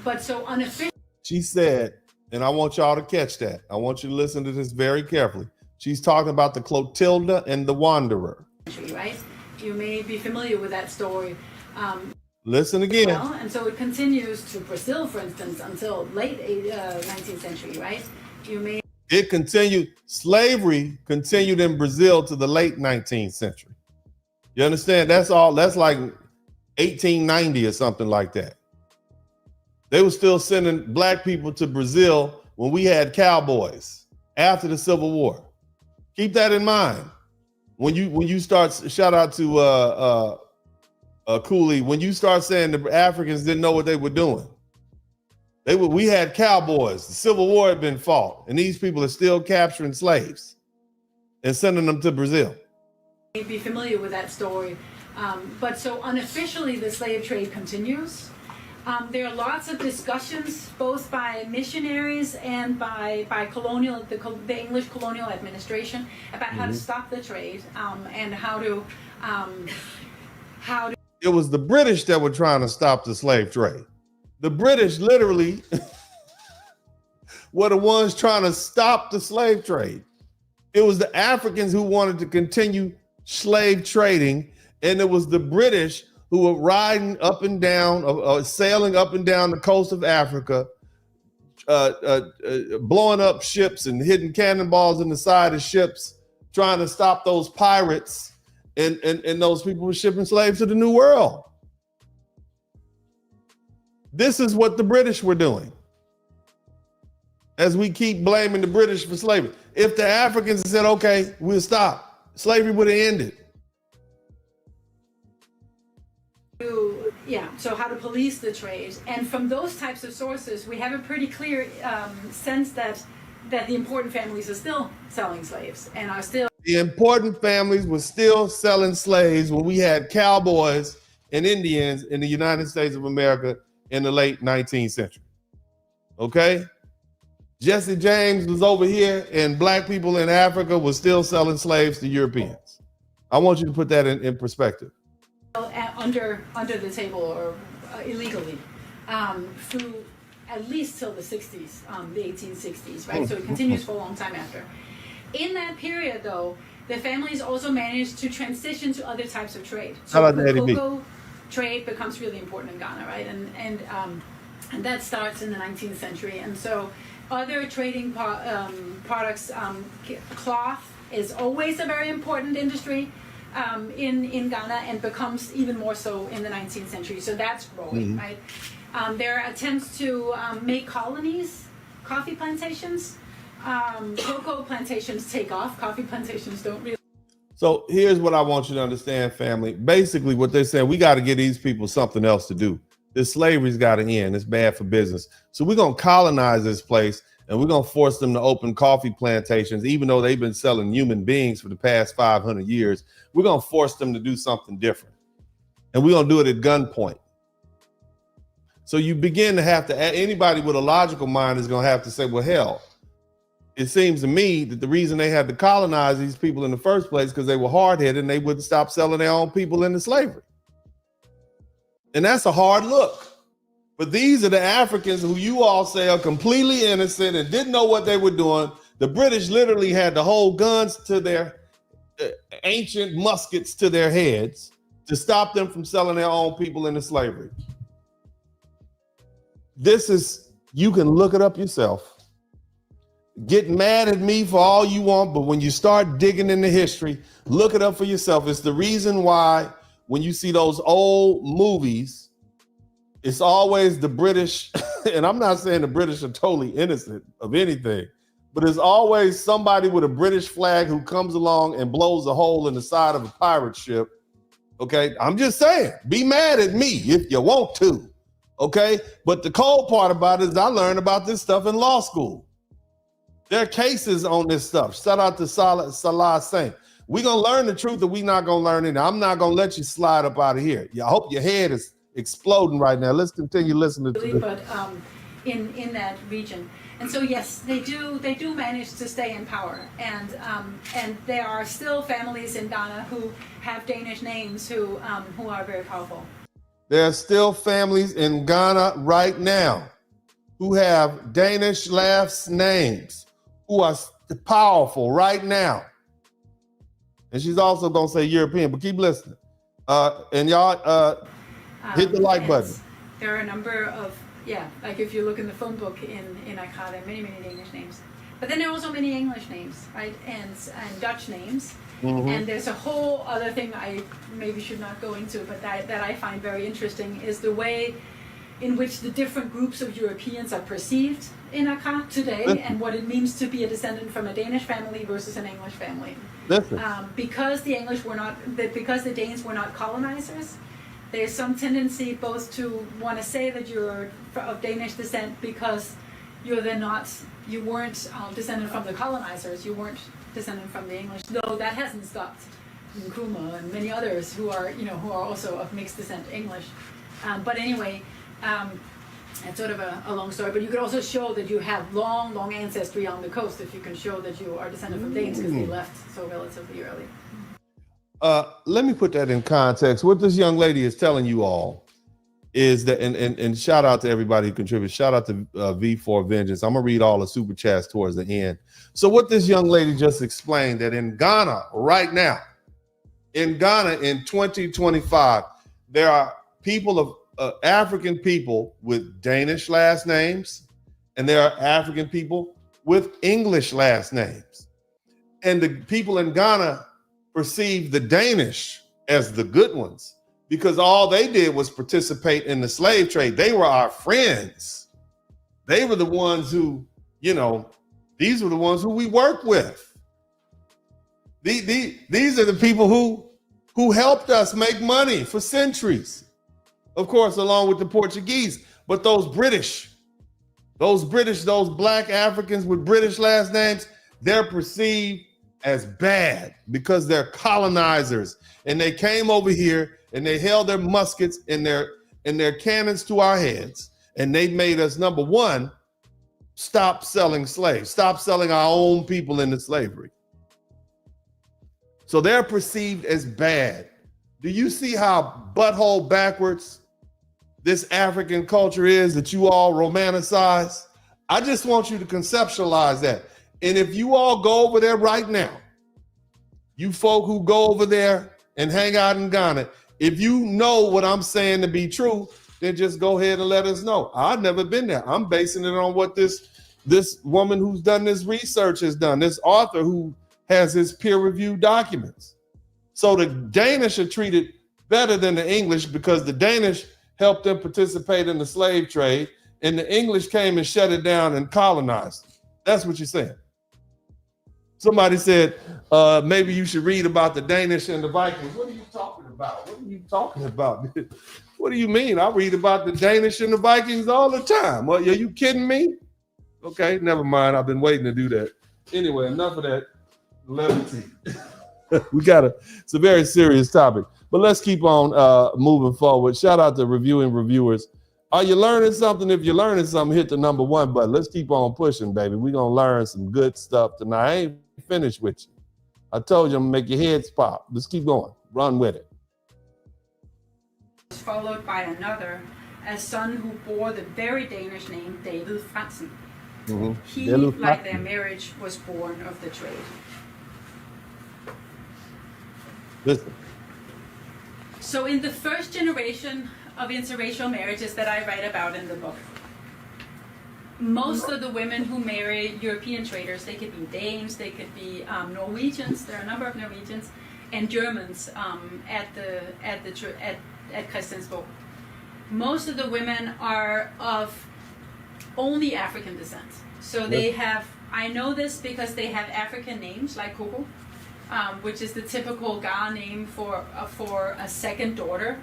but so unofficial. She said, and I want y'all to catch that. I want you to listen to this very carefully. She's talking about the Clotilda and the Wanderer. Right? You may be familiar with that story. Listen again. Well, and so it continues to Brazil, for instance, until late 19th century, right? You may. It continued. Slavery continued in Brazil to the late 19th century. You understand? That's all. That's like 1890 or something like that. They were still sending black people to Brazil when we had cowboys after the Civil War. Keep that in mind. When you start, shout out to Cooley, when you start saying the Africans didn't know what they were doing. We had cowboys. The Civil War had been fought, and these people are still capturing slaves and sending them to Brazil. You'd be familiar with that story. But so unofficially, the slave trade continues. There are lots of discussions, both by missionaries and by the English colonial administration, about how to stop the trade and how to. It was the British that were trying to stop the slave trade. The British literally were the ones trying to stop the slave trade. It was the Africans who wanted to continue slave trading, and it was the British who were riding up and down, sailing up and down the coast of Africa, blowing up ships and hitting cannonballs in the side of ships, trying to stop those pirates and those people who were shipping slaves to the New World. This is what the British were doing. As we keep blaming the British for slavery. If the Africans had said, okay, we'll stop, slavery would have ended. Yeah, so how to police the trade. And from those types of sources, we have a pretty clear sense that the important families are still selling slaves and are still... The important families were still selling slaves when we had cowboys and Indians in the United States of America in the late 19th century. Okay? Jesse James was over here and black people in Africa were still selling slaves to Europeans. I want you to put that in perspective. Under the table or illegally through at least till the 60s, the 1860s, right? So it continues for a long time after. In that period, though, the families also managed to transition to other types of trade. So the cocoa trade becomes really important in Ghana, right? And that starts in the 19th century. And so other trading products, cloth is always a very important industry in Ghana and becomes even more so in the 19th century. So that's growing, right? There are attempts to make colonies, coffee plantations. Cocoa plantations take off, coffee plantations don't really. So here's what I want you to understand, family. Basically what they're saying, we got to give these people something else to do. This slavery's got to end. It's bad for business. So we're going to colonize this place and we're going to force them to open coffee plantations, even though they've been selling human beings for the past 500 years. We're going to force them to do something different. And we're going to do it at gunpoint. So you begin to have to, anybody with a logical mind is going to have to say, well, hell, it seems to me that the reason they had to colonize these people in the first place because they were hard-headed and they wouldn't stop selling their own people into slavery. And that's a hard look. But these are the Africans who you all say are completely innocent and didn't know what they were doing. The British literally had to hold guns to their ancient muskets to their heads to stop them from selling their own people into slavery. This is, you can look it up yourself. Get mad at me for all you want, but when you start digging into history, look it up for yourself. It's the reason why when you see those old movies, it's always the British, and I'm not saying the British are totally innocent of anything, but there's always somebody with a British flag who comes along and blows a hole in the side of a pirate ship. Okay, I'm just saying, be mad at me if you want to. Okay, but the cold part about it is I learned about this stuff in law school. There are cases on this stuff. Shout out to Salah Saint. We're going to learn the truth, or we're not going to learn it. I'm not going to let you slide up out of here. I hope your head is exploding right now. Let's continue listening to this. But in that region. And so, yes, they do manage to stay in power. And there are still families in Ghana who have Danish names who are very powerful. There are still families in Ghana right now who have Danish last names, who are powerful right now. And she's also going to say European, but keep listening. And y'all hit the like button. There are a number of, like if you look in the phone book in Accra, there are many, many Danish names. But then there are also many English names, right? And Dutch names. Mhm. And there's a whole other thing I maybe should not go into, but that I find very interesting is the way in which the different groups of Europeans are perceived in Accra today, and what it means to be a descendant from a Danish family versus an English family. Because the Danes were not colonizers, there's some tendency both to want to say that you're of Danish descent because you weren't descended from the colonizers, you weren't descended from the English, though that hasn't stopped Nkrumah and many others who are also of mixed descent English. But anyway, it's sort of a long story, but you could also show that you have long ancestry on the coast if you can show that you are descended from Danes because they left so relatively early. Let me put that in context. What this young lady is telling you all is that, and shout out to everybody who contributes. Shout out to V4 Vengeance. I'm gonna read all the super chats towards the end. So what this young lady just explained, that in Ghana right now, in 2025, there are people of African people with Danish last names, and there are African people with English last names. And the people in Ghana perceive the Danish as the good ones because all they did was participate in the slave trade. They were our friends. They were the ones who, these were the ones who we work with. These are the people who helped us make money for centuries. Of course, along with the Portuguese, but those black Africans with British last names, they're perceived as bad because they're colonizers, and they came over here and they held their muskets and their cannons to our heads, and they made us, number one, stop selling slaves, stop selling our own people into slavery. So they're perceived as bad. Do you see how butthole backwards this African culture is that you all romanticize? I just want you to conceptualize that. And if you all go over there right now, you folk who go over there and hang out in Ghana, if you know what I'm saying to be true, then just go ahead and let us know. I've never been there. I'm basing it on what this woman who's done this research has done, this author who has his peer-reviewed documents. So the Danish are treated better than the English because the Danish helped them participate in the slave trade, and the English came and shut it down and colonized. That's what you're saying. Somebody said, maybe you should read about the Danish and the Vikings. What are you talking about? What are you talking about? What do you mean? I read about the Danish and the Vikings all the time. Well, are you kidding me? Okay, never mind. I've been waiting to do that. Anyway, enough of that levity. It's a very serious topic. But let's keep on moving forward. Shout out to reviewing reviewers. Are you learning something? If you're learning something, hit the number 1 button. Let's keep on pushing, baby. We're going to learn some good stuff tonight. I ain't finished with you. I told you I'm going to make your heads pop. Let's keep going. Run with it. Followed by another, a son who bore the very Danish name David Fransen. Mm-hmm. He, like their marriage, was born of the trade. Listen. So in the first generation of interracial marriages that I write about in the book, most of the women who marry European traders, they could be Danes, they could be Norwegians, there are a number of Norwegians, and Germans at Christiansborg. Most of the women are of only African descent. So they have, I know this because they have African names like Coco, which is the typical Ga name for a second daughter.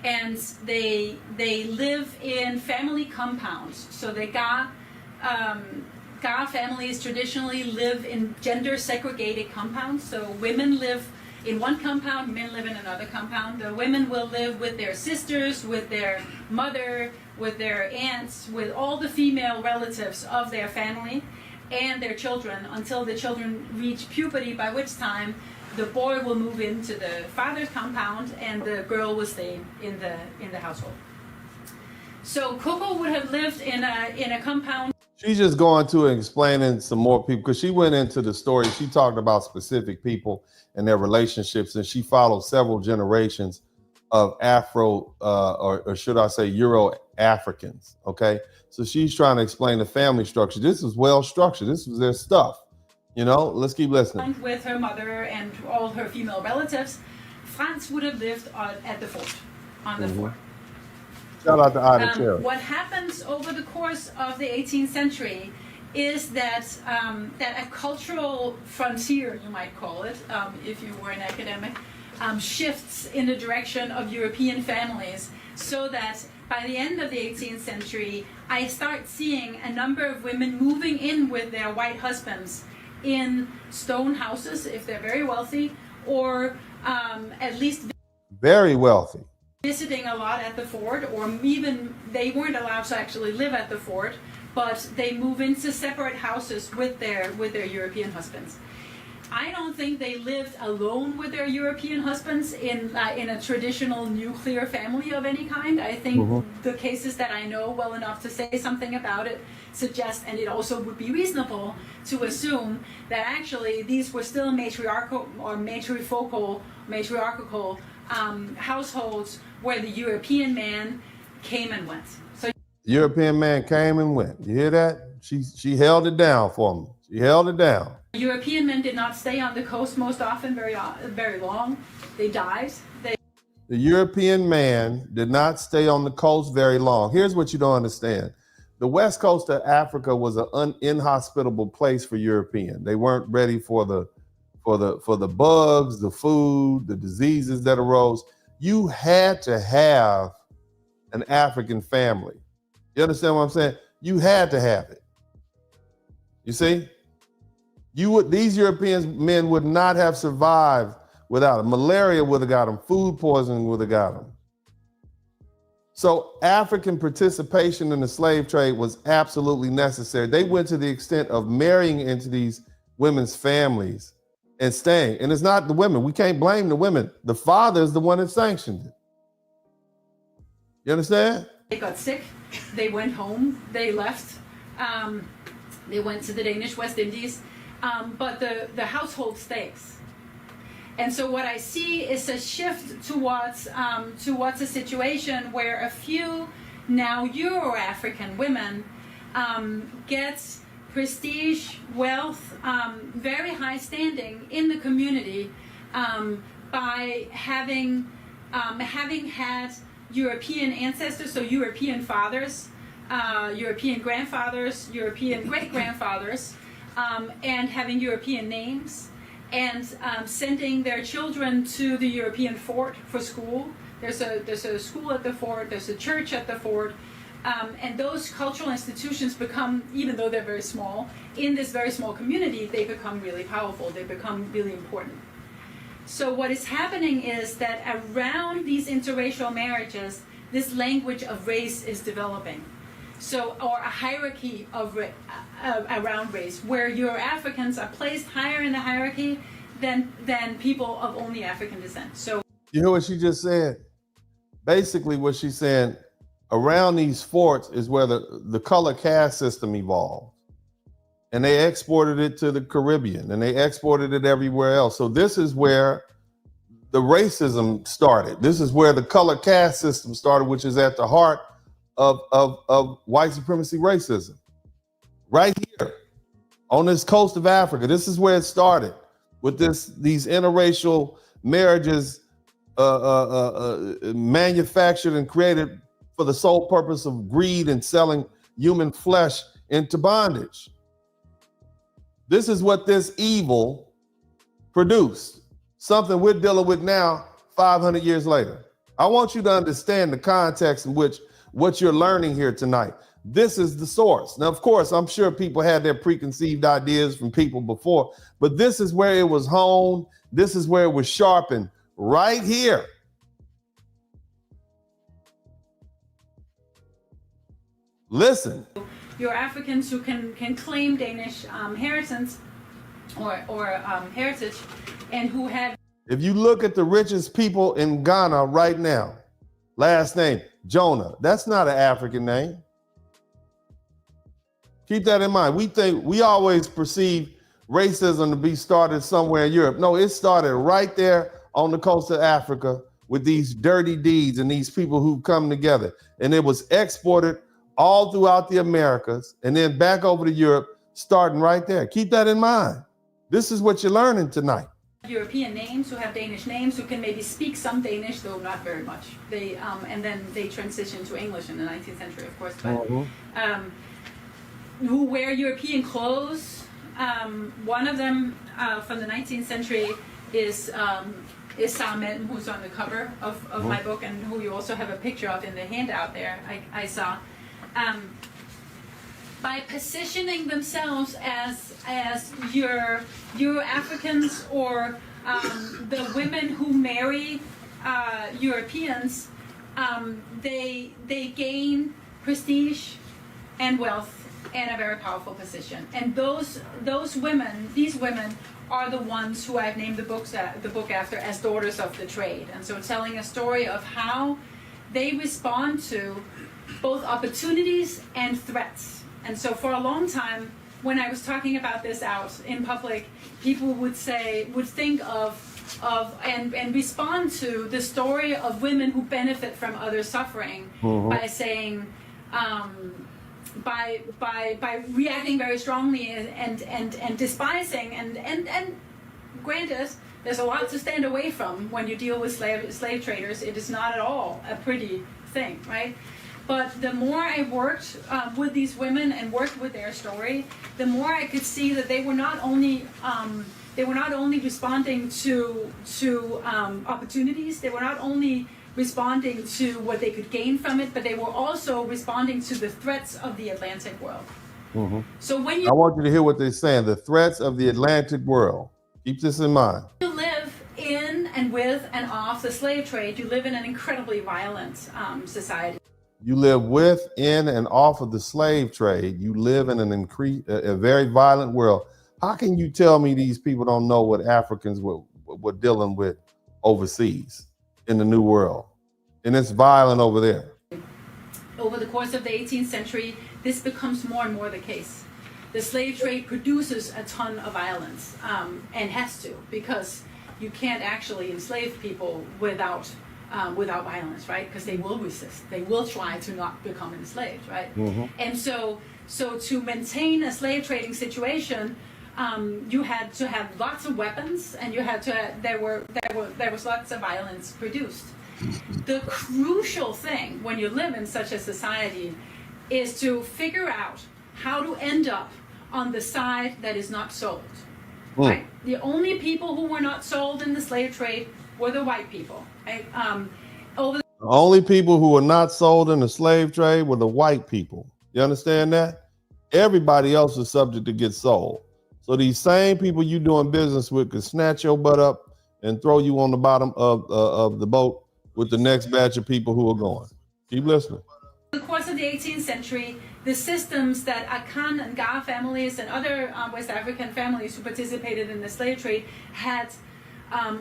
And they live in family compounds. So the Ga families traditionally live in gender segregated compounds. So women live in one compound, men live in another compound. The women will live with their sisters, with their mother, with their aunts, with all the female relatives of their family and their children until the children reach puberty, by which time the boy will move into the father's compound and the girl will stay in the household. So Coco would have lived in a compound. She's just going to and explaining some more people because she went into the story. She talked about specific people and their relationships, and she followed several generations of Afro, or should I say Euro Africans, okay? So she's trying to explain the family structure. This is well structured. This was their stuff. You know, let's keep listening. With her mother and all her female relatives, Franz would have lived at the fort, on the fort. Shout out to Ida Cherry. What happens over the course of the 18th century is that that a cultural frontier, you might call it, if you were an academic, shifts in the direction of European families, so that by the end of the 18th century, I start seeing a number of women moving in with their white husbands in stone houses, if they're very wealthy, or at least very wealthy, visiting a lot at the fort, or even they weren't allowed to actually live at the fort, but they move into separate houses with their European husbands. I don't think they lived alone with their European husbands in a traditional nuclear family of any kind. I think the cases that I know well enough to say something about it suggest, and it also would be reasonable to assume, that actually these were still matriarchal or matrifocal households where the European man came and went. So European man came and went. You hear that? She held it down for me. She held it down. European men did not stay on the coast most often very long. They died. The European man did not stay on the coast very long. Here's what you don't understand. The west coast of Africa was an inhospitable place for European. They weren't ready for the bugs, the food, the diseases that arose. You had to have an African family. You understand what I'm saying? You had to have it. You see? These European men would not have survived without it. Malaria would have got them. Food poisoning would have got them. So African participation in the slave trade was absolutely necessary. They went to the extent of marrying into these women's families and staying. And it's not the women. We can't blame the women. The father is the one that sanctioned it. You understand? They got sick. They went home. They left. They went to the Danish West Indies. But the household stays. And so what I see is a shift towards a situation where a few now Euro-African women get prestige, wealth, very high standing in the community by having had European ancestors, so European fathers, European grandfathers, European great-grandfathers, and having European names, and sending their children to the European fort for school. There's a school at the fort, there's a church at the fort, and those cultural institutions become, even though they're very small, in this very small community, they become really powerful, they become really important. So what is happening is that around these interracial marriages, this language of race is developing. So, or a hierarchy of around race, where Euro-Africans are placed higher in the hierarchy than people of only African descent. So you hear what she just said? Basically what she's saying, around these forts is where the color caste system evolved. And they exported it to the Caribbean, and they exported it everywhere else. So this is where the racism started. This is where the color caste system started, which is at the heart of white supremacy racism. Right here on this coast of Africa. This is where it started, with these interracial marriages manufactured and created for the sole purpose of greed and selling human flesh into bondage. This is what this evil produced, something we're dealing with now 500 years later. I want you to understand the context in which what you're learning here tonight. This is the source. Now, of course, I'm sure people had their preconceived ideas from people before, but this is where it was honed. This is where it was sharpened, right here. Listen. you're Africans who can claim Danish inheritance or heritage, and who have. If you look at the richest people in Ghana right now, last name Jonah, that's not an African name. Keep that in mind. We always perceive racism to be started somewhere in Europe. No, it started right there on the coast of Africa with these dirty deeds and these people who come together. And it was exported all throughout the Americas and then back over to Europe, starting right there. Keep that in mind. This is what you're learning tonight. European names who have Danish names who can maybe speak some Danish, though not very much. They and then they transition to English in the 19th century, of course. But who wear European clothes. One of them from the 19th century is Salman, who's on the cover of my book, and who you also have a picture of in the handout there. I saw. By positioning themselves as your Africans or the women who marry Europeans, they gain prestige and wealth and a very powerful position. And those women, these women, are the ones who I've named the book after as daughters of the trade. And so telling a story of how they respond to both opportunities and threats. And so for a long time, when I was talking about this out in public, people would think of and respond to the story of women who benefit from other suffering by saying, by reacting very strongly and despising and granted, there's a lot to stand away from when you deal with slave traders. It is not at all a pretty thing, right? But the more I worked with these women and worked with their story, the more I could see that they were not only responding to opportunities. They were not only responding to what they could gain from it, but they were also responding to the threats of the Atlantic world. So when I want you to hear what they're saying. The threats of the Atlantic world. Keep this in mind. You live in and with and off the slave trade. You live in an incredibly violent society. You live with, in, and off of the slave trade. You live in a very violent world. How can you tell me these people don't know what Africans were dealing with overseas in the New World? And it's violent over there. Over the course of the 18th century, this becomes more and more the case. The slave trade produces a ton of violence, and has to, because you can't actually enslave people without violence, right? Because they will resist. They will try to not become enslaved, right? And so to maintain a slave trading situation, you had to have lots of weapons, and you had to there was lots of violence produced. The crucial thing when you live in such a society is to figure out how to end up on the side that is not sold. Right? The only people who were not sold in the slave trade were the white people. Right? The only people who were not sold in the slave trade were the white people. You understand that? Everybody else is subject to get sold. So these same people you doing business with could snatch your butt up and throw you on the bottom of the boat with the next batch of people who are going. Keep listening. In the course of the 18th century, the systems that Akan and Ga families and other West African families who participated in the slave trade had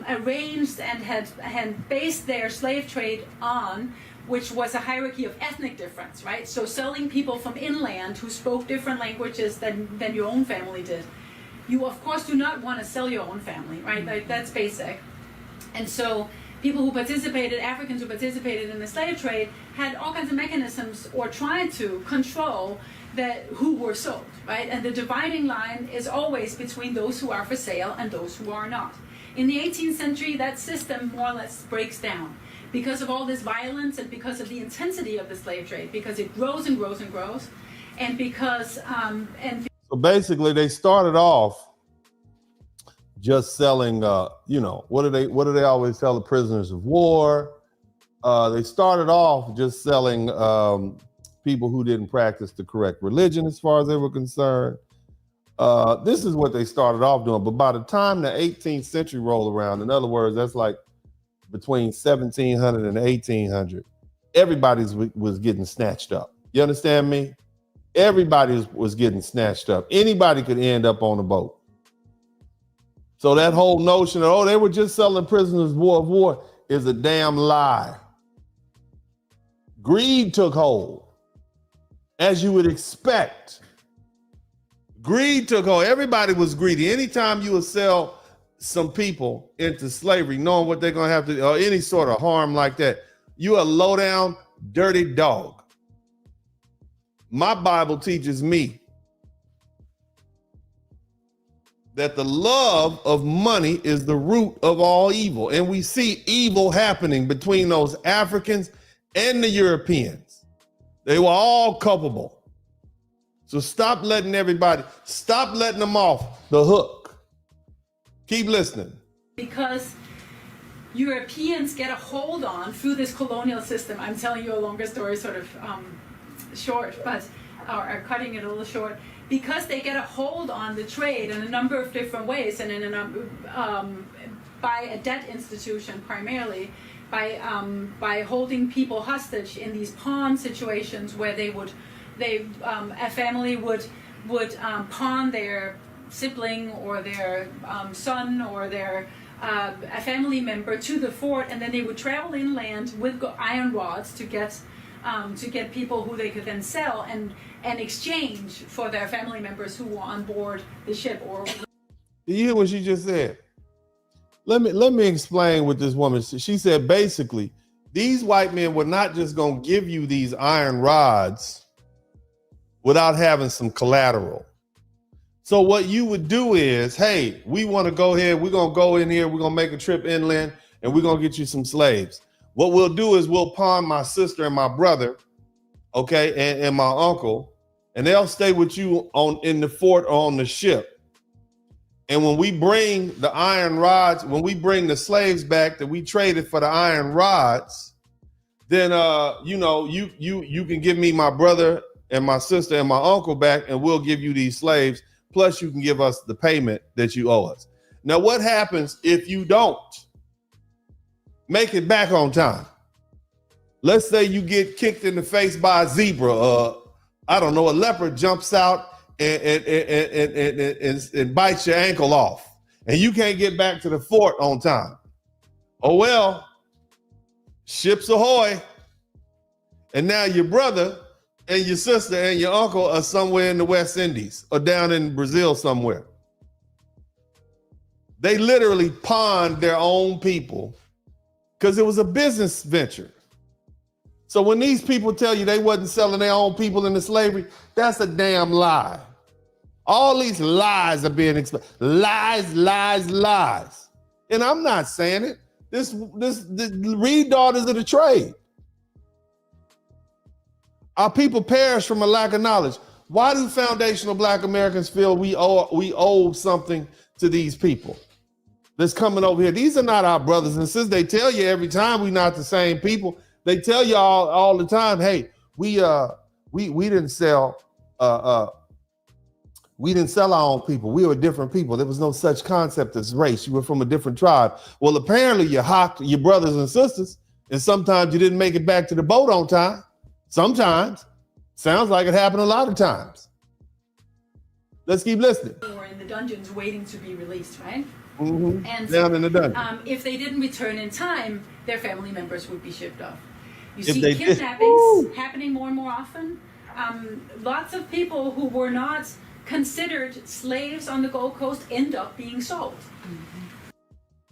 arranged and had based their slave trade on, which was a hierarchy of ethnic difference, right? So selling people from inland who spoke different languages than your own family did. You, of course, do not want to sell your own family, right? Like, that's basic. And so people who participated, Africans who participated in the slave trade, had all kinds of mechanisms or tried to control who were sold, right? And the dividing line is always between those who are for sale and those who are not. In the 18th century, that system more or less breaks down because of all this violence and because of the intensity of the slave trade, because it grows and grows and grows, and because so basically they started off just selling, what do they always tell the prisoners of war? They started off just selling people who didn't practice the correct religion as far as they were concerned. This is what they started off doing. But by the time the 18th century rolled around, in other words, that's like between 1700 and 1800, everybody was getting snatched up. You understand me? Everybody was getting snatched up. Anybody could end up on a boat. So that whole notion of, they were just selling prisoners of war is a damn lie. Greed took hold, as you would expect. Greed took hold. Everybody was greedy. Anytime you would sell some people into slavery, knowing what they're gonna have to, or any sort of harm like that. You a low down, dirty dog. My Bible teaches me that the love of money is the root of all evil. And we see evil happening between those Africans and the Europeans. They were all culpable. So stop letting them off the hook. Keep listening. Because Europeans get a hold on through this colonial system. I'm telling you a longer story, sort of short, but or cutting it a little short. Because they get a hold on the trade in a number of different ways, and in a number, by a debt institution primarily, by holding people hostage in these pawn situations where a family would pawn their sibling or their son or their a family member to the fort, and then they would travel inland with iron rods to get people who they could then sell and exchange for their family members who were on board the ship. Or you hear what she just said? Let me explain what this woman said. She said basically, these white men were not just going to give you these iron rods without having some collateral. So what you would do is, hey, we want to go ahead, we're going to go in here, we're going to make a trip inland, and we're going to get you some slaves. What we'll do is we'll pawn my sister and my brother, okay, and my uncle, and they'll stay with you in the fort or on the ship. And when we bring the iron rods, when we bring the slaves back that we traded for the iron rods, then you can give me my brother and my sister and my uncle back, and we'll give you these slaves. Plus, you can give us the payment that you owe us. Now, what happens if you don't make it back on time? Let's say you get kicked in the face by a zebra. I don't know, a leopard jumps out and bites your ankle off, and you can't get back to the fort on time. Oh well, ships ahoy. And now your brother and your sister and your uncle are somewhere in the West Indies or down in Brazil somewhere. They literally pawned their own people because it was a business venture. So when these people tell you they wasn't selling their own people into slavery, that's a damn lie. All these lies are being exposed. Lies, lies, lies. And I'm not saying it. This read Daughters of the Trade. Our people perish from a lack of knowledge. Why do foundational Black Americans feel we owe something to these people that's coming over here? These are not our brothers and sisters. They tell you every time we're not the same people. They tell you all the time, hey, we didn't sell our own people. We were different people. There was no such concept as race. You were from a different tribe. Well, apparently you hocked your brothers and sisters, and sometimes you didn't make it back to the boat on time. Sometimes. Sounds like it happened a lot of times. Let's keep listening. Or in the dungeons waiting to be released, right? Mm-hmm. And down in the dungeon. If they didn't return in time, their family members would be shipped off. You If see they kidnappings happening more and more often. Lots of people who were not considered slaves on the Gold Coast end up being sold.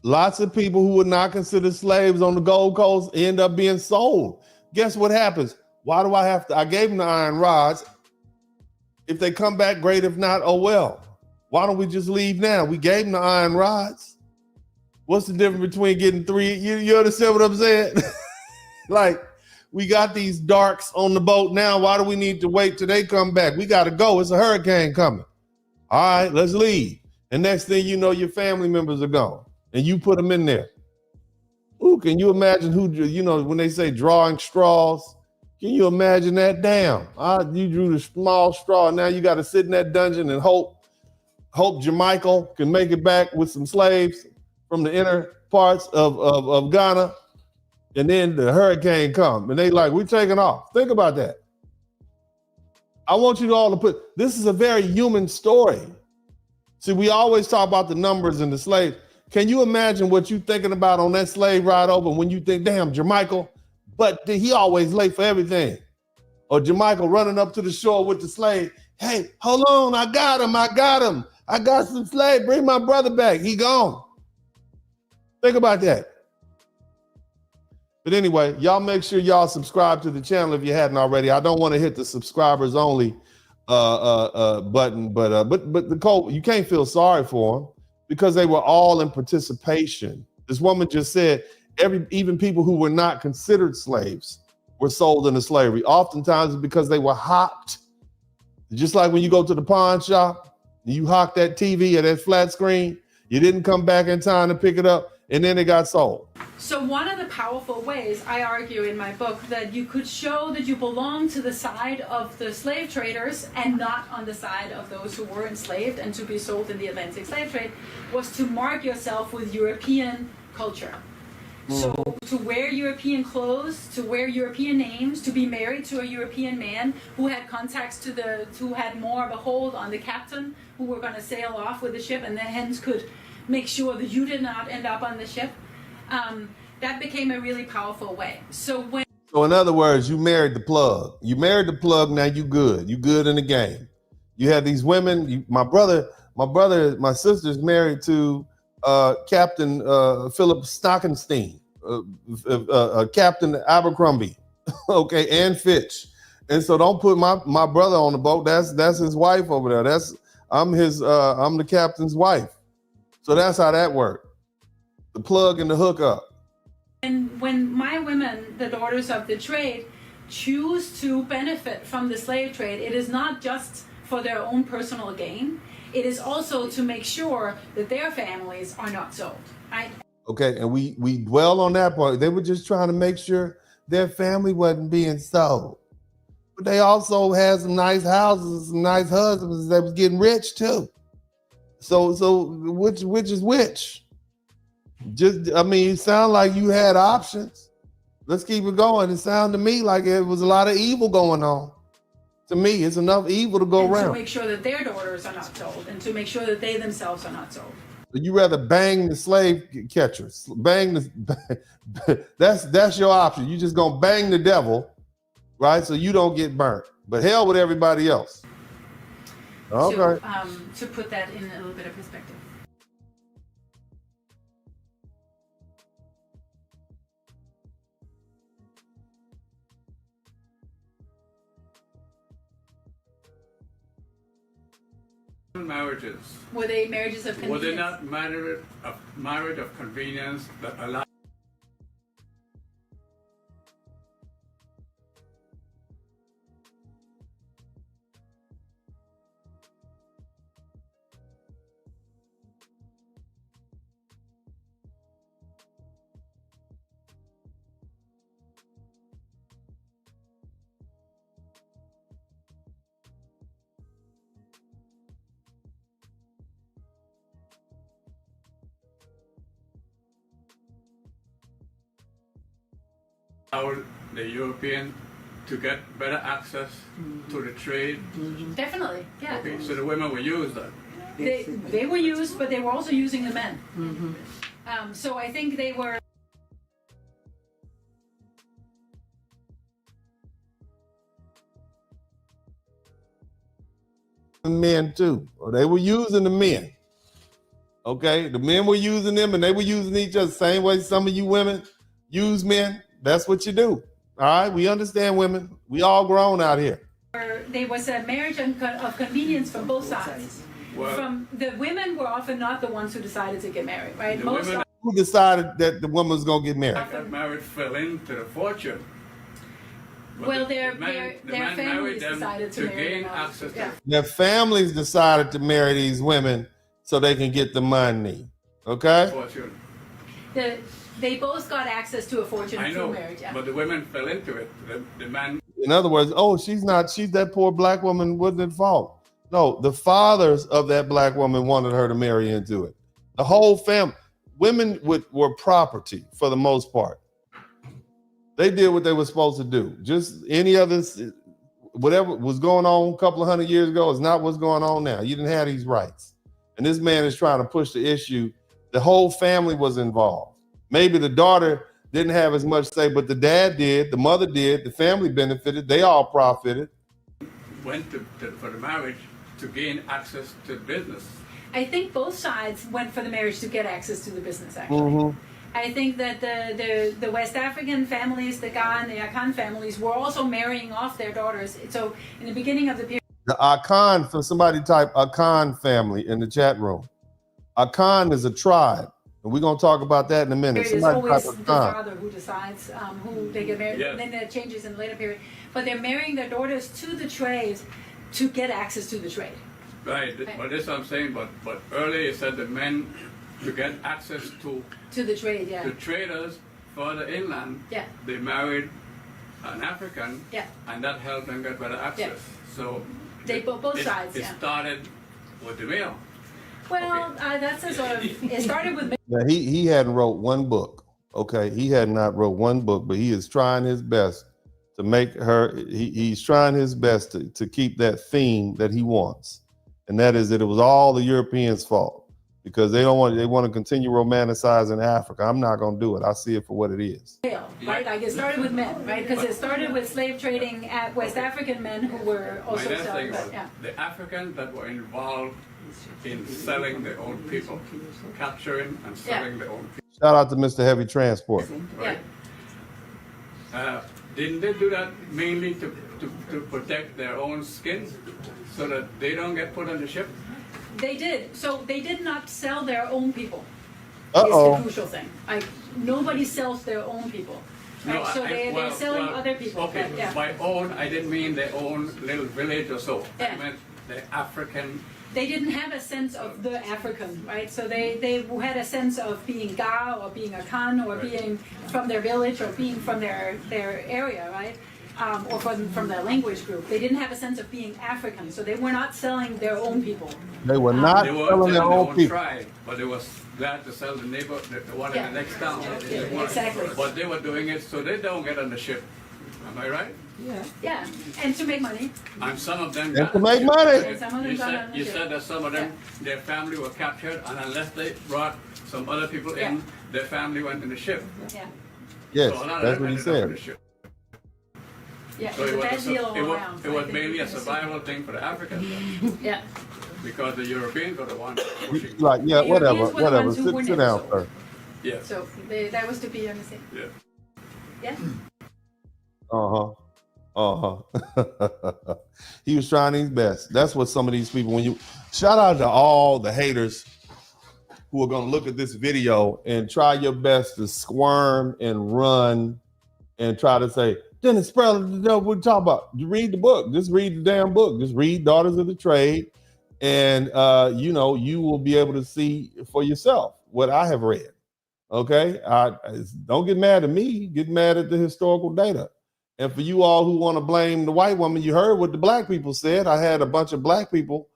Lots of people who were not considered slaves on the Gold Coast end up being sold. Guess what happens? Why do I have to? I gave them the iron rods. If they come back, great. If not, oh well. Why don't we just leave now? We gave them the iron rods. What's the difference between getting three? You understand what I'm saying? Like, we got these darks on the boat now. Why do we need to wait till they come back? We got to go. It's a hurricane coming. All right, let's leave. And next thing you know, your family members are gone. And you put them in there. Ooh, can you imagine when they say drawing straws? Can you imagine that? Damn, you drew the small straw. Now you got to sit in that dungeon and hope Jermichael can make it back with some slaves from the inner parts of Ghana. And then the hurricane come and they like, we're taking off. Think about that. I want you all to this is a very human story. See, we always talk about the numbers and the slaves. Can you imagine what you thinking about on that slave ride over when you think, damn, Jermichael, but he always late for everything. Or Jermichael running up to the shore with the slave. Hey, hold on, I got him. I got some slave. Bring my brother back. He gone. Think about that. But anyway, y'all make sure y'all subscribe to the channel if you hadn't already. I don't want to hit the subscribers only button, but the Cole, you can't feel sorry for them because they were all in participation. This woman just said even people who were not considered slaves were sold into slavery. Oftentimes because they were hocked. Just like when you go to the pawn shop, you hock that TV or that flat screen, you didn't come back in time to pick it up, and then it got sold. So one of the powerful ways I argue in my book that you could show that you belong to the side of the slave traders and not on the side of those who were enslaved and to be sold in the Atlantic slave trade was to mark yourself with European culture. So to wear European clothes, to wear European names, to be married to a European man who had contacts who had more of a hold on the captain, who were going to sail off with the ship and then hence could make sure that you did not end up on the ship. That became a really powerful way. So in other words, you married the plug. You married the plug. Now you good. You good in the game. You have these women. My sister's married to Captain Philip Stockenstein, Captain Abercrombie, okay, and Fitch. And so don't put my brother on the boat. That's his wife over there. I'm the captain's wife. So that's how that worked. The plug and the hookup. And when my women, the daughters of the trade, choose to benefit from the slave trade, it is not just for their own personal gain. It is also to make sure that their families are not sold, right? Okay, and we dwell on that part. They were just trying to make sure their family wasn't being sold. But they also had some nice houses, some nice husbands that was getting rich too. So which is which? It sounded like you had options. Let's keep it going. It sounded to me like it was a lot of evil going on. To me, it's enough evil to go around. To make sure that their daughters are not sold, and to make sure that they themselves are not sold. You rather bang the slave catchers, that's your option. You just gonna bang the devil, right? So you don't get burnt. But hell with everybody else. Okay. To put that in a little bit of perspective. Marriages. Were they marriages of convenience? Were they not married of convenience that allowed? The European to get better access to the trade? Definitely, yeah. Okay, so the women were used then? They were used, but they were also using the men. So I think they were... Men too, or they were using the men. Okay, the men were using them and they were using each other. Same way some of you women use men. That's what you do. All right, we understand women. We all grown out here. There was a marriage of convenience from both sides. From the women were often not the ones who decided to get married, right? Who decided that the woman was going to get married? Got married fell into the fortune. But well, their families decided to gain access to Their families decided to marry these women so they can get the money. Okay? Fortune. They both got access to a fortune through marriage. Yeah. But the women fell into it. The man. In other words, she's that poor black woman wasn't at fault. No, the fathers of that black woman wanted her to marry into it. The whole family. Women were property for the most part. They did what they were supposed to do. Just any other, whatever was going on a couple of 100 years ago is not what's going on now. You didn't have these rights. And this man is trying to push the issue. The whole family was involved. Maybe the daughter didn't have as much say, but the dad did, the mother did, the family benefited, they all profited. Went for the marriage to gain access to business. I think both sides went for the marriage to get access to the business, actually. I think that the West African families, the Ga and the Akan families, were also marrying off their daughters. So in the beginning of the period, The Akan, for somebody type Akan family in the chat room. Akan is a tribe, and we're gonna talk about that in a minute. it's Somebody always type the Akan. father who decides who they get married. Yes. Then that changes in the later period. But they're marrying their daughters to the trade to get access to the trade. Right, but this I'm saying, but earlier you said the men to get access to the trade, yeah. the traders further inland, Yeah. they married an African, Yeah. and that helped them get better access. So They both sides, it yeah. started with the male. Well, that's a sort of. It started with. Yeah, he hadn't wrote one book. Okay, he had not wrote one book, but he is trying his best to make her. He's trying his best to keep that theme that he wants, and that is that it was all the Europeans' fault because they want to continue romanticizing Africa. I'm not going to do it. I see it for what it is. Right, like it started with men, right? Because it started with slave trading at West African men who were My also next selling. thing was the Africans that were involved in selling their own people, capturing and selling their own people. Shout out to Mr. Heavy Transport. Right? Didn't they do that mainly to protect their own skins so that they don't get put on the ship? They did. So they did not sell their own people. Uh-oh. Is the crucial thing. Like nobody sells their own people. Right? No, So they're selling other people. Okay, but, yeah. by own, I didn't mean their own little village or so. Yeah. I meant the African. They didn't have a sense of the African, right? So they had a sense of being Ga or being Akan or being from their village or being from their area, right? Or from their language group. They didn't have a sense of being African, so they were not selling their own people. They were not They were selling their own people. tribe, but they was glad to sell the neighbor, the one Yeah. in the next town. Yeah, exactly. But they were doing it so they don't get on the ship. Am I right? Yeah, and to make money. And some of them And got to on the make ship. money. And some of them got on the You ship. said that some of them, their family were captured, and unless they brought some other people in, their family went in the ship. Yeah. Yes, So a lot of that's them what he ended up in said. the ship. Yeah, So it's a bad deal all it was, around. it was mainly a survival thing for the Africans, then, Yeah. because the Europeans were the ones pushing. Like, yeah, The whatever, Europeans were the whatever. ones who Sit, were sit never down, sold. sir. Yeah. So that was to be understood. Yeah. Yeah. He was trying his best. That's what some of these people, when you shout out to all the haters who are going to look at this video and try your best to squirm and run and try to say, Dennis Spurling, what we talk about? You read the book. Just read the damn book. Just read Daughters of the Trade. And, you will be able to see for yourself what I have read. Okay? Don't get mad at me. Get mad at the historical data. And for you all who want to blame the white woman, you heard what the black people said. I had a bunch of black people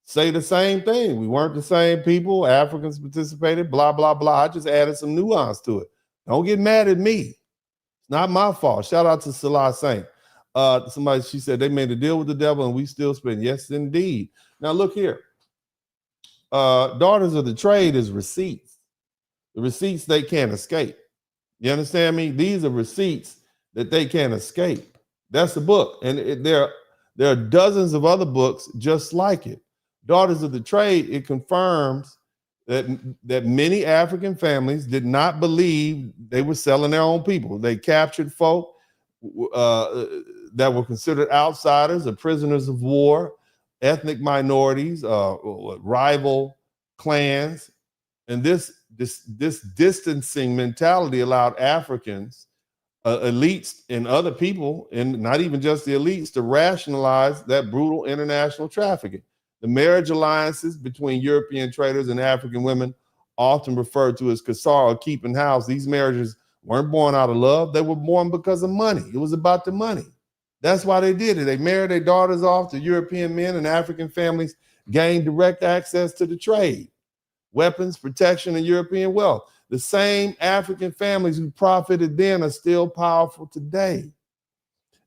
say the same thing. We weren't the same people. Africans participated, blah, blah, blah. I just added some nuance to it. Don't get mad at me. It's not my fault. Shout out to Salah Saint. Somebody, she said they made a deal with the devil and we still spend. Yes, indeed. Now look here. Daughters of the Trade is receipts. The receipts they can't escape. You understand me? These are receipts that they can't escape. That's the book. And there are dozens of other books just like it. Daughters of the Trade, it confirms that many African families did not believe they were selling their own people. They captured folk that were considered outsiders or prisoners of war, ethnic minorities, rival clans. And this distancing mentality allowed Africans, elites and other people, and not even just the elites, to rationalize that brutal international trafficking. The marriage alliances between European traders and African women, often referred to as kasar or keeping house, these marriages weren't born out of love. They were born because of money. It was about the money. That's why they did it. They married their daughters off to European men, and African families gained direct access to the trade, weapons, protection, and European wealth. The same African families who profited then are still powerful today.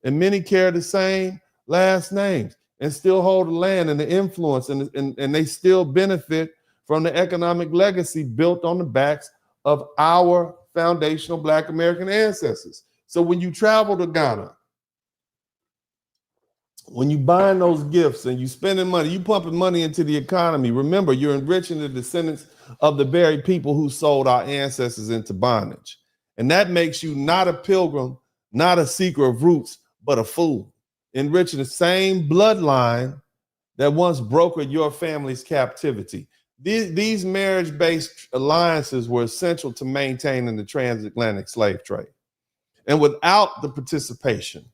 And many carry the same last names and still hold the land and the influence, and they still benefit from the economic legacy built on the backs of our foundational Black American ancestors. So when you travel to Ghana, when you buying those gifts and you spending money, you pumping money into the economy, remember, you're enriching the descendants of the very people who sold our ancestors into bondage. And that makes you not a pilgrim, not a seeker of roots, but a fool, enriching the same bloodline that once brokered your family's captivity. These marriage-based alliances were essential to maintaining the transatlantic slave trade. And without the participation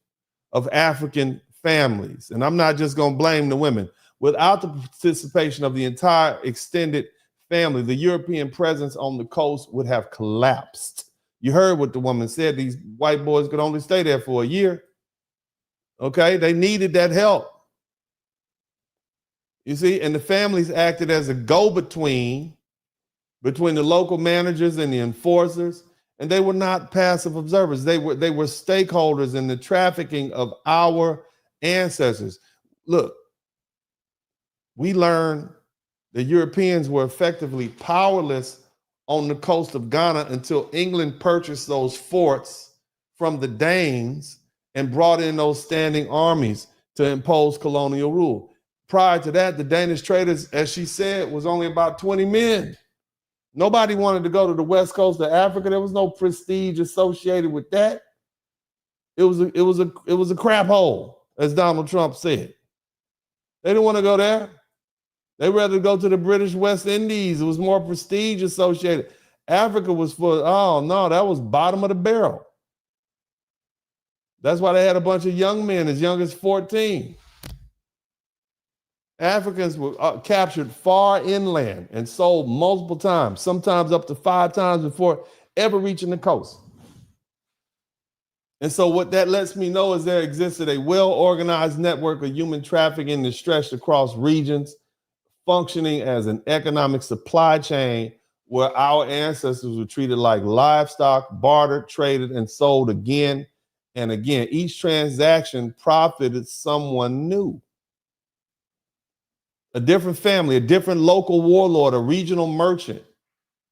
of African families, and I'm not just going to blame the women, without the participation of the entire extended family, the European presence on the coast would have collapsed. You heard what the woman said. These white boys could only stay there for a year. Okay, they needed that help. You see, and the families acted as a go-between between the local managers and the enforcers, and they were not passive observers. They were stakeholders in the trafficking of our ancestors. Look, we learned the Europeans were effectively powerless on the coast of Ghana until England purchased those forts from the Danes and brought in those standing armies to impose colonial rule. Prior to that, the Danish traders, as she said, was only about 20 men. Nobody wanted to go to the west coast of Africa. There was no prestige associated with that. It was a crap hole, as Donald Trump said. They didn't want to go there. They rather go to the British West Indies. It was more prestige associated. Africa was for, oh no, that was bottom of the barrel. That's why they had a bunch of young men as young as 14. Africans were captured far inland and sold multiple times, sometimes up to 5 times before ever reaching the coast. And so what that lets me know is there existed a well-organized network of human trafficking that stretched across regions, functioning as an economic supply chain where our ancestors were treated like livestock, bartered, traded, and sold again and again. Each transaction profited someone new. A different family, a different local warlord, a regional merchant.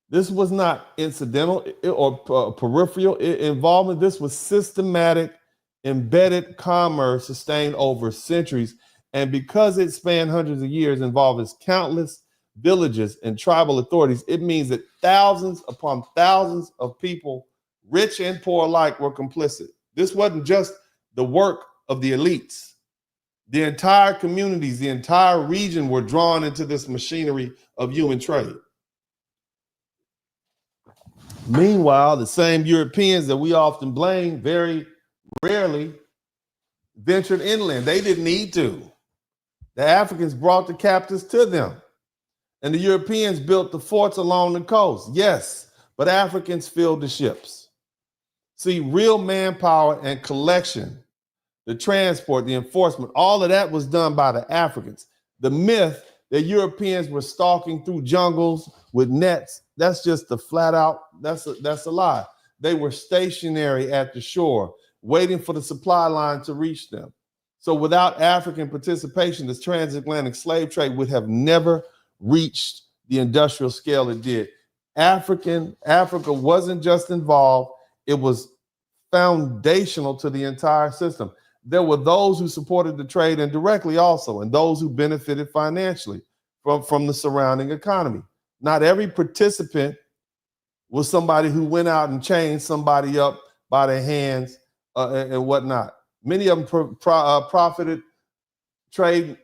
This was not incidental or peripheral involvement. This was systematic, embedded commerce sustained over centuries. And because it spanned hundreds of years, involving countless villages and tribal authorities, it means that thousands upon thousands of people, rich and poor alike, were complicit. This wasn't just the work of the elites. The entire communities, the entire region were drawn into this machinery of human trade. Meanwhile, the same Europeans that we often blame very rarely ventured inland. They didn't need to. The Africans brought the captives to them, and the Europeans built the forts along the coast. Yes, but Africans filled the ships. See, real manpower and collection, the transport, the enforcement, all of that was done by the Africans. The myth that Europeans were stalking through jungles with nets, that's just a flat out, that's a lie. They were stationary at the shore, waiting for the supply line to reach them. So without African participation, this transatlantic slave trade would have never reached the industrial scale it did. Africa wasn't just involved, it was foundational to the entire system. There were those who supported the trade indirectly also, and those who benefited financially from the surrounding economy. Not every participant was somebody who went out and chained somebody up by their hands and whatnot. Many of them profited trade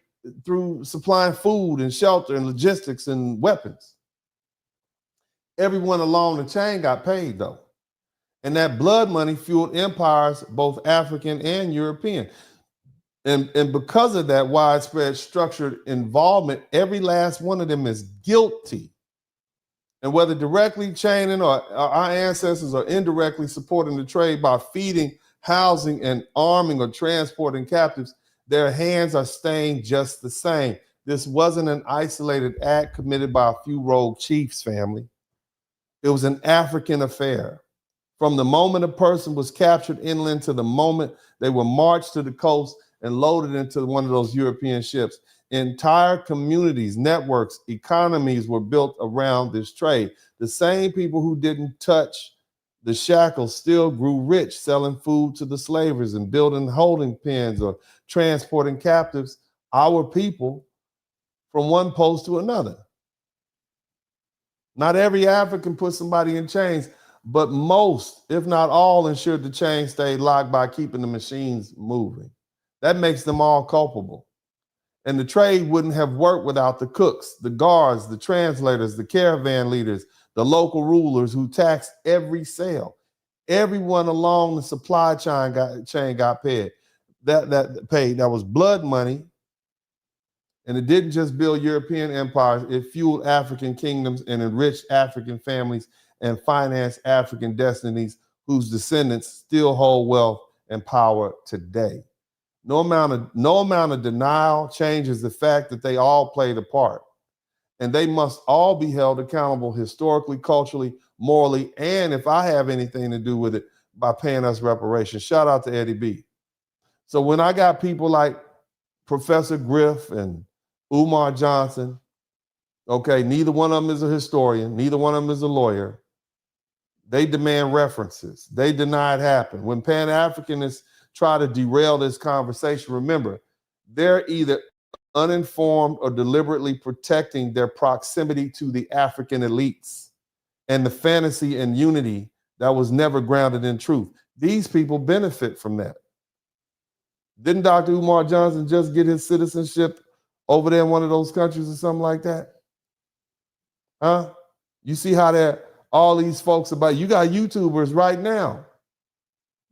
through supplying food and shelter and logistics and weapons. Everyone along the chain got paid though. And that blood money fueled empires, both African and European. And because of that widespread structured involvement, every last one of them is guilty. And whether directly chaining or our ancestors are indirectly supporting the trade by feeding, housing, and arming or transporting captives, their hands are stained just the same. This wasn't an isolated act committed by a few rogue chiefs, family. It was an African affair. From the moment a person was captured inland to the moment they were marched to the coast and loaded into one of those European ships, entire communities, networks, economies were built around this trade. The same people who didn't touch the shackles still grew rich, selling food to the slavers and building holding pens or transporting captives, our people, from one post to another. Not every African put somebody in chains, but most, if not all, ensured the chain stayed locked by keeping the machines moving. That makes them all culpable. And the trade wouldn't have worked without the cooks, the guards, the translators, the caravan leaders, the local rulers who taxed every sale. Everyone along the supply chain got paid. That was blood money. And it didn't just build European empires, it fueled African kingdoms and enriched African families and financed African destinies whose descendants still hold wealth and power today. No amount of denial changes the fact that they all played a part. And they must all be held accountable historically, culturally, morally, and if I have anything to do with it, by paying us reparations. Shout out to Eddie B. So when I got people like Professor Griff and Umar Johnson, okay, neither one of them is a historian, neither one of them is a lawyer. They demand references. They deny it happened. When Pan-Africanists try to derail this conversation, remember, they're either uninformed or deliberately protecting their proximity to the African elites and the fantasy and unity that was never grounded in truth. These people benefit from that. Didn't Dr. Umar Johnson just get his citizenship over there in one of those countries or something like that? Huh? You see how they're all these folks about, you got YouTubers right now.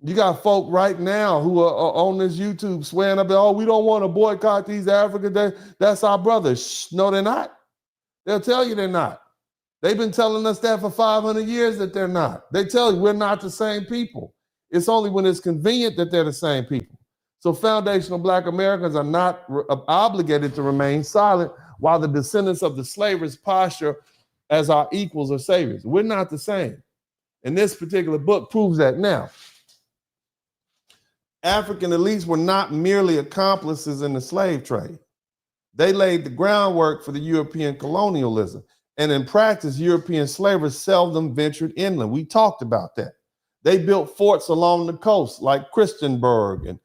You got folk right now who are on this YouTube swearing up, oh, we don't want to boycott these Africans. That's our brothers. Shh, no, they're not. They'll tell you they're not. They've been telling us that for 500 years that they're not. They tell you we're not the same people. It's only when it's convenient that they're the same people. So foundational Black Americans are not obligated to remain silent while the descendants of the slavers posture as our equals or saviors. We're not the same. And this particular book proves that. Now, African elites were not merely accomplices in the slave trade. They laid the groundwork for the European colonialism. And in practice, European slavers seldom ventured inland. We talked about that. They built forts along the coast like Christiansburg and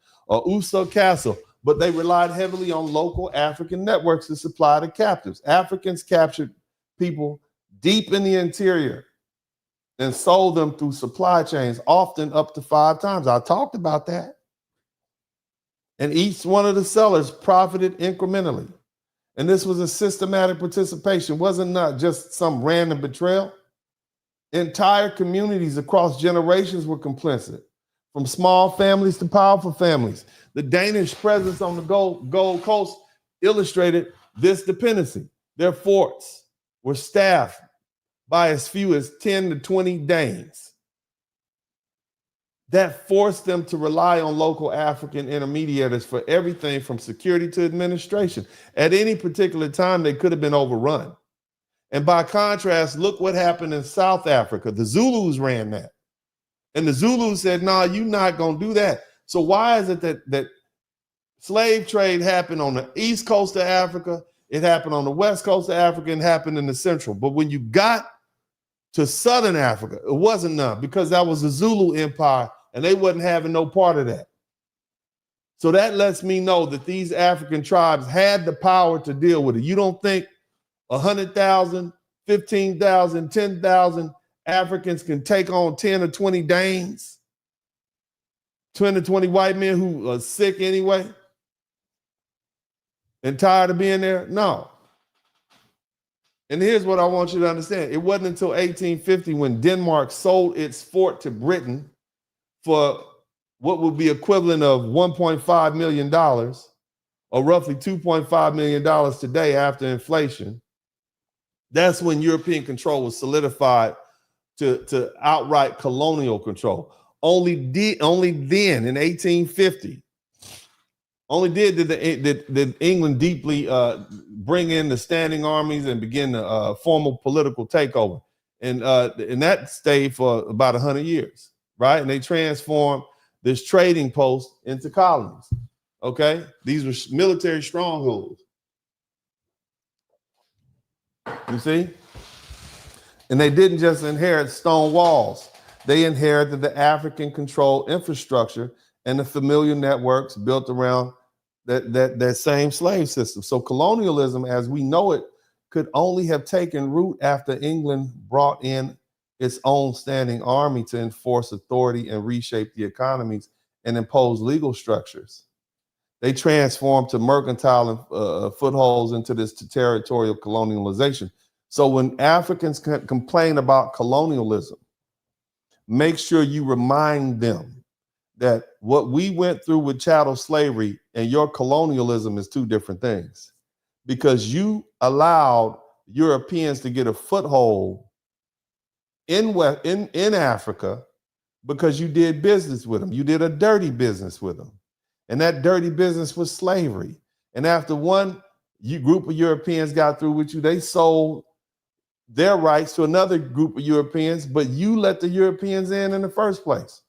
Usa Castle, but they relied heavily on local African networks to supply the captives. Africans captured people deep in the interior and sold them through supply chains, often up to 5 times. I talked about that. And each one of the sellers profited incrementally. And this was a systematic participation. It wasn't not just some random betrayal. Entire communities across generations were complicit, from small families to powerful families. The Danish presence on the Gold Coast illustrated this dependency. Their forts were staffed by as few as 10 to 20 Danes. That forced them to rely on local African intermediaries for everything from security to administration. At any particular time, they could have been overrun. And by contrast, look what happened in South Africa. The Zulus ran that. And the Zulus said, no, you're not going to do that. So why is it that slave trade happened on the east coast of Africa, it happened on the west coast of Africa, and happened in the central? But when you got to southern Africa, it wasn't none, because that was the Zulu Empire, and they wasn't having no part of that. So that lets me know that these African tribes had the power to deal with it. You don't think 100,000, 15,000, 10,000 Africans can take on 10 or 20 Danes, 10 or 20 white men who are sick anyway and tired of being there? No. And here's what I want you to understand. It wasn't until 1850 when Denmark sold its fort to Britain for what would be equivalent of $1.5 million, or roughly $2.5 million today after inflation. That's when European control was solidified to outright colonial control. Only then, in 1850, did England deeply bring in the standing armies and begin the formal political takeover. And that stayed for about 100 years, right? And they transformed this trading post into colonies, okay? These were military strongholds. You see? And they didn't just inherit stone walls. They inherited the African control infrastructure and the familiar networks built around that same slave system. So colonialism, as we know it, could only have taken root after England brought in its own standing army to enforce authority and reshape the economies and impose legal structures. They transformed to mercantile footholds into this territorial colonialization. So when Africans complain about colonialism, make sure you remind them that what we went through with chattel slavery and your colonialism is two different things, because you allowed Europeans to get a foothold in Africa because you did business with them. You did a dirty business with them. And that dirty business was slavery. And after one group of Europeans got through with you, they sold their rights to another group of Europeans, but you let the Europeans in the first place.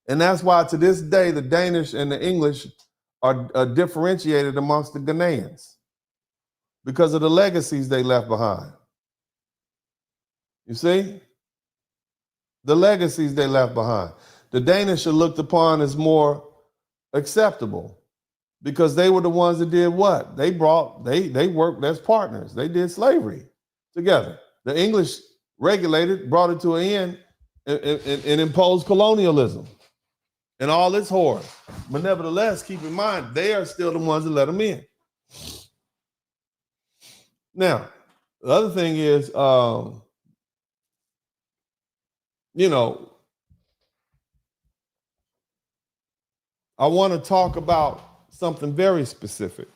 And that's why to this day, the Danish and the English are differentiated amongst the Ghanaians because of the legacies they left behind. You see? The legacies they left behind. The Danish are looked upon as more acceptable because they were the ones that did what? They worked as partners. They did slavery together. The English regulated, brought it to an end, and imposed colonialism and all its horror. But nevertheless, keep in mind, they are still the ones that let them in. Now, the other thing is, I want to talk about something very specific.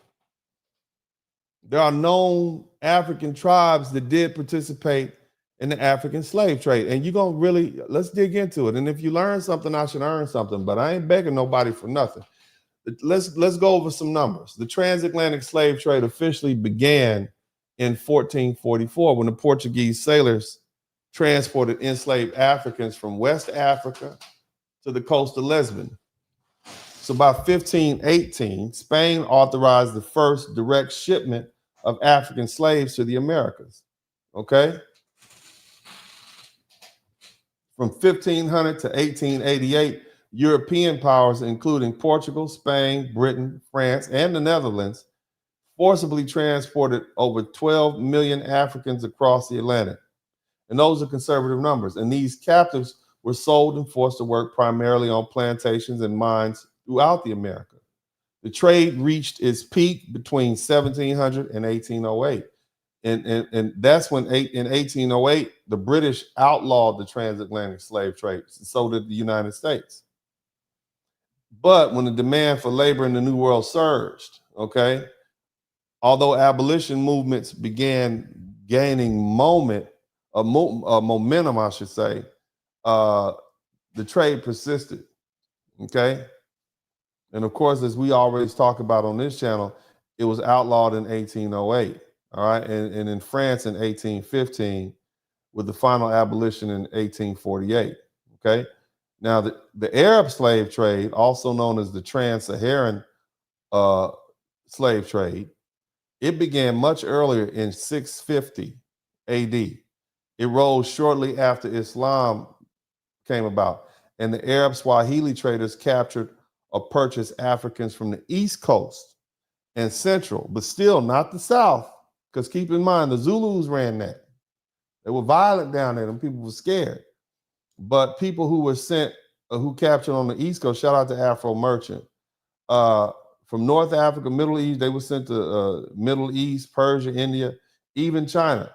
There are known African tribes that did participate in the African slave trade. And you're going to really, let's dig into it. And if you learn something, I should earn something, but I ain't begging nobody for nothing. Let's go over some numbers. The transatlantic slave trade officially began in 1444 when the Portuguese sailors transported enslaved Africans from West Africa to the coast of Lisbon. So by 1518, Spain authorized the first direct shipment of African slaves to the Americas. Okay? From 1500 to 1888, European powers, including Portugal, Spain, Britain, France, and the Netherlands, forcibly transported over 12 million Africans across the Atlantic. And those are conservative numbers. And these captives were sold and forced to work primarily on plantations and mines throughout the Americas. The trade reached its peak between 1700 and 1808. And that's when in 1808, the British outlawed the transatlantic slave trade. So did the United States. But when the demand for labor in the New World surged, okay, although abolition movements began gaining momentum, I should say, the trade persisted, okay? And of course, as we always talk about on this channel, it was outlawed in 1808, all right? And in France in 1815, with the final abolition in 1848, okay? Now, the Arab slave trade, also known as the trans-Saharan slave trade, it began much earlier in 650 AD. It rose shortly after Islam came about, and the Arab Swahili traders captured or purchased Africans from the East Coast and Central, but still not the South, because keep in mind, the Zulus ran that. They were violent down there, and people were scared. But people who were sent, who captured on the East Coast, shout out to Afro Merchant, from North Africa, Middle East, they were sent to Middle East, Persia, India, even China.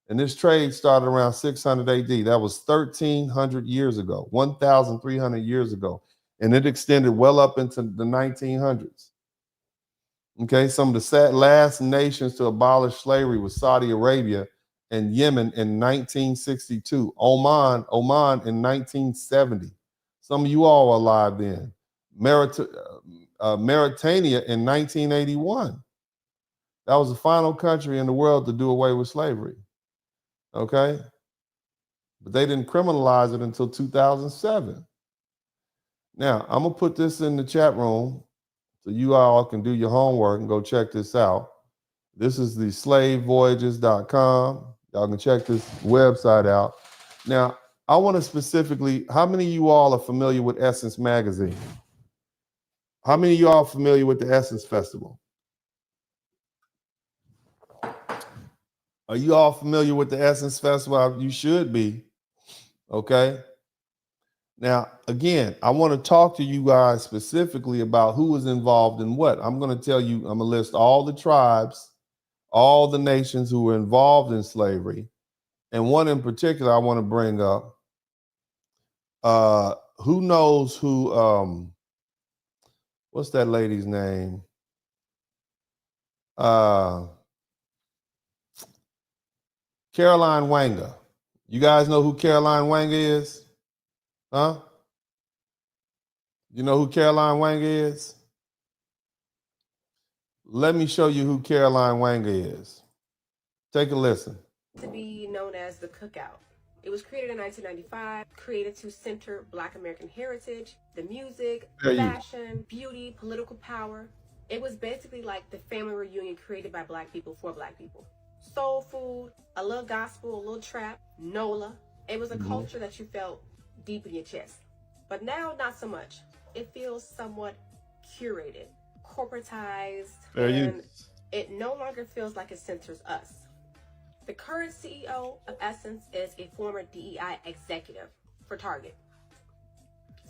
And this trade started around 600 AD. That was 1,300 years ago, 1,300 years ago. And it extended well up into the 1900s. Okay, some of the last nations to abolish slavery was Saudi Arabia and Yemen in 1962, Oman in 1970. Some of you all were alive then. Mauritania in 1981. That was the final country in the world to do away with slavery. Okay? But they didn't criminalize it until 2007. Now, I'm going to put this in the chat room so you all can do your homework and go check this out. This is the slavevoyages.com. Y'all can check this website out. Now, I want to specifically, how many of you all are familiar with Essence Magazine? How many of you all are familiar with the Essence Festival? Are you all familiar with the Essence Festival? You should be. Okay. Now, again, I want to talk to you guys specifically about who was involved in what. I'm going to tell you, I'm going to list all the tribes, all the nations who were involved in slavery. And one in particular I want to bring up. Who knows who, what's that lady's name? Caroline Wanga. You guys know who Caroline Wanga is? Huh? You know who Caroline Wanga is? Let me show you who Caroline Wanga is. Take a listen. To be known as the Cookout. It was created in 1995, created to center Black American heritage, the music, fashion, beauty, political power. It was basically like the family reunion created by Black people for Black people. Soul food, a little gospel, a little trap, NOLA. It was a culture that you felt deep in your chest. But now, not so much. It feels somewhat curated, corporatized, and it no longer feels like it centers us. The current CEO of Essence is a former DEI executive for Target.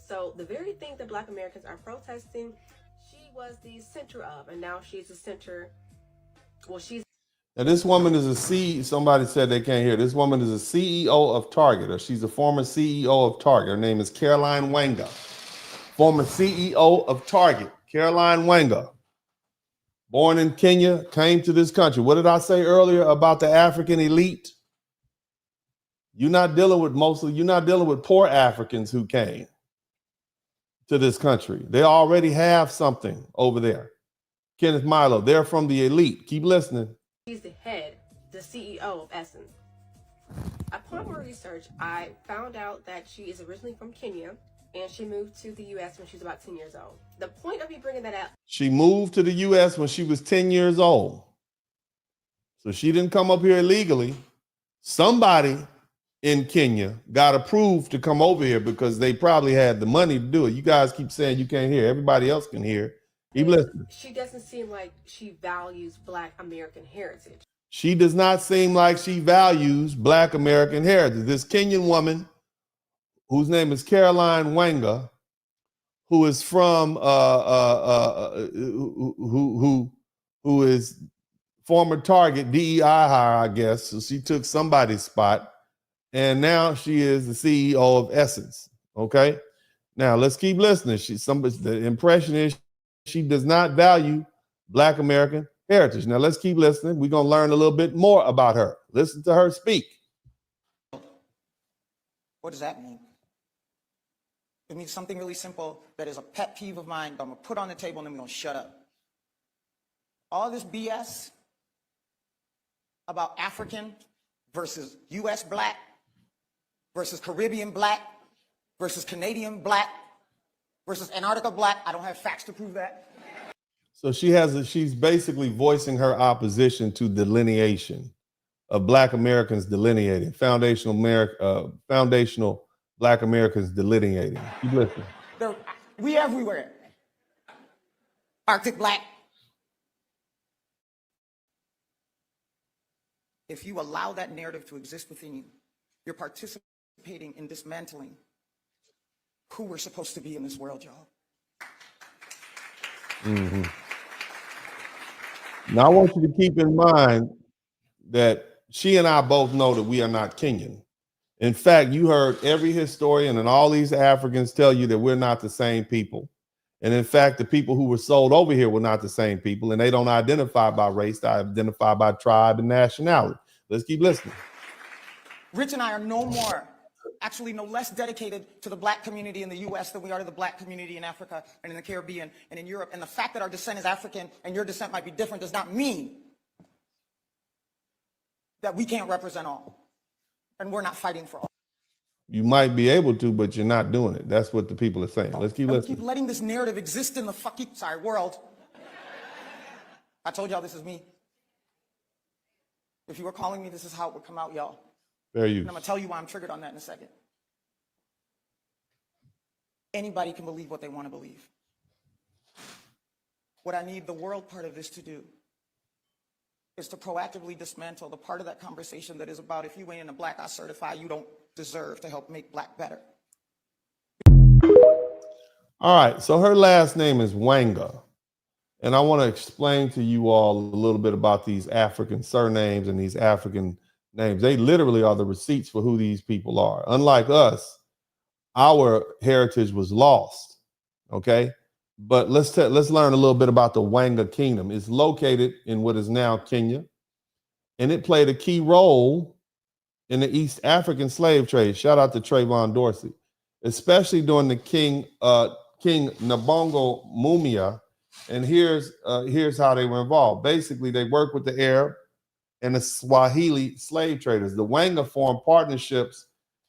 So the very thing that Black Americans are protesting, she was the center of, and now she's the center. Well, she's. Now, this woman is a CEO. Somebody said they can't hear. This woman is a CEO of Target, or she's a former CEO of Target. Her name is Caroline Wanga, former CEO of Target. Caroline Wanga, born in Kenya, came to this country. What did I say earlier about the African elite? You're not dealing with poor Africans who came to this country. They already have something over there. Kenneth Milo, they're from the elite. Keep listening. She's the head, the CEO of Essence. Upon more research, I found out that she is originally from Kenya, and she moved to the U.S. when she was about 10 years old. The point of me bringing that up. She moved to the U.S. when she was 10 years old. So she didn't come up here illegally. Somebody in Kenya got approved to come over here because they probably had the money to do it. You guys keep saying you can't hear. Everybody else can hear. Keep listening. She doesn't seem like she values Black American heritage. She does not seem like she values Black American heritage. This Kenyan woman, whose name is Caroline Wanga, who is from who is former Target DEI hire, I guess. So she took somebody's spot, and now she is the CEO of Essence. Okay, now let's keep listening. The impression is she does not value Black American heritage. Now let's keep listening. We're gonna learn a little bit more about her. Listen to her speak. What does that mean? It means something really simple that is a pet peeve of mine that I'm gonna put on the table and then we're gonna shut up. All this BS about African versus US Black versus Caribbean Black versus Canadian Black versus Antarctica Black. I don't have facts to prove that. So she's basically voicing her opposition to delineation of Black Americans delineating, foundational Black Americans delineating. Keep listening. We everywhere. Arctic Black. If you allow that narrative to exist within you, you're participating in dismantling who we're supposed to be in this world, y'all. Mm-hmm. Now, I want you to keep in mind that she and I both know that we are not Kenyan. In fact, you heard every historian and all these Africans tell you that we're not the same people. And in fact, the people who were sold over here were not the same people, and they don't identify by race, they identify by tribe and nationality. Let's keep listening. Rich and I are no more, actually no less dedicated to the Black community in the US than we are to the Black community in Africa and in the Caribbean and in Europe. And the fact that our descent is African and your descent might be different does not mean that we can't represent all. And we're not fighting for all. You might be able to, but you're not doing it. That's what the people are saying. Let's keep listening. Keep letting this narrative exist in the world. I told y'all this is me. If you were calling me, this is how it would come out, y'all. There you. And I'm gonna tell you why I'm triggered on that in a second. Anybody can believe what they want to believe. What I need the world part of this to do is to proactively dismantle the part of that conversation that is about, if you ain't a black, I certify you don't deserve to help make black better. All right, so her last name is Wanga. And I want to explain to you all a little bit about these African surnames and these African names. They literally are the receipts for who these people are. Unlike us, our heritage was lost, okay? But let's learn a little bit about the Wanga Kingdom. It's located in what is now Kenya, and it played a key role in the East African slave trade. Shout out to Trayvon Dorsey, especially during the King Nabongo Mumia. And here's how they were involved. Basically, they worked with the Arab and the Swahili slave traders. The Wanga formed partnerships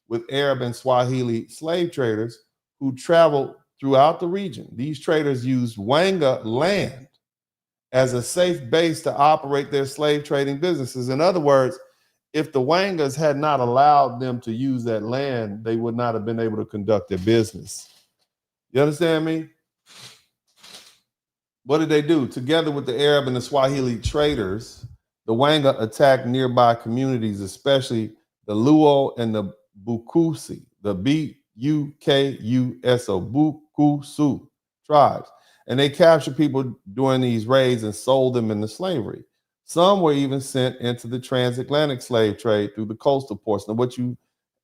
with Arab and Swahili slave traders who traveled throughout the region. These traders used Wanga land as a safe base to operate their slave trading businesses. In other words, if the Wangas had not allowed them to use that land, they would not have been able to conduct their business. You understand me? What did they do? Together with the Arab and the Swahili traders, the Wanga attacked nearby communities, especially the Luo and the Bukusi, the B-U-K-U-S-O, Bukusu tribes. And they captured people during these raids and sold them into slavery. Some were even sent into the transatlantic slave trade through the coastal ports. Now, what you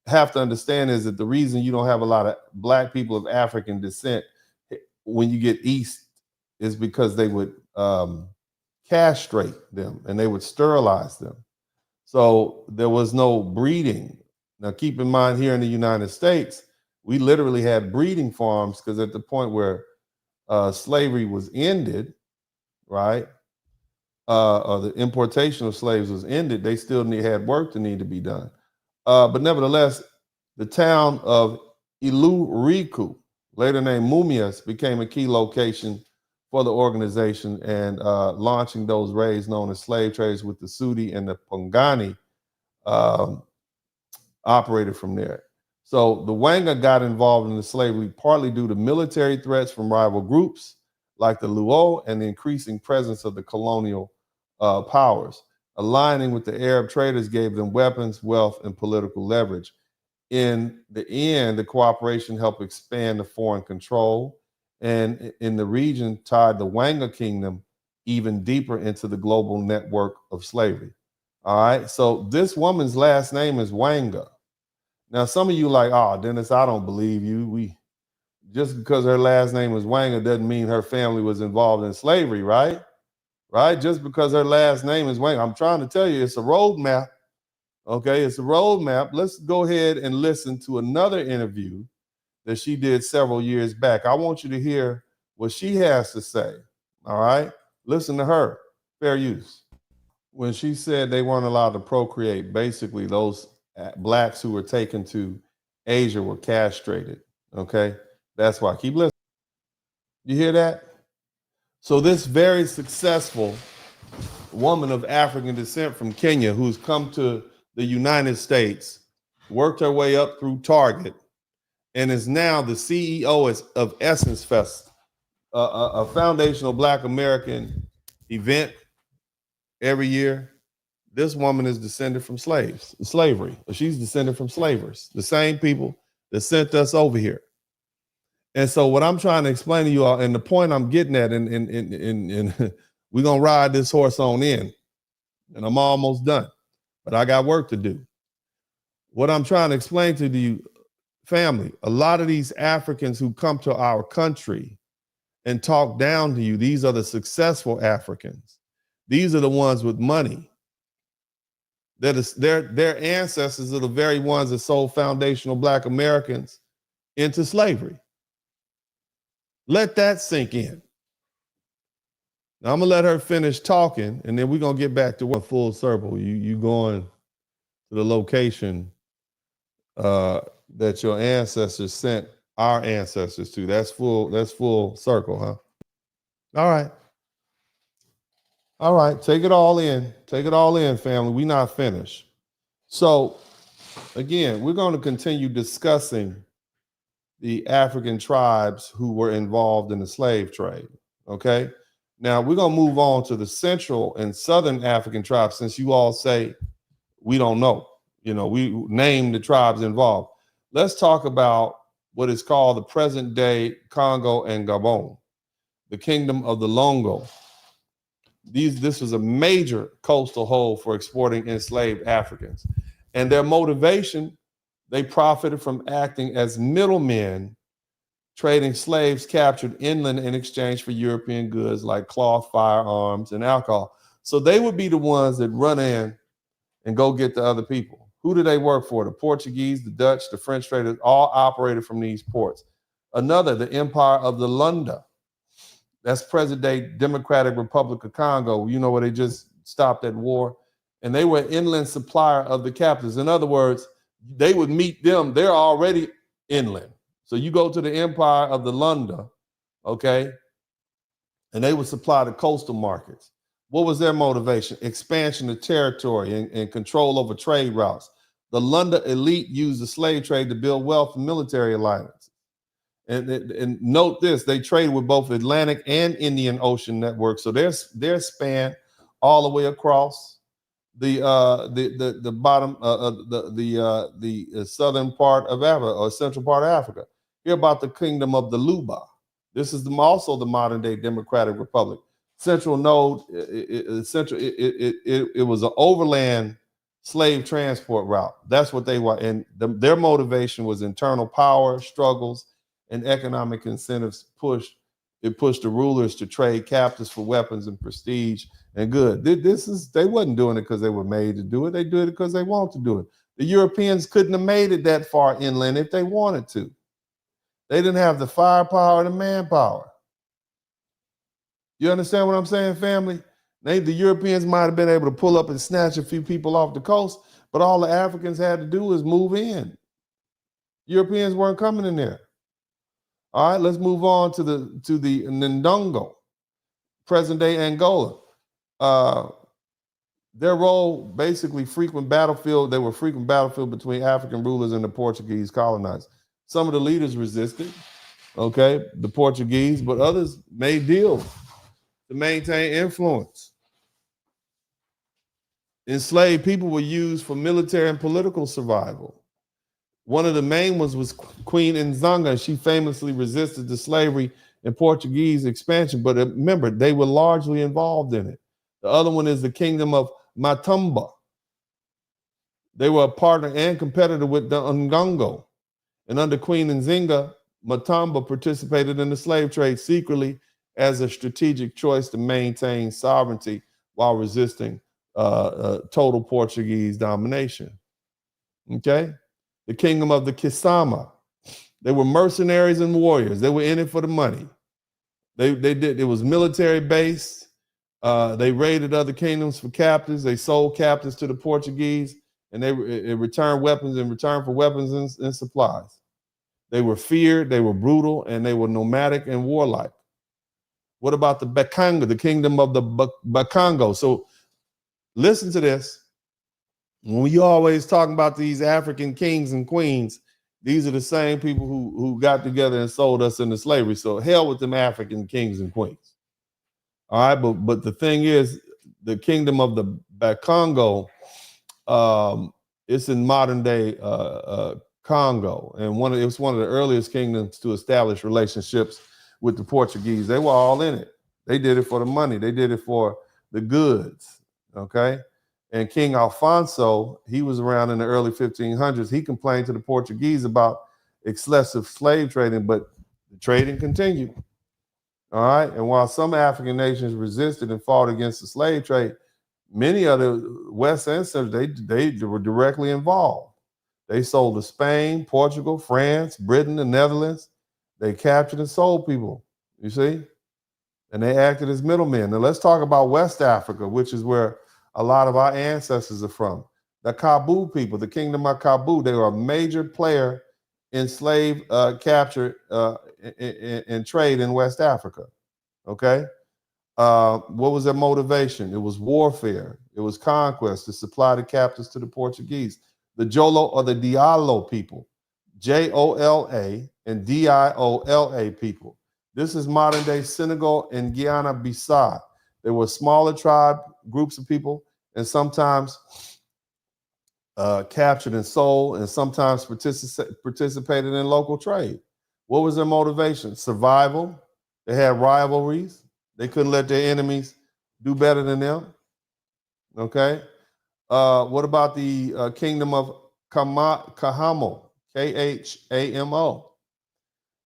have to understand is that the reason you don't have a lot of black people of African descent when you get east is because they would castrate them and they would sterilize them. So there was no breeding. Now, keep in mind, here in the United States, we literally had breeding farms because at the point where slavery was ended, right, or the importation of slaves was ended, they still had work to need to be done. But nevertheless, the town of Iluriku, later named Mumias, became a key location for the organization, and launching those raids known as slave trades with the Sudi and the Pongani operated from there. So the Wanga got involved in the slavery partly due to military threats from rival groups like the Luo and the increasing presence of the colonial powers. Aligning with the Arab traders gave them weapons, wealth, and political leverage. In the end, the cooperation helped expand the foreign control, and in the region tied the Wanga kingdom even deeper into the global network of slavery. All right, so this woman's last name is Wanga. Now, some of you like, oh, Dennis, I don't believe you. Just because her last name is Wanga doesn't mean her family was involved in slavery, right? Right? Just because her last name is Wanga. I'm trying to tell you, it's a roadmap. Okay, it's a roadmap. Let's go ahead and listen to another interview that she did several years back. I want you to hear what she has to say. All right? Listen to her. Fair use. When she said they weren't allowed to procreate, basically those blacks who were taken to Asia were castrated. Okay? That's why. Keep listening. You hear that? So this very successful woman of African descent from Kenya who's come to the United States, worked her way up through Target, and is now the CEO of Essence Fest, a foundational Black American event every year. This woman is descended from slavery. She's descended from slavers, the same people that sent us over here. And so what I'm trying to explain to you all, and the point I'm getting at, and we're going to ride this horse on in, and I'm almost done, but I got work to do. What I'm trying to explain to you, family, a lot of these Africans who come to our country and talk down to you, these are the successful Africans. These are the ones with money. Their ancestors are the very ones that sold foundational Black Americans into slavery. Let that sink in. Now I'm gonna let her finish talking, and then we're gonna get back to a full circle. You going to the location that your ancestors sent our ancestors to. That's full circle, huh? All right, take it all in. Take it all in, family. We're not finished. So again, we're going to continue discussing the African tribes who were involved in the slave trade. Okay. Now we're going to move on to the central and southern African tribes, since you all say we don't know. You know, we name the tribes involved. Let's talk about what is called the present day Congo and Gabon, the kingdom of the Longo. This was a major coastal hold for exporting enslaved Africans. And their motivation, they profited from acting as middlemen, trading slaves captured inland in exchange for European goods like cloth, firearms, and alcohol. So they would be the ones that run in and go get the other people. Who do they work for? The Portuguese, the Dutch, the French traders, all operated from these ports. Another, the Empire of the Lunda. That's present-day Democratic Republic of Congo. You know where they just stopped that war? And they were an inland supplier of the captives. In other words, they would meet them. They're already inland. So you go to the Empire of the Lunda, okay? And they would supply the coastal markets. What was their motivation? Expansion of territory and control over trade routes. The Lunda elite used the slave trade to build wealth and military alliances. And note this, they trade with both Atlantic and Indian Ocean networks. So their span all the way across the bottom the southern part of Africa, or central part of Africa. Hear about the kingdom of the Luba. This is also the modern day Democratic Republic. Central node, it was an overland slave transport route. That's what they were. And their motivation was internal power, struggles, and economic incentives pushed the rulers to trade captives for weapons and prestige and good. They wasn't doing it because they were made to do it. They did it because they wanted to do it. The Europeans couldn't have made it that far inland if they wanted to. They didn't have the firepower and the manpower. You understand what I'm saying, family? The Europeans might have been able to pull up and snatch a few people off the coast, but all the Africans had to do was move in. Europeans weren't coming in there. All right, let's move on to the Ndongo, present-day Angola. Their role, basically frequent battlefield. They were frequent battlefield between African rulers and the Portuguese colonizers. Some of the leaders resisted, okay, the Portuguese, but others made deals to maintain influence. Enslaved people were used for military and political survival. One of the main ones was Queen Nzanga. She famously resisted the slavery and Portuguese expansion, but remember, they were largely involved in it. The other one is the Kingdom of Matumba. They were a partner and competitor with the Ngongo. And under Queen Nzinga, Matumba participated in the slave trade secretly as a strategic choice to maintain sovereignty while resisting total Portuguese domination. Okay? The Kingdom of the Kisama. They were mercenaries and warriors. They were in it for the money. It was military based. They raided other kingdoms for captives. They sold captives to the Portuguese, and they returned weapons in return for weapons and supplies. They were feared, they were brutal, and they were nomadic and warlike. What about the Bakongo, the kingdom of the Bakongo? So listen to this. When you always talking about these African kings and queens, these are the same people who got together and sold us into slavery. So hell with them African kings and queens. All right, but the thing is, the kingdom of the Bakongo, it's in modern day Congo, and it was one of the earliest kingdoms to establish relationships with the Portuguese. They were all in it. They did it for the money. They did it for the goods. Okay. And King Alfonso, he was around in the early 1500s. He complained to the Portuguese about excessive slave trading, but the trading continued. All right. And while some African nations resisted and fought against the slave trade, many other West and Central, they were directly involved. They sold to Spain, Portugal, France, Britain, the Netherlands. They captured and sold people, you see? And they acted as middlemen. Now let's talk about West Africa, which is where a lot of our ancestors are from. The Kabu people, the Kingdom of Kabu, they were a major player in slave capture and trade in West Africa, okay? What was their motivation? It was warfare. It was conquest to supply the captives to the Portuguese. The Jolo or the Diallo people, Jola, and Diola people. This is modern day Senegal and Guyana-Bissau. They were smaller tribe groups of people, and sometimes captured and sold, and sometimes participated in local trade. What was their motivation? Survival. They had rivalries. They couldn't let their enemies do better than them. Okay. What about the kingdom of Kahamo? Khamo.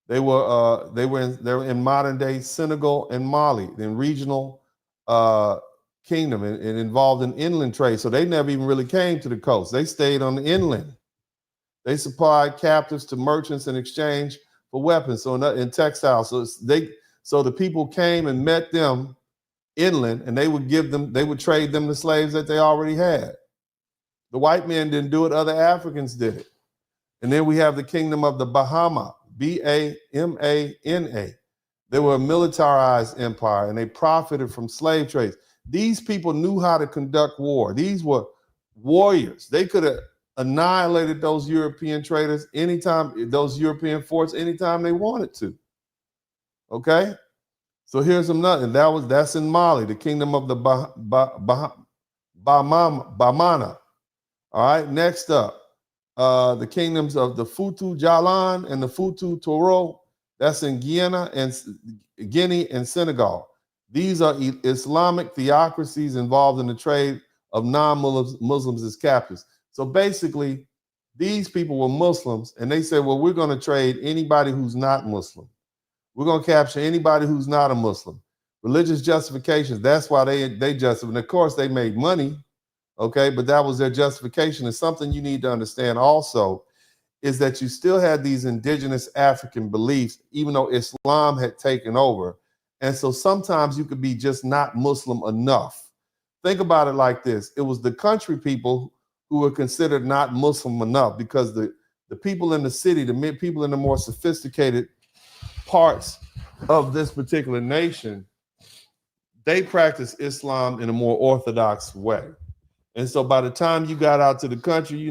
They were in modern day Senegal and Mali, in regional kingdom, and involved in inland trade. So they never even really came to the coast. They stayed on the inland. They supplied captives to merchants in exchange for weapons. So in textiles, so the people came and met them inland, and they would trade them the slaves that they already had. The white men didn't do it, other Africans did it. And then we have the kingdom of the Bahama, Bamana. They were a militarized empire, and they profited from slave trades. These people knew how to conduct war. These were warriors. They could have annihilated those European traders anytime, those European forts anytime they wanted to. Okay? So here's another, and that's in Mali, the kingdom of the Bamana. All right, next up, the kingdoms of the Futu Jalan and the Futu Toro. That's in Guinea and Senegal. These are Islamic theocracies involved in the trade of non-Muslims as captives. So basically, these people were Muslims, and they said, well, we're going to trade anybody who's not Muslim. We're going to capture anybody who's not a Muslim. Religious justifications, that's why they justify. And of course, they made money, okay? But that was their justification. And something you need to understand also is that you still had these indigenous African beliefs, even though Islam had taken over. And so sometimes you could be just not Muslim enough. Think about it like this. It was the country people who were considered not Muslim enough, because the people in the city, the people in the more sophisticated parts of this particular nation, they practice Islam in a more orthodox way. And so by the time you got out to the country,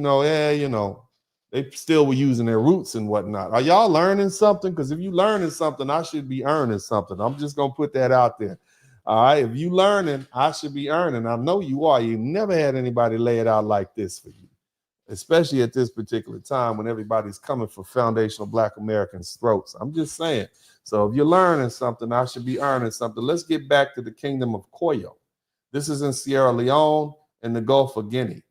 they still were using their roots and whatnot. Are y'all learning something? Because if you learning something, I should be earning something. I'm just going to put that out there. All right. If you learning, I should be earning. I know you are. You never had anybody lay it out like this for you, especially at this particular time when everybody's coming for foundational Black Americans' throats. I'm just saying. So if you're learning something, I should be earning something. Let's get back to the kingdom of Koyo. This is in Sierra Leone and the Gulf of Guinea.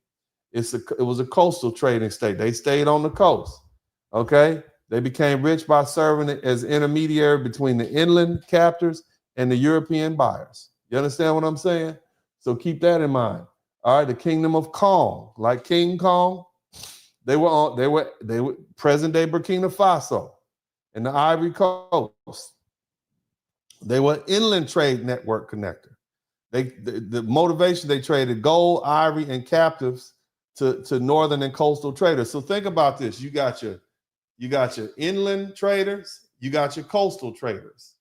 It was a coastal trading state. They stayed on the coast. Okay. They became rich by serving as intermediary between the inland captors and the European buyers. You understand what I'm saying? So keep that in mind. All right, the kingdom of Kong, like King Kong, they were present day Burkina Faso and the Ivory Coast. They were inland trade network connector. The motivation, they traded gold, ivory, and captives to northern and coastal traders. So think about this. You got your inland traders, you got your coastal traders.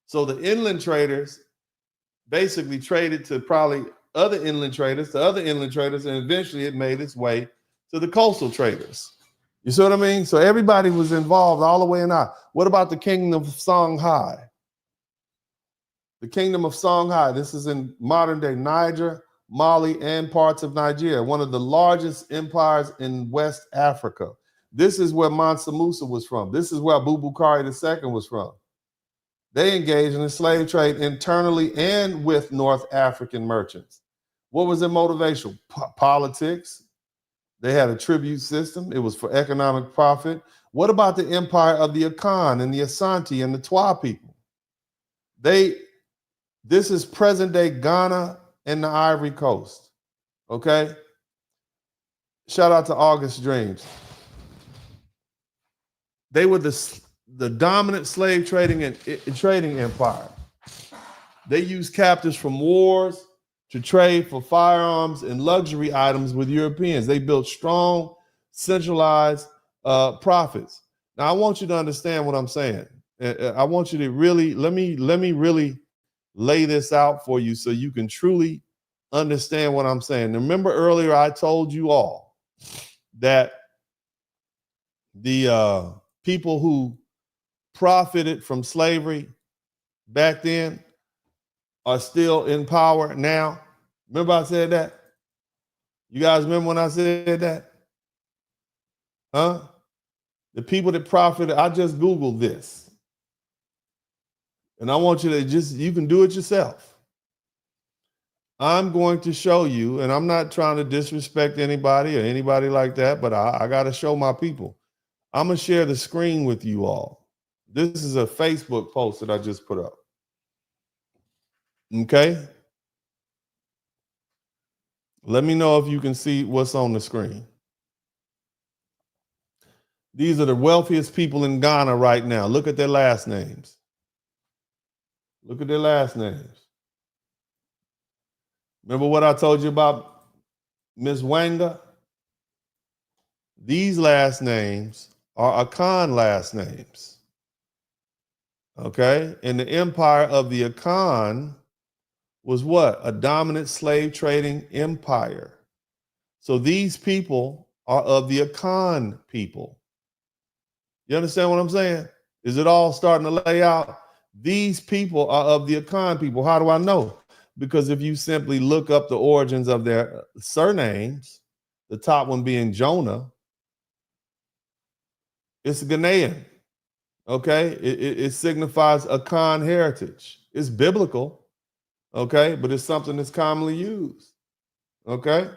So the inland traders basically traded to probably other inland traders, and eventually it made its way to the coastal traders. You see what I mean? So everybody was involved all the way in out. What about the kingdom of Songhai? The kingdom of Songhai, this is in modern day Niger, Mali, and parts of Nigeria, one of the largest empires in West Africa. This is where Mansa Musa was from. This is where Abubakar II was from. They engaged in the slave trade internally and with North African merchants. What was their motivation? Politics. They had a tribute system. It was for economic profit. What about the empire of the Akan and the Asante and the Twa people? This is present day Ghana and the Ivory Coast. Okay? Shout out to August Dreams. They were the dominant slave trading empire. They used captives from wars to trade for firearms and luxury items with Europeans. They built strong, centralized profits. Now, I want you to understand what I'm saying. I want you to really, let me really lay this out for you so you can truly understand what I'm saying. Remember earlier I told you all that The people who profited from slavery back then are still in power now. Remember I said that? You guys remember when I said that? Huh? The people that profited, I just Googled this. And I want you to you can do it yourself. I'm going to show you, and I'm not trying to disrespect anybody or anybody like that, but I got to show my people. I'm going to share the screen with you all. This is a Facebook post that I just put up. Okay? Let me know if you can see what's on the screen. These are the wealthiest people in Ghana right now. Look at their last names. Look at their last names. Remember what I told you about Miss Wanga? These last names are Akan last names. Okay? And the empire of the Akan was what? A dominant slave trading empire. So these people are of the Akan people. You understand what I'm saying? Is it all starting to lay out? These people are of the Akan people. How do I know? Because if you simply look up the origins of their surnames, the top one being Jonah, it's Ghanaian. Okay? It signifies Akan heritage. It's biblical. Okay? But it's something that's commonly used. Okay?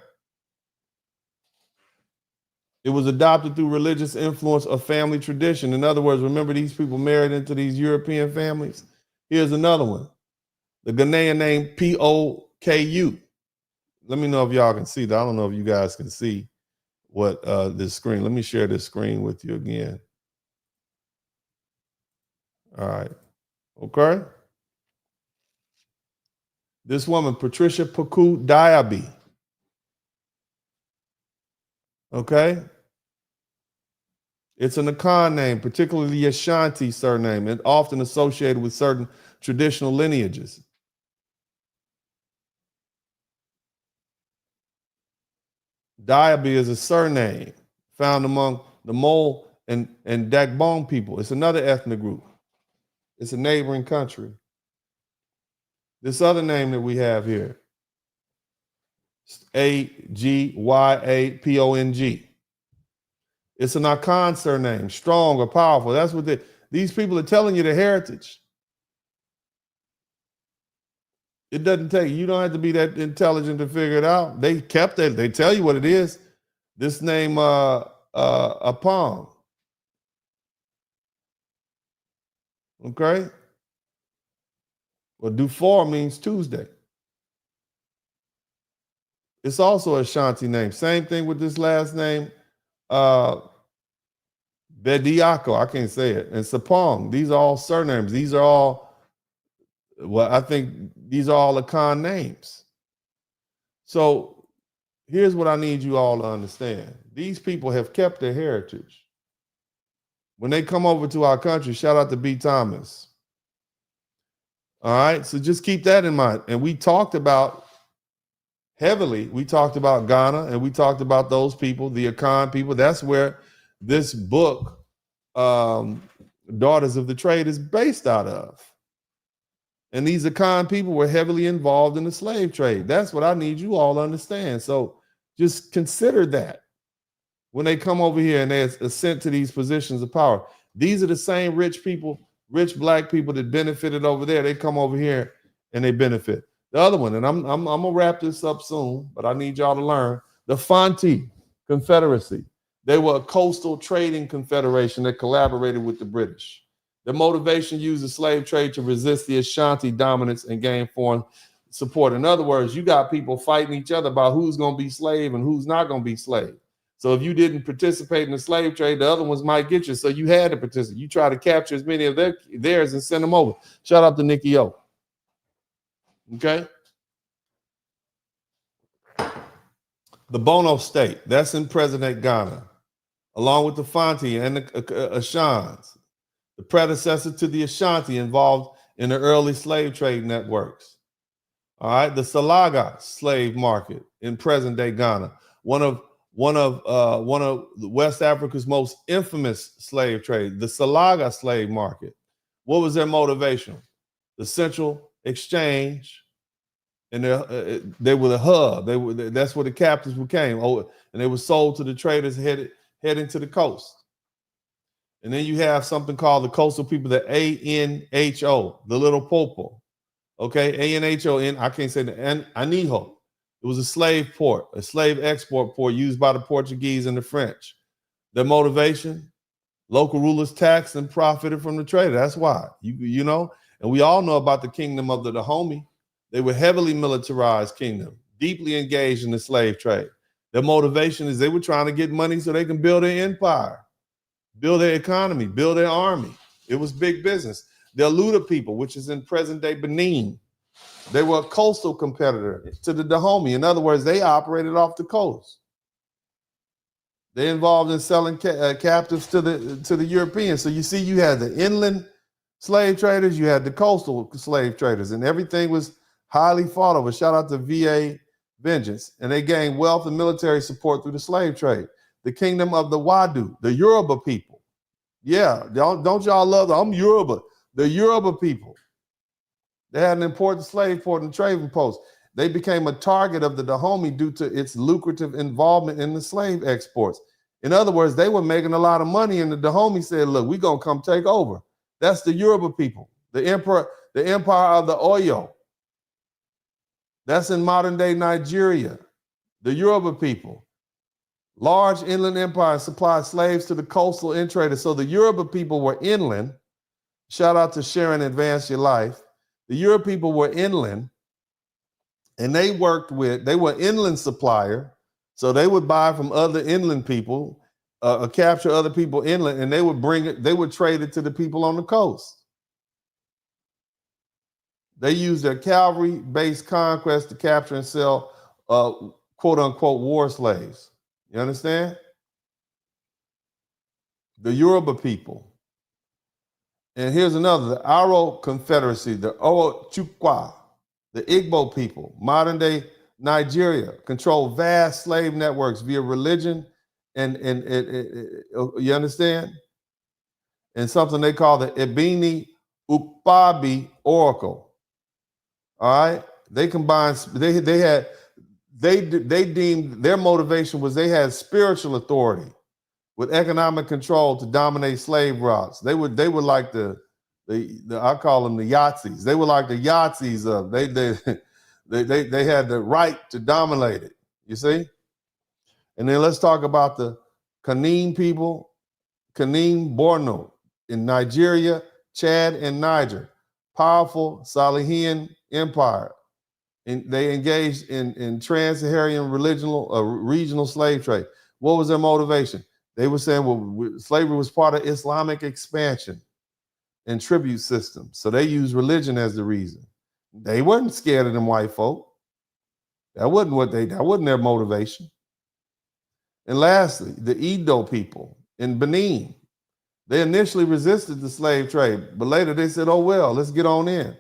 It was adopted through religious influence or family tradition. In other words, remember these people married into these European families? Here's another one. The Ghanaian name P-O-K-U. Let me know if y'all can see that. I don't know if you guys can see what this screen. Let me share this screen with you again. All right. Okay. This woman, Patricia Paku Diaby. Okay. It's an Akan name, particularly the Ashanti surname, and often associated with certain traditional lineages. Diaby is a surname found among the Mole and Dagbon people. It's another ethnic group. It's a neighboring country. This other name that we have here, A-G-Y-A-P-O-N-G. It's an Akan surname, strong or powerful. That's what these people are telling you, their heritage. It doesn't take, you don't have to be that intelligent to figure it out. They kept it. They tell you what it is. This name, Apong. Okay? Well, Dufour means Tuesday. It's also a Ashanti name. Same thing with this last name, Bediako. I can't say it. And Sapong. These are all surnames. These are all, well, I think these are all Akan names. So here's what I need you all to understand. These people have kept their heritage. When they come over to our country, shout out to B. Thomas. All right, so just keep that in mind. And we talked about heavily, we talked about Ghana, and we talked about those people, the Akan people. That's where this book, Daughters of the Trade, is based out of. And these Akan people were heavily involved in the slave trade. That's what I need you all to understand. So just consider that when they come over here and they're sent to these positions of power. These are the same rich people, rich black people that benefited over there. They come over here and they benefit. The other one, and I'm gonna wrap this up soon, but I need y'all to learn, the Fanti Confederacy. They were a coastal trading confederation that collaborated with the British. The motivation used the slave trade to resist the Ashanti dominance and gain foreign support. In other words, you got people fighting each other about who's going to be slave and who's not going to be slave. So if you didn't participate in the slave trade, the other ones might get you. So you had to participate. You try to capture as many of theirs and send them over. Shout out to Nikki O. Okay. The Bono State, that's in present-day Ghana, along with the Fanti and the Ashans, the predecessor to the Ashanti involved in the early slave trade networks. All right, the Salaga slave market in present-day Ghana, one of one of West Africa's most infamous slave trade, the Salaga slave market. What was their motivation? The Central Exchange, and they were the hub. That's where the captives became. Oh, and they were sold to the traders heading to the coast. And then you have something called the coastal people, the ANHO, the Little Popo. Okay, ANHO, I can't say the Aniho. It was a slave port, a slave export port used by the Portuguese and the French. Their motivation, local rulers taxed and profited from the trader. That's why, you know, and we all know about the kingdom of the Dahomey. They were heavily militarized kingdom, deeply engaged in the slave trade. Their motivation is they were trying to get money so they can build their empire, build their economy, build their army. It was big business. The Aluda people, which is in present-day Benin, they were a coastal competitor to the Dahomey. In other words, they operated off the coast. They involved in selling captives to the Europeans. So you see, you had the inland slave traders, you had the coastal slave traders, and everything was highly fought over. Shout out to VA Vengeance. And they gained wealth and military support through the slave trade. The kingdom of the Wadu, the Yoruba people. Yeah, don't y'all love I'm Yoruba. The Yoruba people. They had an important slave port and trading post. They became a target of the Dahomey due to its lucrative involvement in the slave exports. In other words, they were making a lot of money, and the Dahomey said, look, we're going to come take over. That's the Yoruba people, the empire of the Oyo. That's in modern-day Nigeria. The Yoruba people. Large inland empires supplied slaves to the coastal end traders. So the Yoruba people were inland. Shout out to Sharon Advance Your Life. The Yoruba people were inland, and they were inland supplier. So they would buy from other inland people, capture other people inland, and they would trade it to the people on the coast. They used their cavalry-based conquest to capture and sell quote-unquote war slaves. You understand? The Yoruba people. And here's another, the Aro Confederacy, the Oro Chukwa, the Igbo people, modern-day Nigeria, control vast slave networks via religion and you understand? And something they call the Ebini Ukpabi Oracle. All right? They combined, they deemed their motivation was they had spiritual authority with economic control to dominate slave routes. They were like the I call them the Yahtzees. They were like the Yahtzees of they had the right to dominate it. You see? And then let's talk about the Ghanaian people, Ghanaian Borno in Nigeria, Chad, and Niger. Powerful Salihian empire. And they engaged in trans-Saharan regional slave trade. What was their motivation? They were saying, well, slavery was part of Islamic expansion and tribute systems. So they used religion as the reason. They weren't scared of them white folk. That wasn't their motivation. And lastly, the Edo people in Benin. They initially resisted the slave trade, but later they said, oh, well, let's get on in.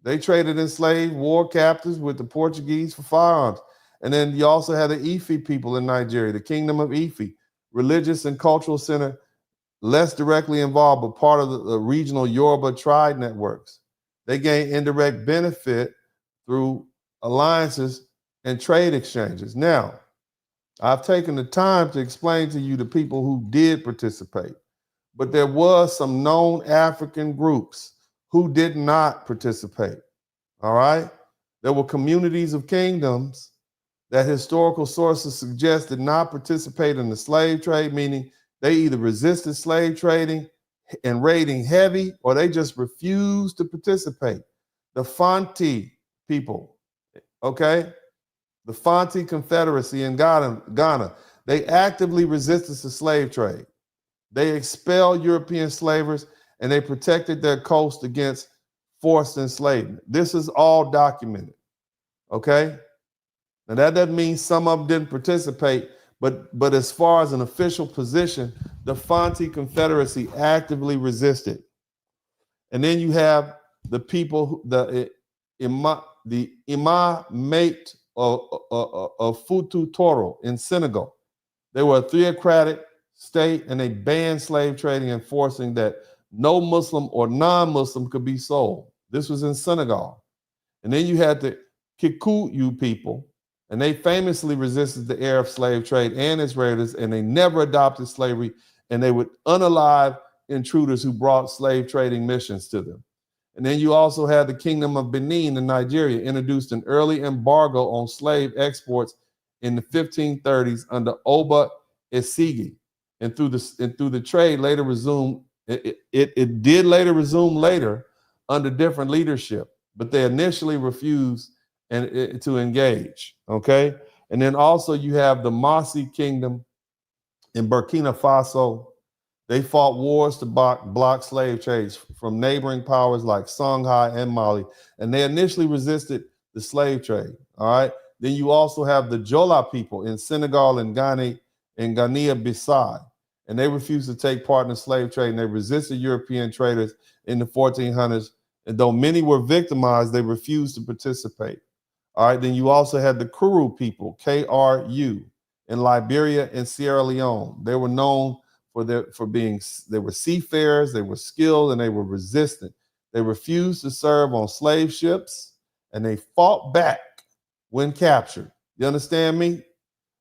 They traded enslaved war captives with the Portuguese for firearms. And then you also had the Ife people in Nigeria, the Kingdom of Ife, religious and cultural center, less directly involved, but part of the regional Yoruba tribe networks. They gained indirect benefit through alliances and trade exchanges. Now, I've taken the time to explain to you the people who did participate, but there was some known African groups who did not participate, all right? There were communities of kingdoms that historical sources suggest did not participate in the slave trade, meaning they either resisted slave trading and raiding heavy, or they just refused to participate. The Fanti people, okay? The Fanti Confederacy in Ghana, they actively resisted the slave trade. They expelled European slavers and they protected their coast against forced enslavement. This is all documented, okay? Now that doesn't mean some of them didn't participate, but as far as an official position, the Fanti Confederacy actively resisted. And then you have the people, the Immigrant Futu Toro in Senegal. They were a theocratic state, and they banned slave trading, enforcing that no Muslim or non-Muslim could be sold. This was in Senegal. And then you had the Kikuyu people, and they famously resisted the Arab slave trade and its raiders, and they never adopted slavery, and they would unalive intruders who brought slave trading missions to them. And then you also had the Kingdom of Benin in Nigeria, introduced an early embargo on slave exports in the 1530s under Oba Esigi. And through the trade later resumed, it did later resume later under different leadership, but they initially refused to engage, okay? And then also you have the Mossi Kingdom in Burkina Faso. They fought wars to block slave trades from neighboring powers like Songhai and Mali, and they initially resisted the slave trade, all right? Then you also have the Jola people in Senegal and Guinea-Bissau, and they refused to take part in the slave trade, and they resisted European traders in the 1400s, and though many were victimized, they refused to participate. All right, then you also had the Kuru people, K-R-U, in Liberia and Sierra Leone. They were known they were seafarers, they were skilled, and they were resistant. They refused to serve on slave ships, and they fought back when captured. You understand me?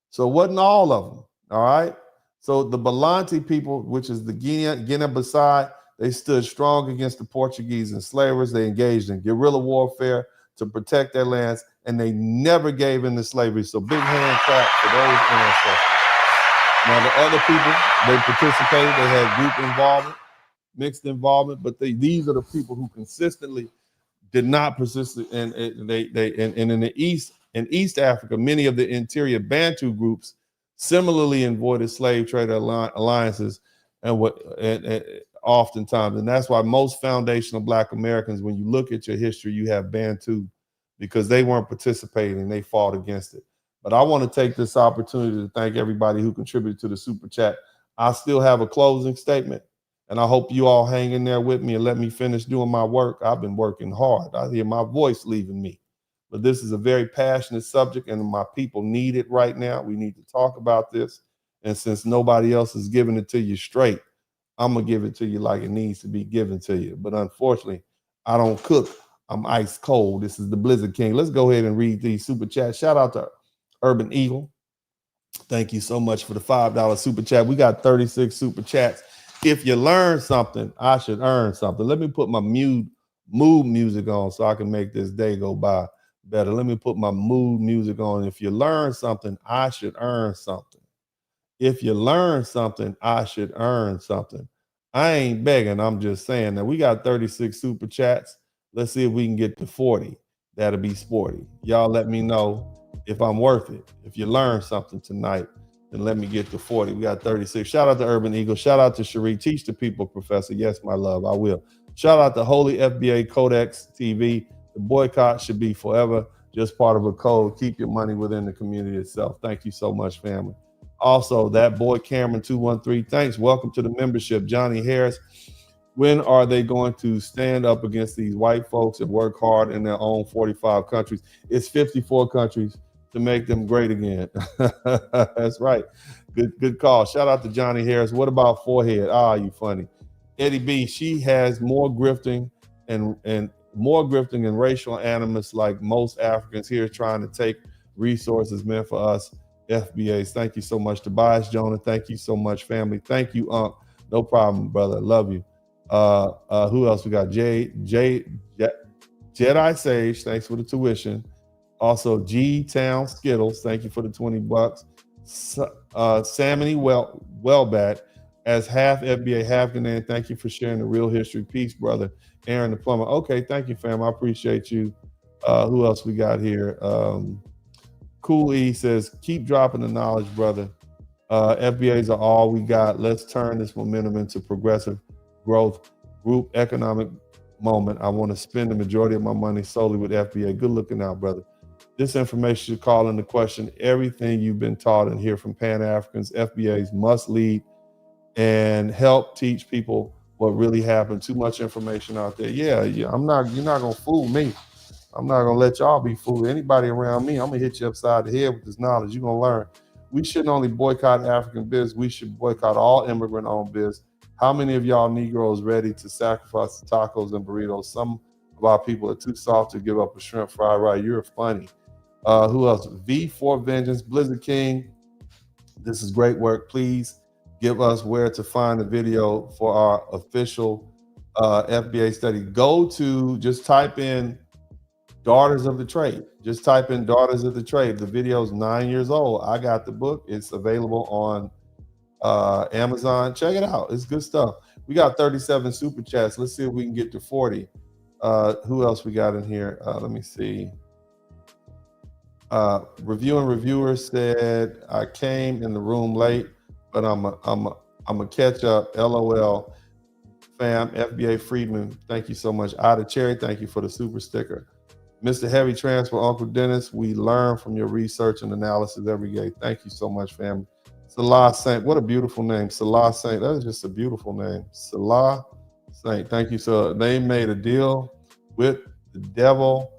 So it wasn't all of them, all right? So the Balanti people, which is the Guinea-Bissau, they stood strong against the Portuguese enslavers. They engaged in guerrilla warfare to protect their lands, and they never gave in to slavery. So big hand clap for those ancestors. Now the other people, they participated, they had group involvement, mixed involvement, but these are the people who consistently did not persist, and in the East Africa, many of the interior Bantu groups similarly avoided slave trade alliances and oftentimes, and that's why most foundational Black Americans, when you look at your history, you have Bantu, because they weren't participating, they fought against it. But I want to take this opportunity to thank everybody who contributed to the super chat. I still have a closing statement, and I hope you all hang in there with me and let me finish doing my work. I've been working hard. I hear my voice leaving me. But this is a very passionate subject, and my people need it right now. We need to talk about this. And since nobody else is giving it to you straight, I'm going to give it to you like it needs to be given to you. But unfortunately, I don't cook. I'm ice cold. This is the Blizzard King. Let's go ahead and read these super chats. Shout out to Urban Eagle. Thank you so much for the $5 super chat. We got 36 super chats. If you learn something, I should earn something. Let me put my mood music on so I can make this day go by better. Let me put my mood music on. If you learn something, I should earn something. If you learn something, I should earn something. I ain't begging. I'm just saying that we got 36 super chats. Let's see if we can get to 40. That'll be sporty. Y'all let me know if I'm worth it. If you learn something tonight, then let me get to 40. We got 36. Shout out to Urban Eagle. Shout out to Cherie. Teach the people, Professor. Yes, my love, I will. Shout out to Holy FBA Codex TV. The boycott should be forever just part of a code. Keep your money within the community itself. Thank you so much, family. Also, that boy Cameron 213. Thanks. Welcome to the membership. Johnny Harris. When are they going to stand up against these white folks and work hard in their own 45 countries? It's 54 countries to make them great again. That's right. Good call. Shout out to Johnny Harris. What about Forehead? You funny. Eddie B, she has more grifting and racial animus like most Africans here trying to take resources meant for us FBAs. Thank you so much, Tobias Jonah. Thank you so much, family. Thank you, Unc. No problem, brother. Love you. Who else we got? Jedi Sage. Thanks for the tuition. Also, G Town Skittles. Thank you for the $20. Samony Wellbat as half FBA, half Ghanaian. Thank you for sharing the real history. Peace, brother. Aaron the plumber. Okay, thank you, fam. I appreciate you. Who else we got here? Cool E says, keep dropping the knowledge, brother. FBAs are all we got. Let's turn this momentum into progressive growth, group economic moment. I want to spend the majority of my money solely with FBA. Good looking out, brother. This information should call into question everything you've been taught and hear from Pan-Africans. FBAs must lead and help teach people what really happened. Too much information out there. Yeah, you're not gonna fool me. I'm not gonna let y'all be fooled. Anybody around me, I'm gonna hit you upside the head with this knowledge. You're gonna learn. We shouldn't only boycott African biz, we should boycott all immigrant-owned biz. How many of y'all Negroes ready to sacrifice the tacos and burritos? Some of our people are too soft to give up a shrimp fried rice. You're funny. Who else? V for Vengeance, Blizzard King. This is great work. Please give us where to find the video for our official FBA study. Go to, just type in Daughters of the Trade. Just type in Daughters of the Trade. The video is 9 years old. I got the book. It's available on Amazon. Check it out. It's good stuff. We got 37 super chats. Let's see if we can get to 40. Who else we got in here? Let me see. Reviewer said, I came in the room late, but I'm a catch up. LOL. Fam, FBA Friedman, thank you so much. Ida Cherry, thank you for the super sticker. Mr. Heavy Transfer, Uncle Dennis, we learn from your research and analysis every day. Thank you so much, fam. Salah Saint, what a beautiful name. Salah Saint, that is just a beautiful name. Salah Saint, thank you. So they made a deal with the devil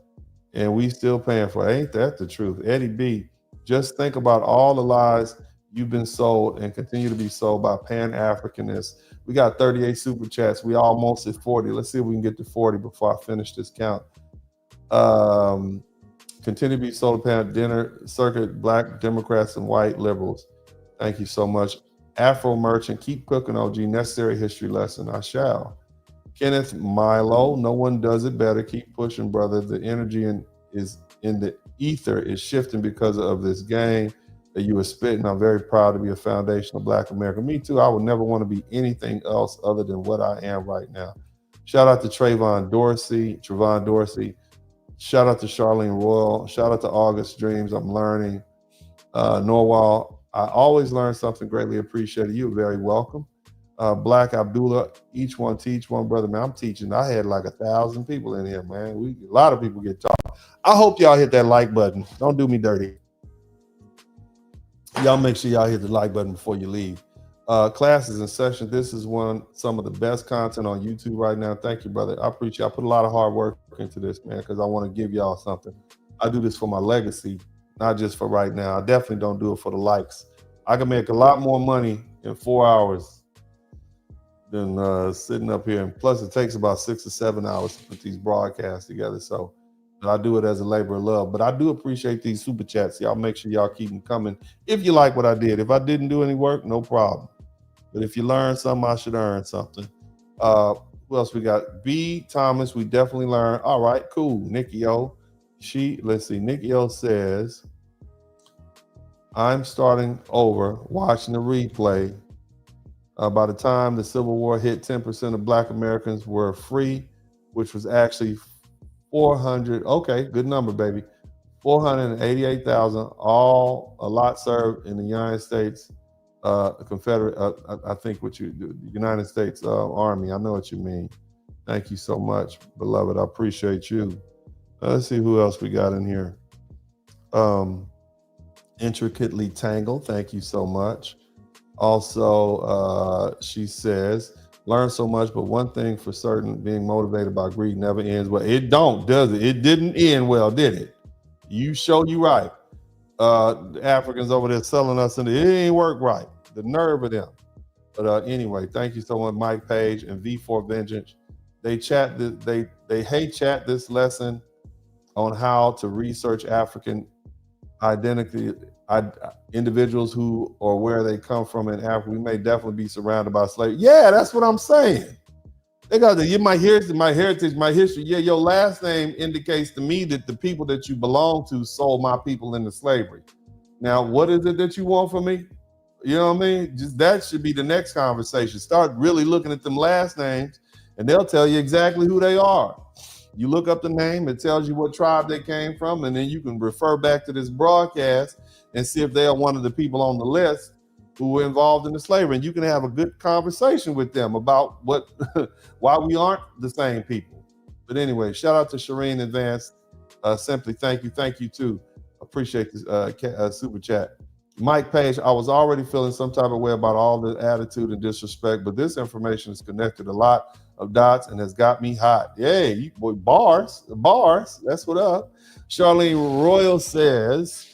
and we still paying for it. Ain't that the truth? Eddie B, just think about all the lies you've been sold and continue to be sold by Pan-Africanists. We got 38 super chats. We almost at 40. Let's see if we can get to 40 before I finish this count. Continue to be sold Pan dinner circuit, black Democrats and white liberals. Thank you so much. Afro Merchant, keep cooking, OG. Necessary history lesson. I shall. Kenneth Milo, no one does it better. Keep pushing, brother. The energy is in the ether is shifting because of this game that you were spitting. I'm very proud to be a foundational Black American. Me too. I would never want to be anything else other than what I am right now. Shout out to Trayvon Dorsey. Shout out to Charlene Royal. Shout out to August Dreams. I'm learning. Norwal, I always learn something. Greatly appreciated. You're very welcome. Black Abdullah, each one teach one, brother. Man, I'm teaching. I had like 1,000 people in here, man. A lot of people get taught. I hope y'all hit that like button. Don't do me dirty. Y'all make sure y'all hit the like button before you leave. Classes in session. This is some of the best content on YouTube right now. Thank you, brother. I appreciate it. I put a lot of hard work into this, man, because I want to give y'all something. I do this for my legacy, not just for right now. I definitely don't do it for the likes. I can make a lot more money in 4 hours than sitting up here. And plus, it takes about 6 or 7 hours to put these broadcasts together. So I do it as a labor of love. But I do appreciate these super chats. Y'all make sure y'all keep them coming. If you like what I did. If I didn't do any work, no problem. But if you learn something, I should earn something. Who else we got? B. Thomas, we definitely learned. All right, cool. Nikki O. Let's see. Nikki O says, I'm starting over, watching the replay. By the time the Civil War hit, 10% of Black Americans were free, which was actually 400. Okay, good number, baby. 488,000. A lot served in the United States. Confederate, I think what you do, the United States Army. I know what you mean. Thank you so much, beloved. I appreciate you. Let's see who else we got in here. Intricately Tangled. Thank you so much. Also, she says, learn so much, but one thing for certain, being motivated by greed never ends well. It don't, does it? It didn't end well, did it? You right. The Africans over there selling us, and it ain't work right. The nerve of them. But anyway, thank you so much, Mike Page and V for Vengeance. They hate chat this lesson on how to research African identity, individuals who or where they come from in Africa. We may definitely be surrounded by slavery. Yeah, that's what I'm saying. They got my heritage, my history. Yeah, your last name indicates to me that the people that you belong to sold my people into slavery. Now, what is it that you want from me? You know what I mean? Just that should be the next conversation. Start really looking at them last names, and they'll tell you exactly who they are. You look up the name, it tells you what tribe they came from, and then you can refer back to this broadcast and see if they are one of the people on the list who were involved in the slavery. And you can have a good conversation with them about why we aren't the same people. But anyway, shout out to Shireen Advance. Simply thank you. Thank you too. Appreciate this super chat. Mike Page, I was already feeling some type of way about all the attitude and disrespect, but this information is connected a lot of dots and has got me hot. Yay, you boy, bars, that's what up. Charlene Royal says,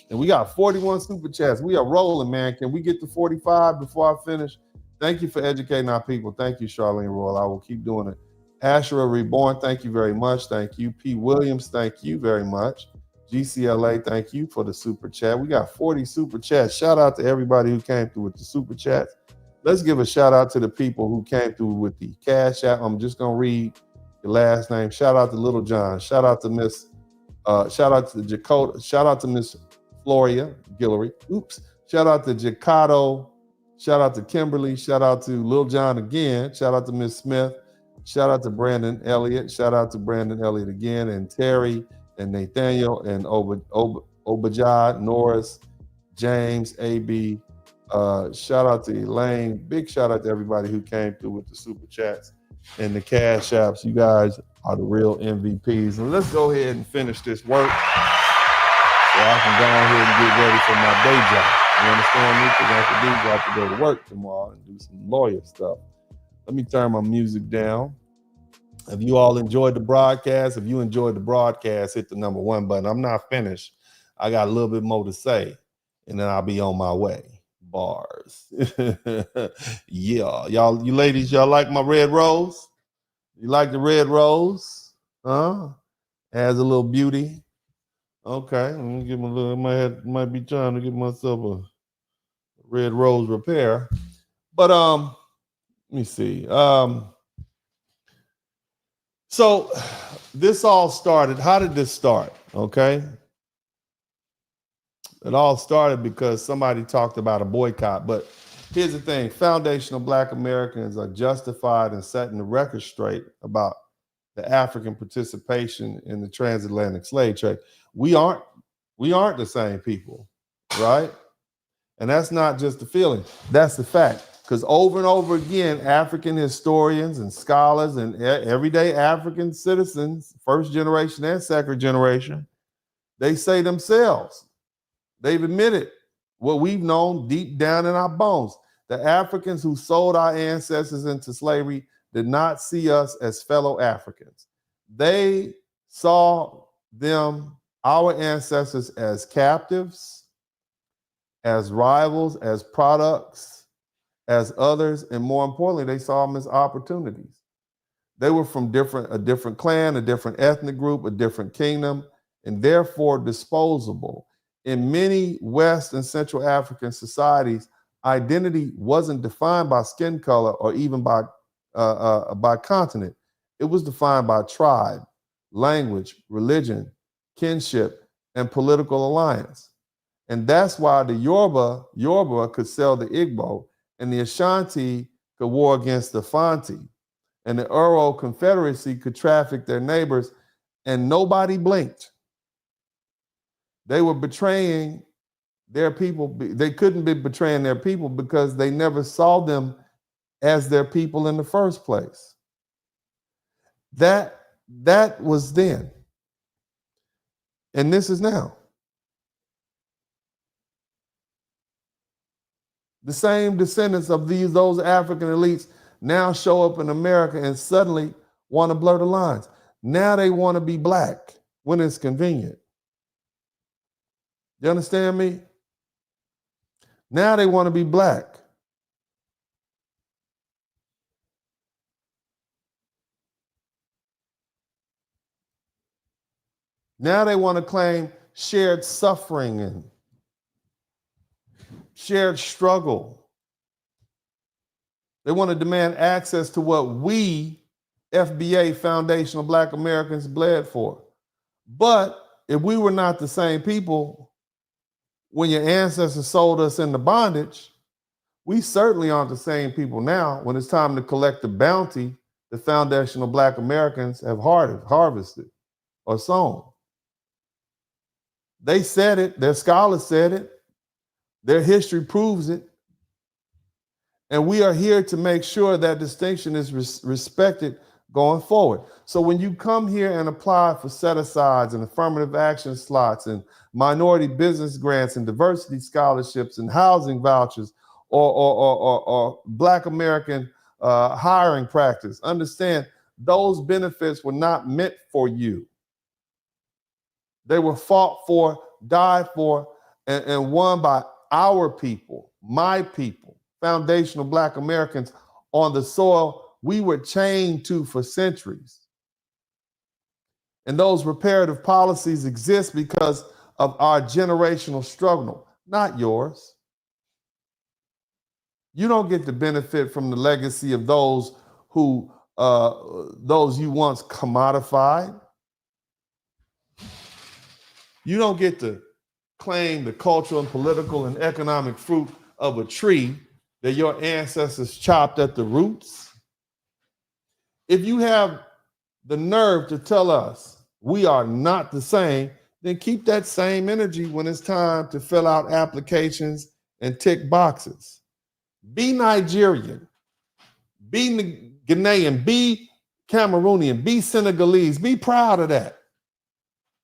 and we got 41 super chats. We are rolling, man. Can we get to 45 before I finish? Thank you for educating our people. Thank you, Charlene Royal. I will keep doing it. Asherah Reborn, thank you very much. Thank you. P. Williams, thank you very much. GCLA, thank you for the super chat. We got 40 super chats. Shout out to everybody who came through with the super chats. Let's give a shout out to the people who came through with the cash app. I'm just gonna read your last name. Shout out to Little John. Shout out to Miss. Shout out to Dakota. Shout out to Miss Floria Guillory. Oops. Shout out to Jacato. Shout out to Kimberly. Shout out to Lil John again. Shout out to Miss Smith. Shout out to Brandon Elliott. Shout out to Brandon Elliott again, and Terry and Nathaniel and Obajah, Norris, James, AB. Shout out to Elaine. Big shout out to everybody who came through with the super chats and the cash apps. You guys are the real MVPs. And let's go ahead and finish this work so I can go ahead and get ready for my day job. You understand me? Because after these, I have to go to work tomorrow and do some lawyer stuff. Let me turn my music down. If you all enjoyed the broadcast, hit the number 1 button. I'm not finished. I got a little bit more to say, and then I'll be on my way. Bars. Yeah. Y'all, you ladies, y'all like my red rose? You like the red rose? Huh? Adds a little beauty. Okay. Let me give him a little, might be trying to get myself a red rose repair. But let me see. So this all started. How did this start? Okay. It all started because somebody talked about a boycott. But here's the thing. Foundational Black Americans are justified in setting the record straight about the African participation in the transatlantic slave trade. We aren't the same people, right? And that's not just a feeling. That's the fact. Because over and over again, African historians and scholars and everyday African citizens, first generation and second generation, they say themselves, they've admitted what we've known deep down in our bones. The Africans who sold our ancestors into slavery did not see us as fellow Africans. They saw them, our ancestors, as captives, as rivals, as products, as others, and more importantly, they saw them as opportunities. They were from a different clan, a different ethnic group, a different kingdom, and therefore disposable. In many West and Central African societies, identity wasn't defined by skin color or even by continent. It was defined by tribe, language, religion, kinship, and political alliance. And that's why the Yoruba could sell the Igbo, and the Ashanti could war against the Fanti, and the Oro Confederacy could traffic their neighbors, and nobody blinked. They were betraying their people. They couldn't be betraying their people because they never saw them as their people in the first place. That was then. And this is now. The same descendants of those African elites now show up in America and suddenly want to blur the lines. Now they want to be black when it's convenient. You understand me? Now they want to be black. Now they want to claim shared suffering and shared struggle. They want to demand access to what we, FBA, Foundational Black Americans, bled for. But if we were not the same people when your ancestors sold us into bondage, we certainly aren't the same people now when it's time to collect the bounty the Foundational Black Americans have harvested or sown. They said it, their scholars said it, their history proves it. And we are here to make sure that distinction is respected going forward. So when you come here and apply for set-asides and affirmative action slots and minority business grants and diversity scholarships and housing vouchers or Black American hiring practice. Understand, those benefits were not meant for you. They were fought for, died for, and won by our people, my people, foundational Black Americans on the soil we were chained to for centuries. And those reparative policies exist because of our generational struggle, not yours. You don't get to benefit from the legacy of those who, those you once commodified. You don't get to claim the cultural and political and economic fruit of a tree that your ancestors chopped at the roots. If you have the nerve to tell us we are not the same, then keep that same energy when it's time to fill out applications and tick boxes. Be Nigerian, be Ghanaian, be Cameroonian, be Senegalese, be proud of that.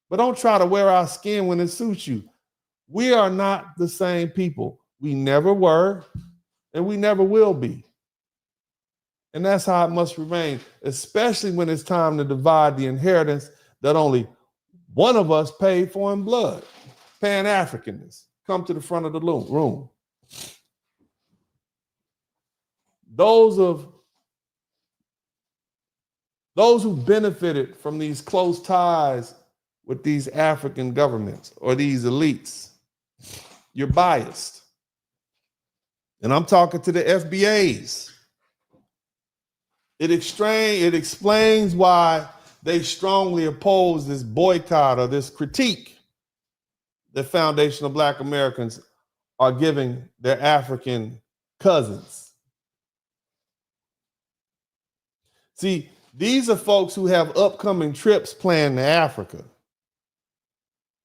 But don't try to wear our skin when it suits you. We are not the same people. We never were, and we never will be. And that's how it must remain, especially when it's time to divide the inheritance that only one of us paid for in blood. Pan-Africanist, come to the front of the room. Those who benefited from these close ties with these African governments or these elites, you're biased. And I'm talking to the FBAs. It explains why they strongly oppose this boycott or this critique that foundational Black Americans are giving their African cousins. See, these are folks who have upcoming trips planned to Africa.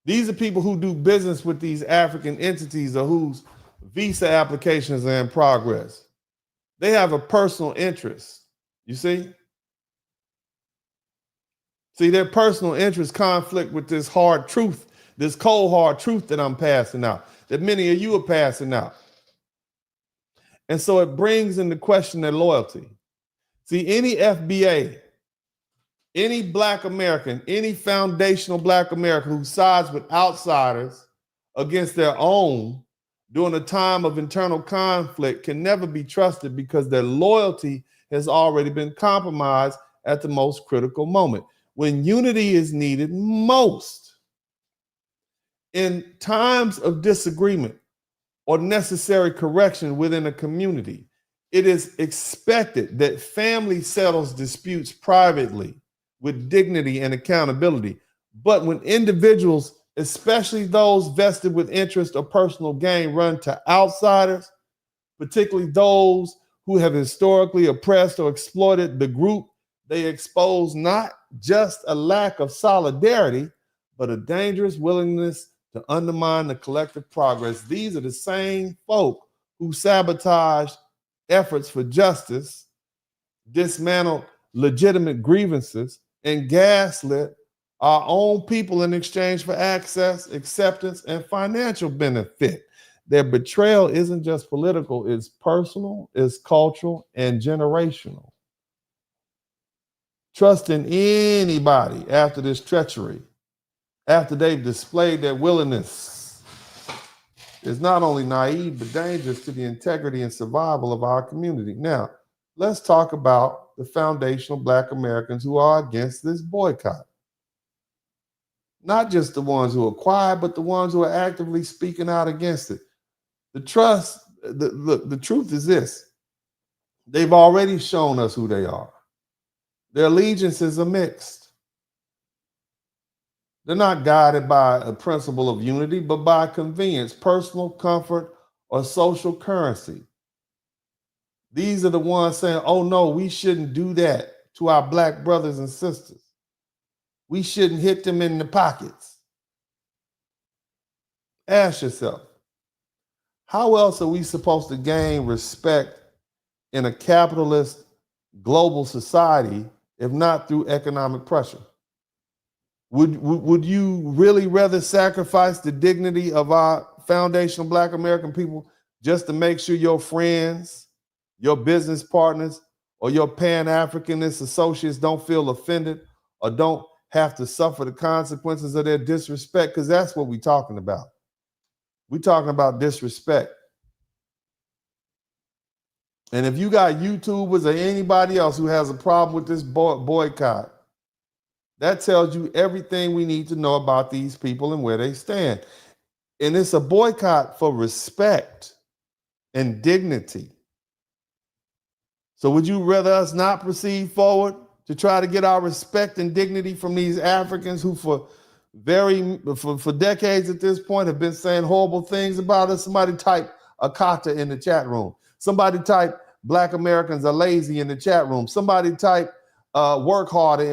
These are people who do business with these African entities or whose visa applications are in progress. They have a personal interest. You see? See, their personal interests conflict with this hard truth, this cold hard truth that I'm passing out, that many of you are passing out. And so it brings into question their loyalty. See, any FBA, any Black American, any foundational Black American who sides with outsiders against their own during a time of internal conflict can never be trusted because their loyalty has already been compromised at the most critical moment. When unity is needed most, in times of disagreement or necessary correction within a community, it is expected that family settles disputes privately with dignity and accountability. But when individuals, especially those vested with interest or personal gain, run to outsiders, particularly those who have historically oppressed or exploited the group, they expose not just a lack of solidarity, but a dangerous willingness to undermine the collective progress. These are the same folk who sabotaged efforts for justice, dismantled legitimate grievances, and gaslit our own people in exchange for access, acceptance, and financial benefit. Their betrayal isn't just political, it's personal, it's cultural, and generational. Trusting anybody after this treachery, after they've displayed their willingness, is not only naive, but dangerous to the integrity and survival of our community. Now, let's talk about the foundational Black Americans who are against this boycott. Not just the ones who are quiet, but the ones who are actively speaking out against it. The truth is this. They've already shown us who they are. Their allegiances are mixed. They're not guided by a principle of unity, but by convenience, personal comfort, or social currency. These are the ones saying, oh no, we shouldn't do that to our Black brothers and sisters. We shouldn't hit them in the pockets. Ask yourself, how else are we supposed to gain respect in a capitalist global society if not through economic pressure? Would you really rather sacrifice the dignity of our foundational Black American people just to make sure your friends, your business partners or your Pan-Africanist associates don't feel offended or don't have to suffer the consequences of their disrespect, because that's what we're talking about. We're talking about disrespect. And if you got YouTubers or anybody else who has a problem with this boycott, that tells you everything we need to know about these people and where they stand. And it's a boycott for respect and dignity. So would you rather us not proceed forward to try to get our respect and dignity from these Africans who for decades at this point have been saying horrible things about us? Somebody type Akata in the chat room. Somebody type Black Americans are lazy in the chat room. Somebody type work harder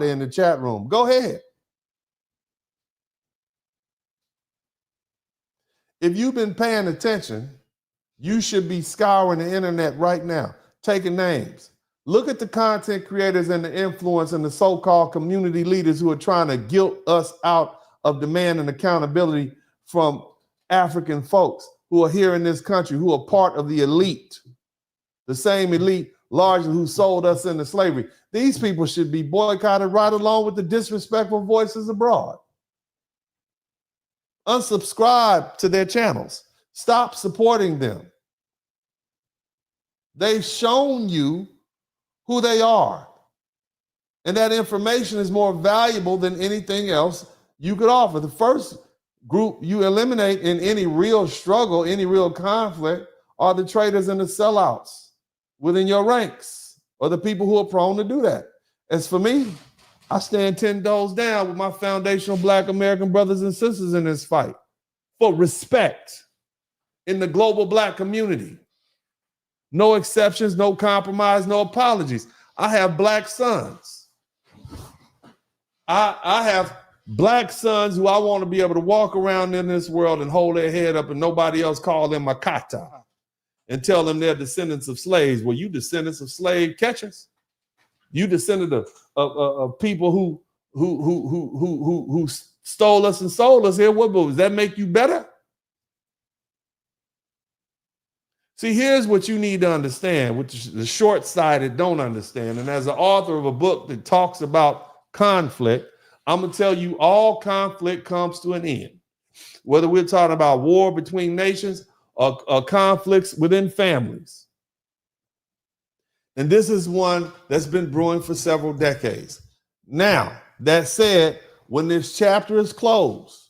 in the chat room. Go ahead. If you've been paying attention, you should be scouring the internet right now, taking names. Look at the content creators and the influence and the so-called community leaders who are trying to guilt us out of demand and accountability from African folks who are here in this country, who are part of the elite, the same elite largely who sold us into slavery. These people should be boycotted right along with the disrespectful voices abroad. Unsubscribe to their channels. Stop supporting them. They've shown you who they are. And that information is more valuable than anything else you could offer. The first group you eliminate in any real struggle, any real conflict, are the traitors and the sellouts within your ranks, or the people who are prone to do that. As for me, I stand 10 toes down with my foundational Black American brothers and sisters in this fight for respect in the global Black community. No exceptions, no compromise, no apologies. I have Black sons. I have Black sons who I want to be able to walk around in this world and hold their head up and nobody else call them Makata and tell them they're descendants of slaves. Well, you descendants of slave catchers. You descendant of people who stole us and sold us here. What does that make you better? See, here's what you need to understand, which the short-sighted don't understand. And as an author of a book that talks about conflict, I'm going to tell you all conflict comes to an end. Whether we're talking about war between nations or conflicts within families. And this is one that's been brewing for several decades. Now, that said, when this chapter is closed,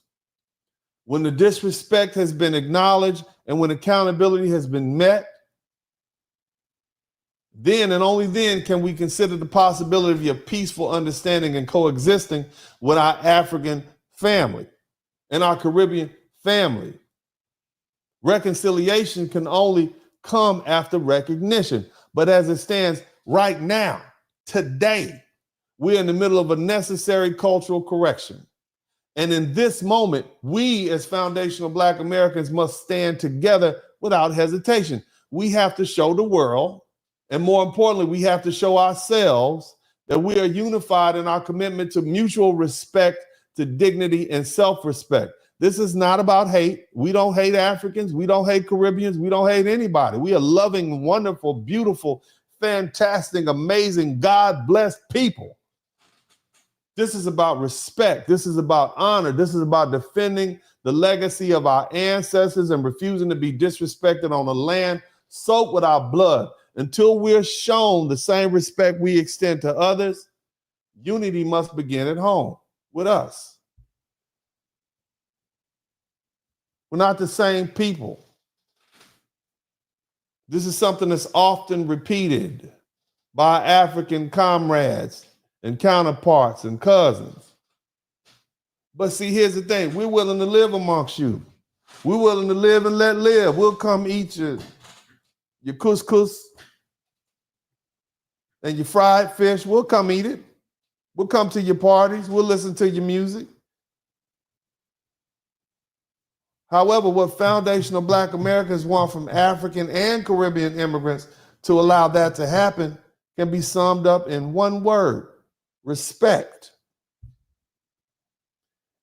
when the disrespect has been acknowledged and when accountability has been met, then and only then can we consider the possibility of peaceful understanding and coexisting with our African family and our Caribbean family. Reconciliation can only come after recognition. But as it stands right now, today, we're in the middle of a necessary cultural correction. And in this moment, we as foundational Black Americans must stand together without hesitation. We have to show the world, and more importantly, we have to show ourselves that we are unified in our commitment to mutual respect, to dignity and self-respect. This is not about hate. We don't hate Africans. We don't hate Caribbeans. We don't hate anybody. We are loving, wonderful, beautiful, fantastic, amazing, God-blessed people. This is about respect. This is about honor. This is about defending the legacy of our ancestors and refusing to be disrespected on a land soaked with our blood. Until we're shown the same respect we extend to others, unity must begin at home with us. We're not the same people. This is something that's often repeated by African comrades and counterparts and cousins. But see, here's the thing. We're willing to live amongst you. We're willing to live and let live. We'll come eat your couscous and your fried fish. We'll come eat it. We'll come to your parties. We'll listen to your music. However, what foundational Black Americans want from African and Caribbean immigrants to allow that to happen can be summed up in one word: respect.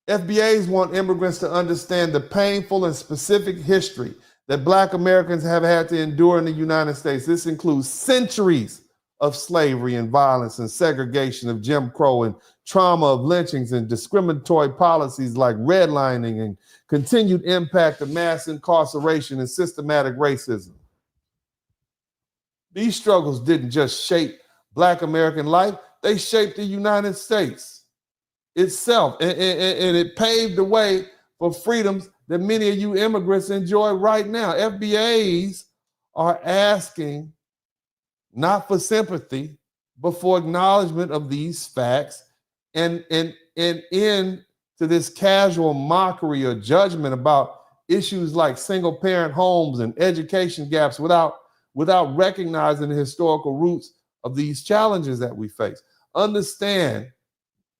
FBAs want immigrants to understand the painful and specific history that Black Americans have had to endure in the United States. This includes centuries of slavery and violence and segregation of Jim Crow and trauma of lynchings and discriminatory policies like redlining and continued impact of mass incarceration and systematic racism. These struggles didn't just shape Black American life, they shaped the United States itself, and it paved the way for freedoms that many of you immigrants enjoy right now. FBAs are asking not for sympathy, but for acknowledgement of these facts and end to this casual mockery or judgment about issues like single parent homes and education gaps without recognizing the historical roots of these challenges that we face. Understand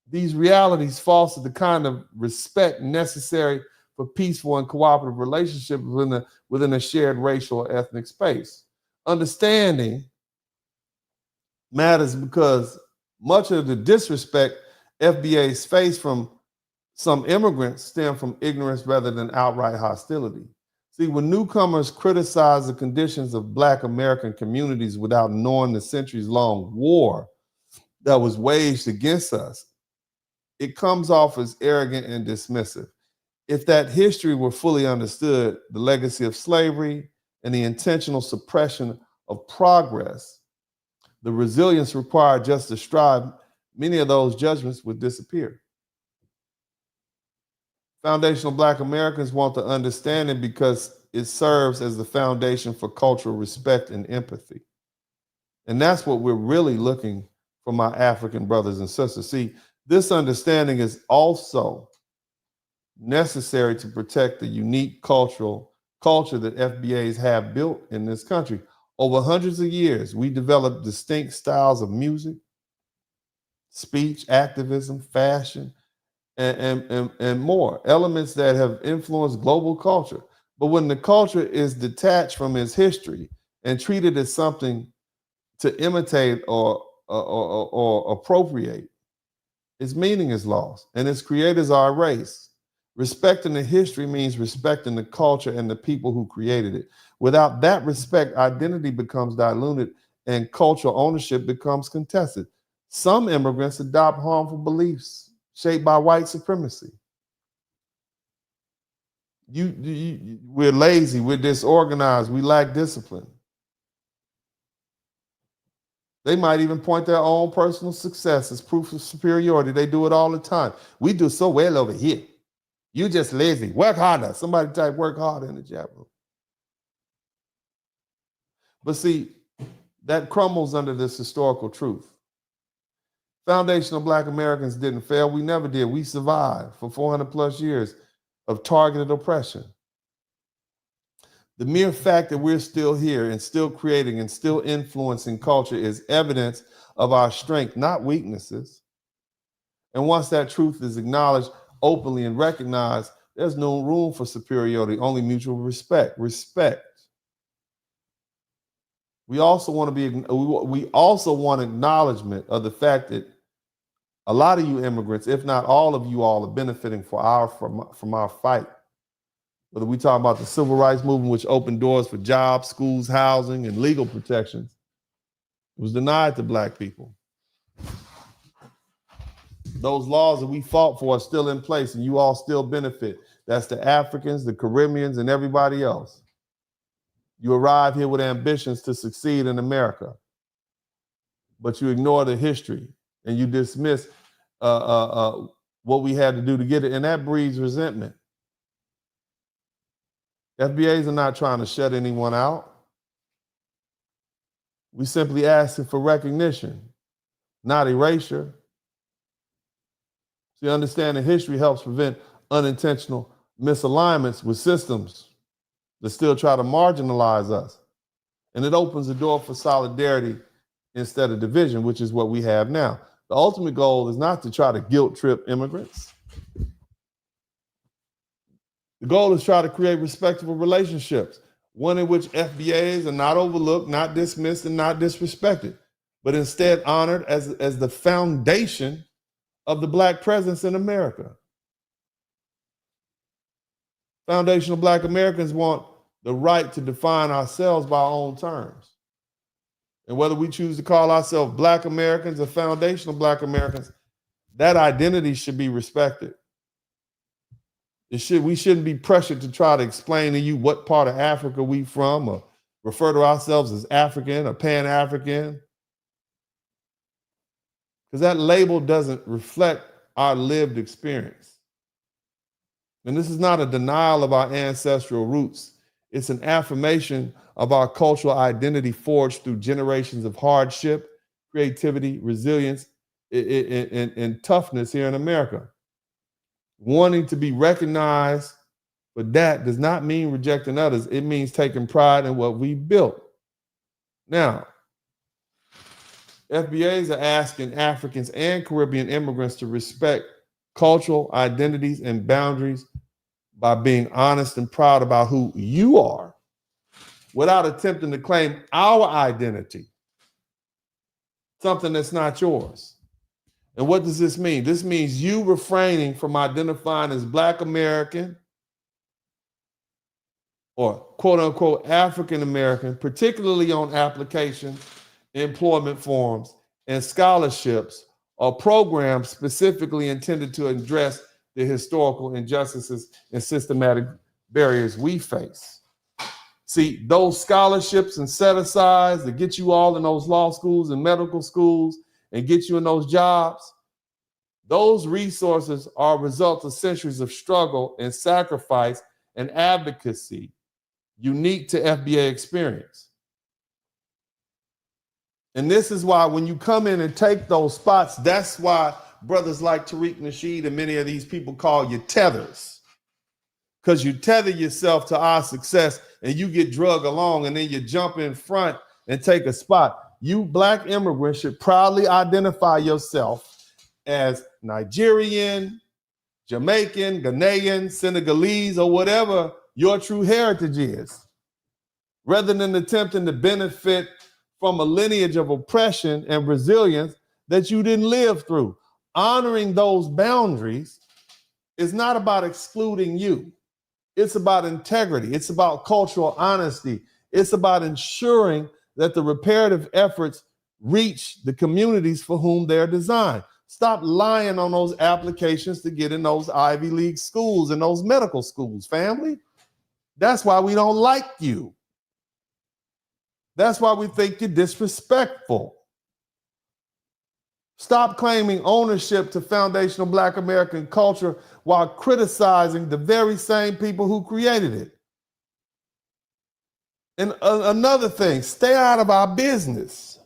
these realities foster the kind of respect necessary for peaceful and cooperative relationships within a shared racial or ethnic space. Understanding matters because much of the disrespect FBAs face from some immigrants stem from ignorance rather than outright hostility. See, when newcomers criticize the conditions of Black American communities without knowing the centuries-long war that was waged against us, it comes off as arrogant and dismissive. If that history were fully understood, the legacy of slavery and the intentional suppression of progress, the resilience required just to strive, many of those judgments would disappear. Foundational Black Americans want to understand it because it serves as the foundation for cultural respect and empathy. And that's what we're really looking for my African brothers and sisters. See, this understanding is also necessary to protect the unique culture that FBAs have built in this country. Over hundreds of years, we developed distinct styles of music, speech, activism, fashion, and more, elements that have influenced global culture. But when the culture is detached from its history and treated as something to imitate or appropriate, its meaning is lost and its creators are erased. Respecting the history means respecting the culture and the people who created it. Without that respect, identity becomes diluted and cultural ownership becomes contested. Some immigrants adopt harmful beliefs shaped by white supremacy. We're lazy, we're disorganized, we lack discipline. They might even point their own personal success as proof of superiority. They do it all the time. We do so well over here. You just lazy. Work harder. Somebody type work harder in the chat room. But see, that crumbles under this historical truth. Foundational Black Americans didn't fail. We never did. We survived for 400 plus years of targeted oppression. The mere fact that we're still here and still creating and still influencing culture is evidence of our strength, not weaknesses. And once that truth is acknowledged openly and recognized, there's no room for superiority, only mutual respect. We also want acknowledgement of the fact that a lot of you immigrants, if not all of you all, are benefiting from our fight. Whether we talk about the civil rights movement, which opened doors for jobs, schools, housing, and legal protections, it was denied to Black people. Those laws that we fought for are still in place and you all still benefit. That's the Africans, the Caribbeans, and everybody else. You arrive here with ambitions to succeed in America, but you ignore the history and you dismiss what we had to do to get it, and that breeds resentment. FBAs are not trying to shut anyone out. We simply asking for recognition, not erasure. See, understanding history helps prevent unintentional misalignments with systems that still try to marginalize us. And it opens the door for solidarity instead of division, which is what we have now. The ultimate goal is not to try to guilt trip immigrants. The goal is to try to create respectable relationships, one in which FBAs are not overlooked, not dismissed, and not disrespected, but instead honored as the foundation of the Black presence in America. Foundational Black Americans want the right to define ourselves by our own terms. And whether we choose to call ourselves Black Americans or foundational Black Americans, that identity should be respected. We shouldn't be pressured to try to explain to you what part of Africa we from, or refer to ourselves as African or Pan-African, because that label doesn't reflect our lived experience. And this is not a denial of our ancestral roots. It's an affirmation of our cultural identity forged through generations of hardship, creativity, resilience, and toughness here in America. Wanting to be recognized for that does not mean rejecting others. It means taking pride in what we built. Now, FBAs are asking Africans and Caribbean immigrants to respect cultural identities and boundaries by being honest and proud about who you are without attempting to claim our identity, something that's not yours. And what does this mean? This means you refraining from identifying as Black American or quote unquote African American, particularly on applications, employment forms, and scholarships or programs specifically intended to address the historical injustices and systematic barriers we face. See, those scholarships and set-asides that get you all in those law schools and medical schools and get you in those jobs, those resources are a result of centuries of struggle and sacrifice and advocacy unique to FBA experience. And this is why when you come in and take those spots, that's why brothers like Tariq Nasheed and many of these people call you tethers. Because you tether yourself to our success and you get drug along and then you jump in front and take a spot. You Black immigrants should proudly identify yourself as Nigerian, Jamaican, Ghanaian, Senegalese, or whatever your true heritage is, rather than attempting to benefit from a lineage of oppression and resilience that you didn't live through. Honoring those boundaries is not about excluding you. It's about integrity. It's about cultural honesty. It's about ensuring that the reparative efforts reach the communities for whom they're designed. Stop lying on those applications to get in those Ivy League schools and those medical schools, family. That's why we don't like you. That's why we think you're disrespectful. Stop claiming ownership to foundational Black American culture while criticizing the very same people who created it. And another thing, stay out of our business.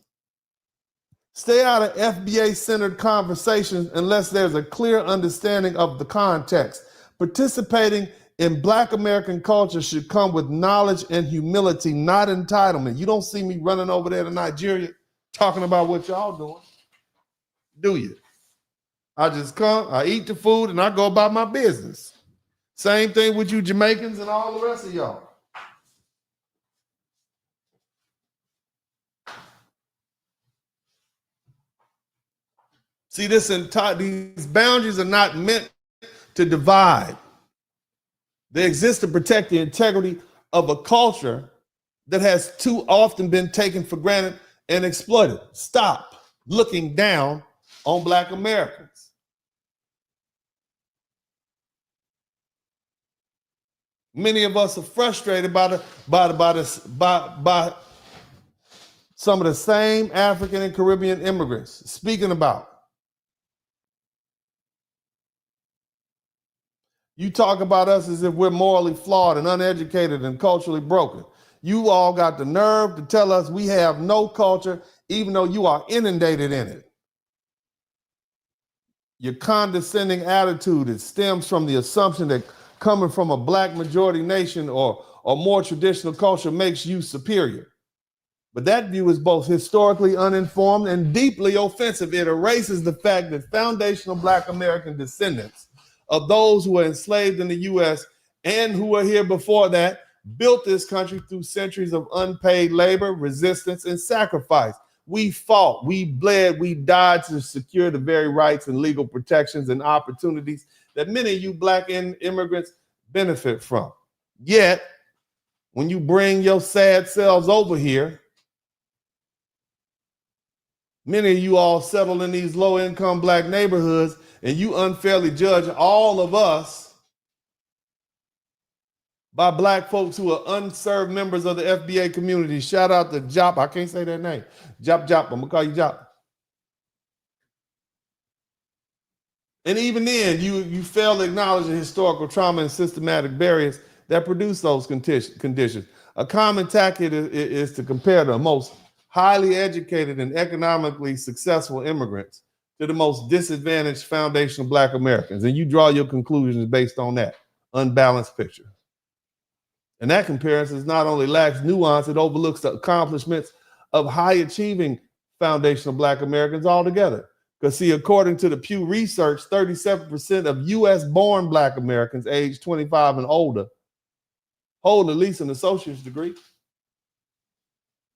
Stay out of FBA-centered conversations unless there's a clear understanding of the context. Participating in Black American culture should come with knowledge and humility, not entitlement. You don't see me running over there to Nigeria talking about what y'all doing, do you? I just come, I eat the food, and I go about my business. Same thing with you Jamaicans and all the rest of y'all. See, these boundaries are not meant to divide. They exist to protect the integrity of a culture that has too often been taken for granted and exploited. Stop looking down on Black Americans. Many of us are frustrated by some of the same African and Caribbean immigrants speaking about. You talk about us as if we're morally flawed and uneducated and culturally broken. You all got the nerve to tell us we have no culture, even though you are inundated in it. Your condescending attitude, stems from the assumption that coming from a Black majority nation or more traditional culture makes you superior. But that view is both historically uninformed and deeply offensive. It erases the fact that foundational Black American descendants of those who were enslaved in the U.S. and who were here before that built this country through centuries of unpaid labor, resistance, and sacrifice. We fought, we bled, we died to secure the very rights and legal protections and opportunities that many of you Black immigrants benefit from. Yet, when you bring your sad selves over here Many of you all settle in these low-income black neighborhoods, and you unfairly judge all of us by black folks who are unserved members of the FBA community. Shout out to Jop. I can't say that name. Jop. I'm going to call you Jop. And even then, you fail to acknowledge the historical trauma and systematic barriers that produce those conditions. A common tactic is to compare the most highly educated and economically successful immigrants to the most disadvantaged foundational black Americans. And you draw your conclusions based on that unbalanced picture. And that comparison not only lacks nuance, it overlooks the accomplishments of high-achieving foundational black Americans altogether. Because see, according to the Pew Research, 37% of US-born black Americans aged 25 and older hold at least an associate's degree.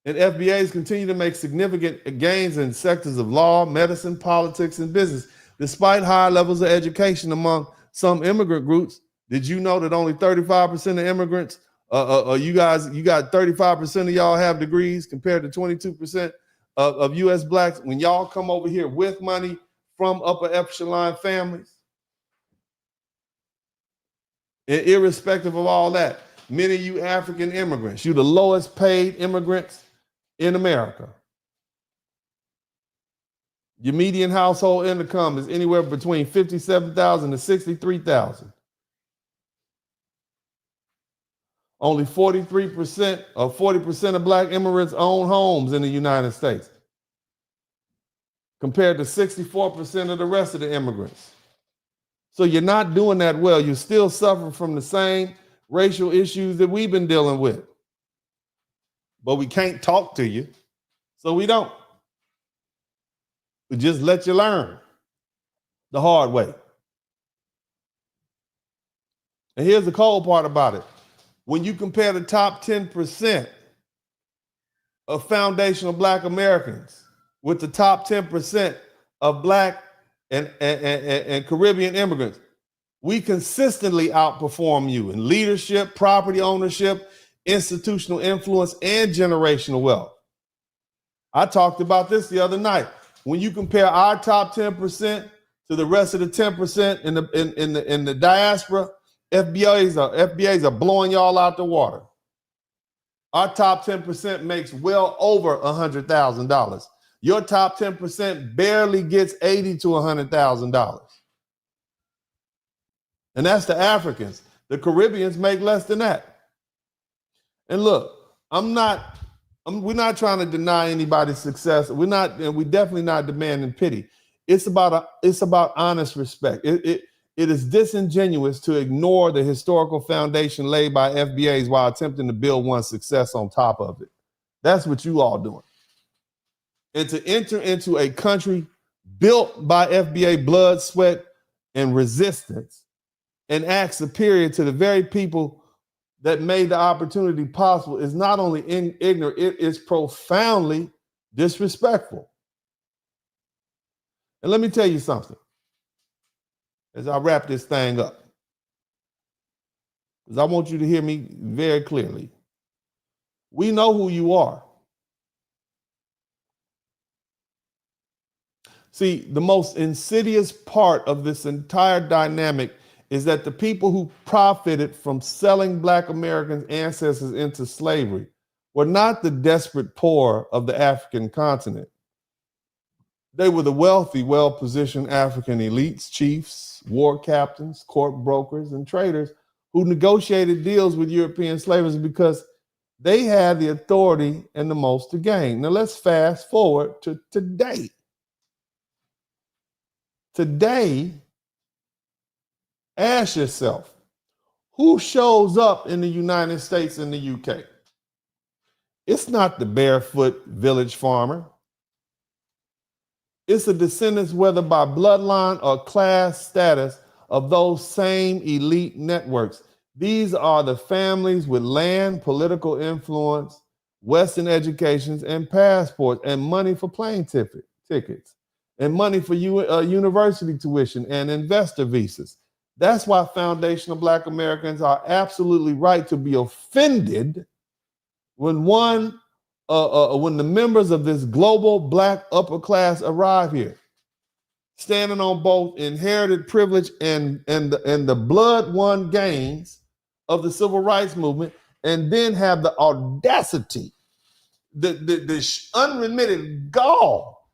And FBAs continue to make significant gains in sectors of law, medicine, politics, and business. Despite high levels of education among some immigrant groups, did you know that only 35% of immigrants, you got 35% of y'all have degrees compared to 22% of US blacks? When y'all come over here with money from upper echelon families, and irrespective of all that, many of you African immigrants, you the lowest paid immigrants in America. Your median household income is anywhere between $57,000 to $63,000. Only 43% or 40% of black immigrants own homes in the United States, compared to 64% of the rest of the immigrants. So you're not doing that well. You're still suffering from the same racial issues that we've been dealing with. But we can't talk to you, so we don't. We just let you learn the hard way. And here's the cold part about it. When you compare the top 10% of foundational black Americans with the top 10% of black and Caribbean immigrants, we consistently outperform you in leadership, property ownership, institutional influence, and generational wealth. I talked about this the other night. When you compare our top 10% to the rest of the 10% in the diaspora, FBAs are blowing y'all out the water. Our top 10% makes well over $100,000. Your top 10% barely gets $80,000 to $100,000. And that's the Africans. The Caribbeans make less than that. And look, we're not trying to deny anybody's success. We're definitely not demanding pity. It's about honest respect. It is disingenuous to ignore the historical foundation laid by FBAs while attempting to build one's success on top of it. That's what you all doing. And to enter into a country built by FBA blood, sweat, and resistance and act superior to the very people that made the opportunity possible is not only ignorant, it is profoundly disrespectful. And let me tell you something as I wrap this thing up, because I want you to hear me very clearly. We know who you are. See, the most insidious part of this entire dynamic is that the people who profited from selling black Americans' ancestors into slavery were not the desperate poor of the African continent. They were the wealthy, well-positioned African elites, chiefs, war captains, court brokers, and traders who negotiated deals with European slaves because they had the authority and the most to gain. Now let's fast forward to today. Today, ask yourself, who shows up in the United States and the UK? It's not the barefoot village farmer. It's the descendants, whether by bloodline or class status, of those same elite networks. These are the families with land, political influence, Western educations, and passports, and money for plane tickets, and money for university tuition and investor visas. That's why foundational black Americans are absolutely right to be offended when one when the members of this global black upper class arrive here, standing on both inherited privilege and the blood-won gains of the civil rights movement, and then have the audacity, the unremitted gall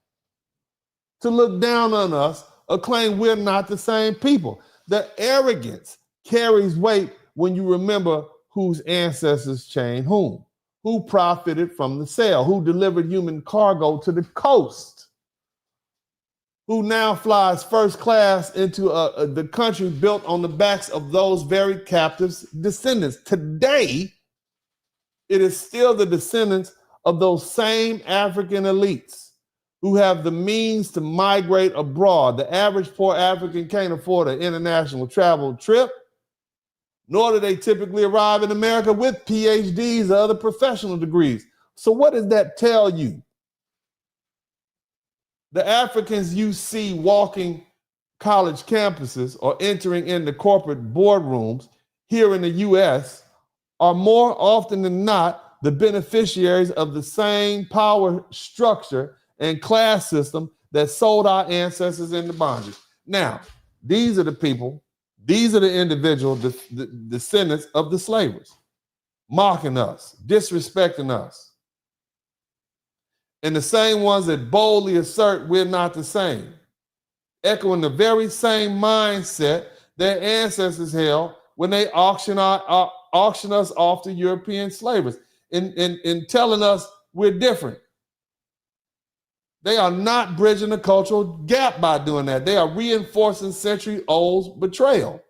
to look down on us or claim we're not the same people. The arrogance carries weight when you remember whose ancestors chained whom, who profited from the sale, who delivered human cargo to the coast, who now flies first class into the country built on the backs of those very captives' descendants. Today, it is still the descendants of those same African elites who have the means to migrate abroad. The average poor African can't afford an international travel trip, nor do they typically arrive in America with PhDs or other professional degrees. So what does that tell you? The Africans you see walking college campuses or entering into corporate boardrooms here in the US are more often than not the beneficiaries of the same power structure and class system that sold our ancestors into bondage. Now, these are the people, these are the individual descendants of the slavers, mocking us, disrespecting us. And the same ones that boldly assert we're not the same, echoing the very same mindset their ancestors held when they auction us off to European slavers, in telling us we're different. They are not bridging the cultural gap by doing that. They are reinforcing century-old betrayal.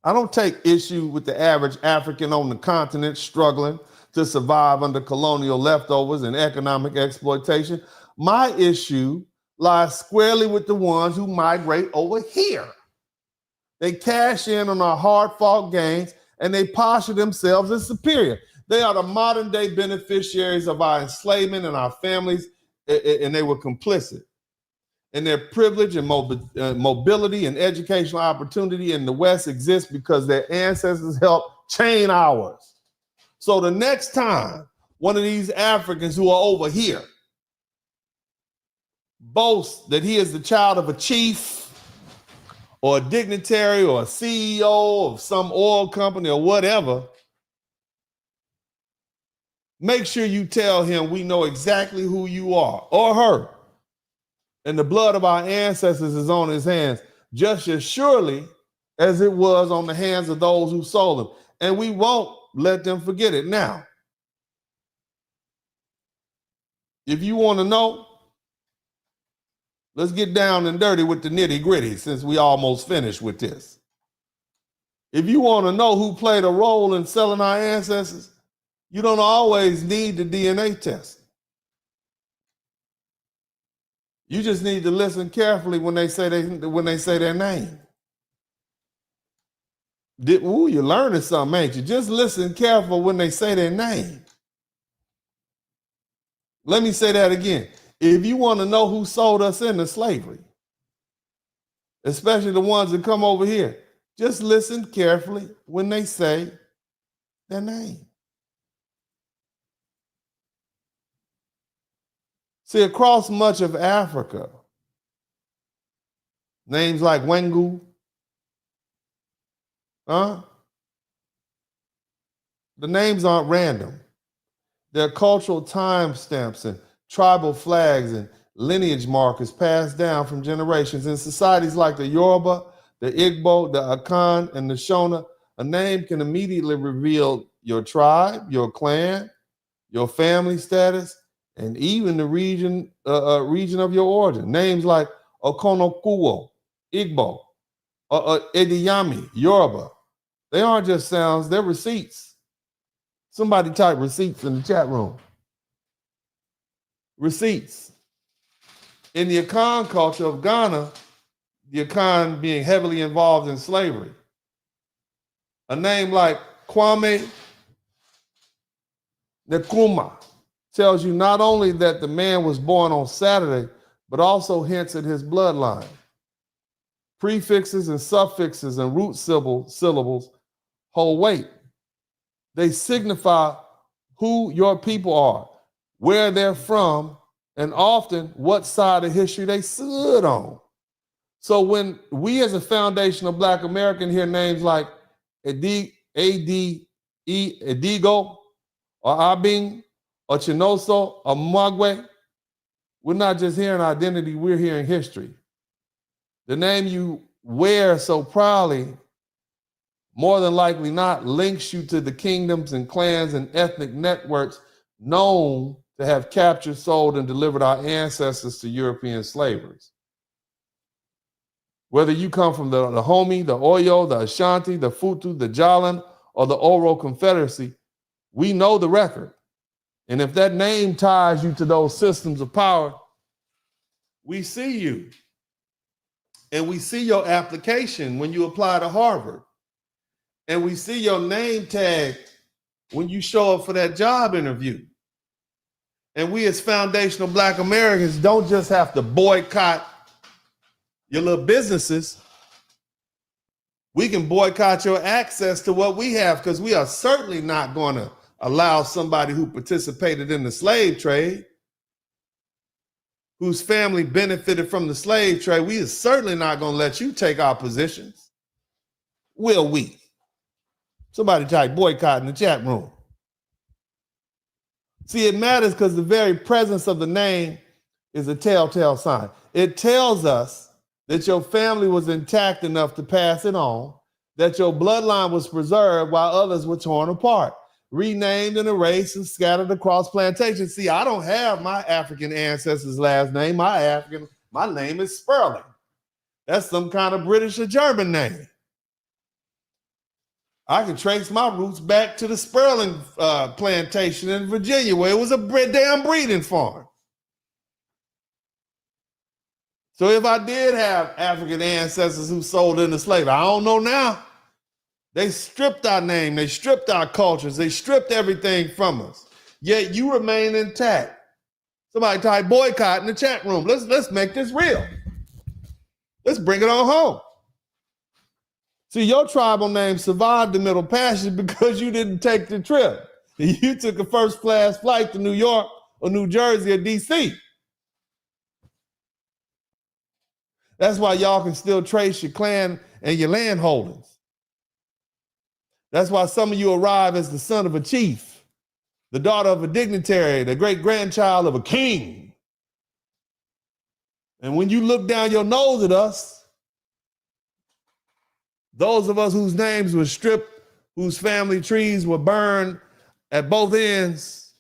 I don't take issue with the average African on the continent struggling to survive under colonial leftovers and economic exploitation. My issue lies squarely with the ones who migrate over here. They cash in on our hard-fought gains and they posture themselves as superior. They are the modern-day beneficiaries of our enslavement and our families, and they were complicit. And their privilege and mobility and educational opportunity in the West exists because their ancestors helped chain ours. So the next time one of these Africans who are over here boasts that he is the child of a chief or a dignitary or a CEO of some oil company or whatever, make sure you tell him we know exactly who you are or her. And the blood of our ancestors is on his hands just as surely as it was on the hands of those who sold them. And we won't let them forget it. Now, if you want to know, let's get down and dirty with the nitty gritty since we almost finished with this. If you want to know who played a role in selling our ancestors, you don't always need the DNA test. You just need to listen carefully when they say their name. You're learning something, ain't you? Just listen careful when they say their name. Let me say that again. If you want to know who sold us into slavery, especially the ones that come over here, just listen carefully when they say their name. See, across much of Africa, names like Wengu, the names aren't random. They're cultural timestamps and tribal flags and lineage markers passed down from generations. In societies like the Yoruba, the Igbo, the Akan, and the Shona, a name can immediately reveal your tribe, your clan, your family status, and even the region of your origin. Names like Okonokuwo, Igbo, Ediyami, Yoruba. They aren't just sounds, they're receipts. Somebody type receipts in the chat room. Receipts. In the Akan culture of Ghana, the Akan being heavily involved in slavery, a name like Kwame Nkrumah tells you not only that the man was born on Saturday, but also hints at his bloodline. Prefixes and suffixes and root syllables hold weight. They signify who your people are, where they're from, and often what side of history they stood on. So when we as a foundational Black American hear names like Adigo or Abing or Chinoso or Mwagwe, we're not just hearing identity, we're hearing history. The name you wear so proudly, more than likely not, links you to the kingdoms and clans and ethnic networks known to have captured, sold, and delivered our ancestors to European slavers. Whether you come from the Dahomey, the Oyo, the Ashanti, the Futu, the Jalan, or the Oro Confederacy, we know the record. And if that name ties you to those systems of power, we see you. And we see your application when you apply to Harvard. And we see your name tag when you show up for that job interview. And we as foundational Black Americans don't just have to boycott your little businesses. We can boycott your access to what we have, because we are certainly not going to allow somebody who participated in the slave trade, whose family benefited from the slave trade, we are certainly not going to let you take our positions. Will we? Somebody type boycott in the chat room. See, it matters because the very presence of the name is a telltale sign. It tells us that your family was intact enough to pass it on, that your bloodline was preserved while others were torn apart, renamed and erased and scattered across plantations. See, I don't have my African ancestors' last name. My name is Spurling. That's some kind of British or German name. I can trace my roots back to the Spurling plantation in Virginia, where it was a damn breeding farm. So if I did have African ancestors who sold into slavery, I don't know now. They stripped our name, they stripped our cultures, they stripped everything from us. Yet you remain intact. Somebody type boycott in the chat room. Let's make this real. Let's bring it on home. See, your tribal name survived the Middle Passage because you didn't take the trip. You took a first-class flight to New York or New Jersey or DC. That's why y'all can still trace your clan and your land holdings. That's why some of you arrive as the son of a chief, the daughter of a dignitary, the great-grandchild of a king. And when you look down your nose at us, those of us whose names were stripped, whose family trees were burned at both ends,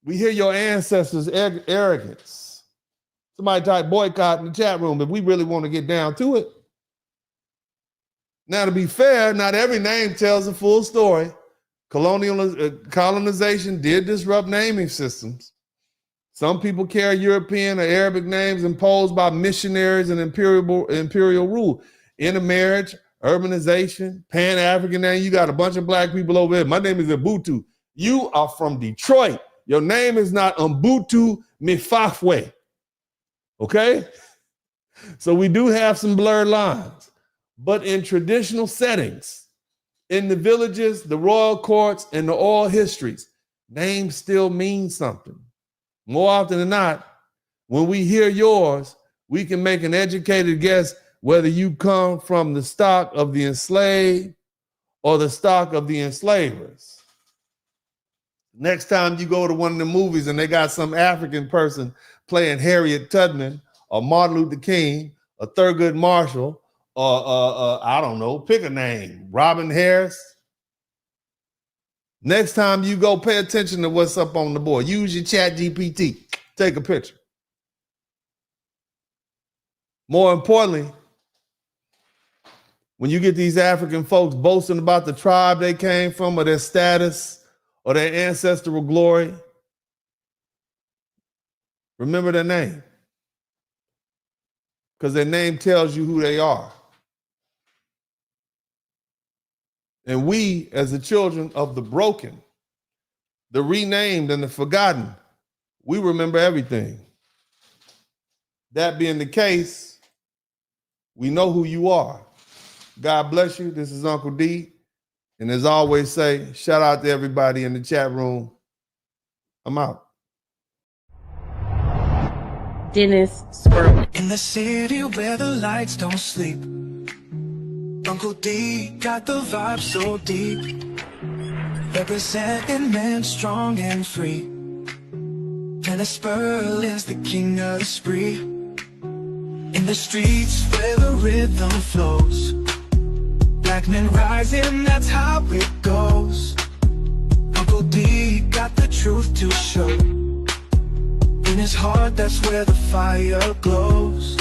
we hear your ancestors' arrogance. Somebody type boycott in the chat room if we really want to get down to it. Now, to be fair, not every name tells a full story. Colonization did disrupt naming systems. Some people carry European or Arabic names imposed by missionaries and imperial rule. Intermarriage, urbanization, Pan-African name. You got a bunch of Black people over there. My name is Ubuntu. You are from Detroit. Your name is not Ubuntu Mifafwe. Okay? So we do have some blurred lines. But in traditional settings, in the villages, the royal courts, and the oral histories, names still mean something. More often than not, when we hear yours, we can make an educated guess whether you come from the stock of the enslaved or the stock of the enslavers. Next time you go to one of the movies and they got some African person playing Harriet Tubman or Martin Luther King or Thurgood Marshall, or I don't know, pick a name, Robin Harris. Next time you go, pay attention to what's up on the board. Use your chat GPT. Take a picture. More importantly, when you get these African folks boasting about the tribe they came from or their status or their ancestral glory, remember their name. Because their name tells you who they are. And we, as the children of the broken, the renamed and the forgotten, we remember everything. That being the case, we know who you are. God bless you. This is Uncle D. And as I always say, shout out to everybody in the chat room. I'm out. Dennis Spurling. In the city where the lights don't sleep, Uncle D got the vibe so deep. Representing men strong and free. Dennis Spurling's the king of the spree. In the streets where the rhythm flows, black men rising, that's how it goes. Uncle D got the truth to show. In his heart, that's where the fire glows.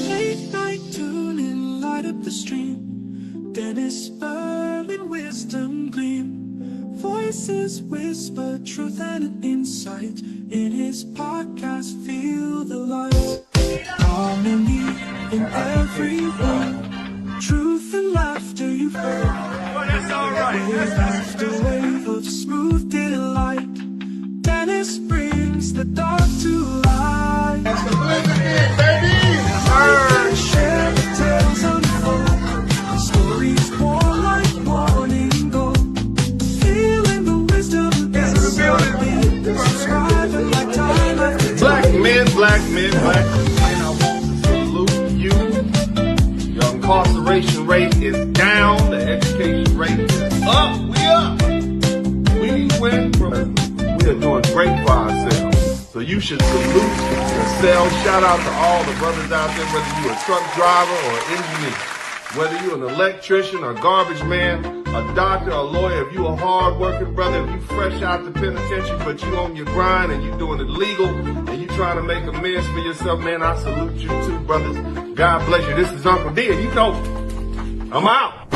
Late night tuning, light up the stream. Dennis Spurling, wisdom gleam. Voices whisper truth and an insight. In his podcast, feel the light. Harmony in every word. Truth and laughter you've heard. Wave after wave of smooth delight. Dennis brings the dark to light. That's the blizzard, baby! Share the tales unfold. Stories born like morning gold. Feeling the wisdom that's building. Subscribing like time after time. Black men, black men, black men. I want to salute you. Your incarceration rate is down. The education rate is up. We up. We went from, we are doing great for ourselves. So you should salute yourself. Shout out to all the brothers out there, whether you're a truck driver or an engineer, whether you're an electrician or garbage man, a doctor, a lawyer, if you're a hard-working brother, if you fresh out the penitentiary, but you on your grind and you doing it legal and you trying to make amends for yourself, man, I salute you too, brothers. God bless you. This is Uncle D, and you know, I'm out.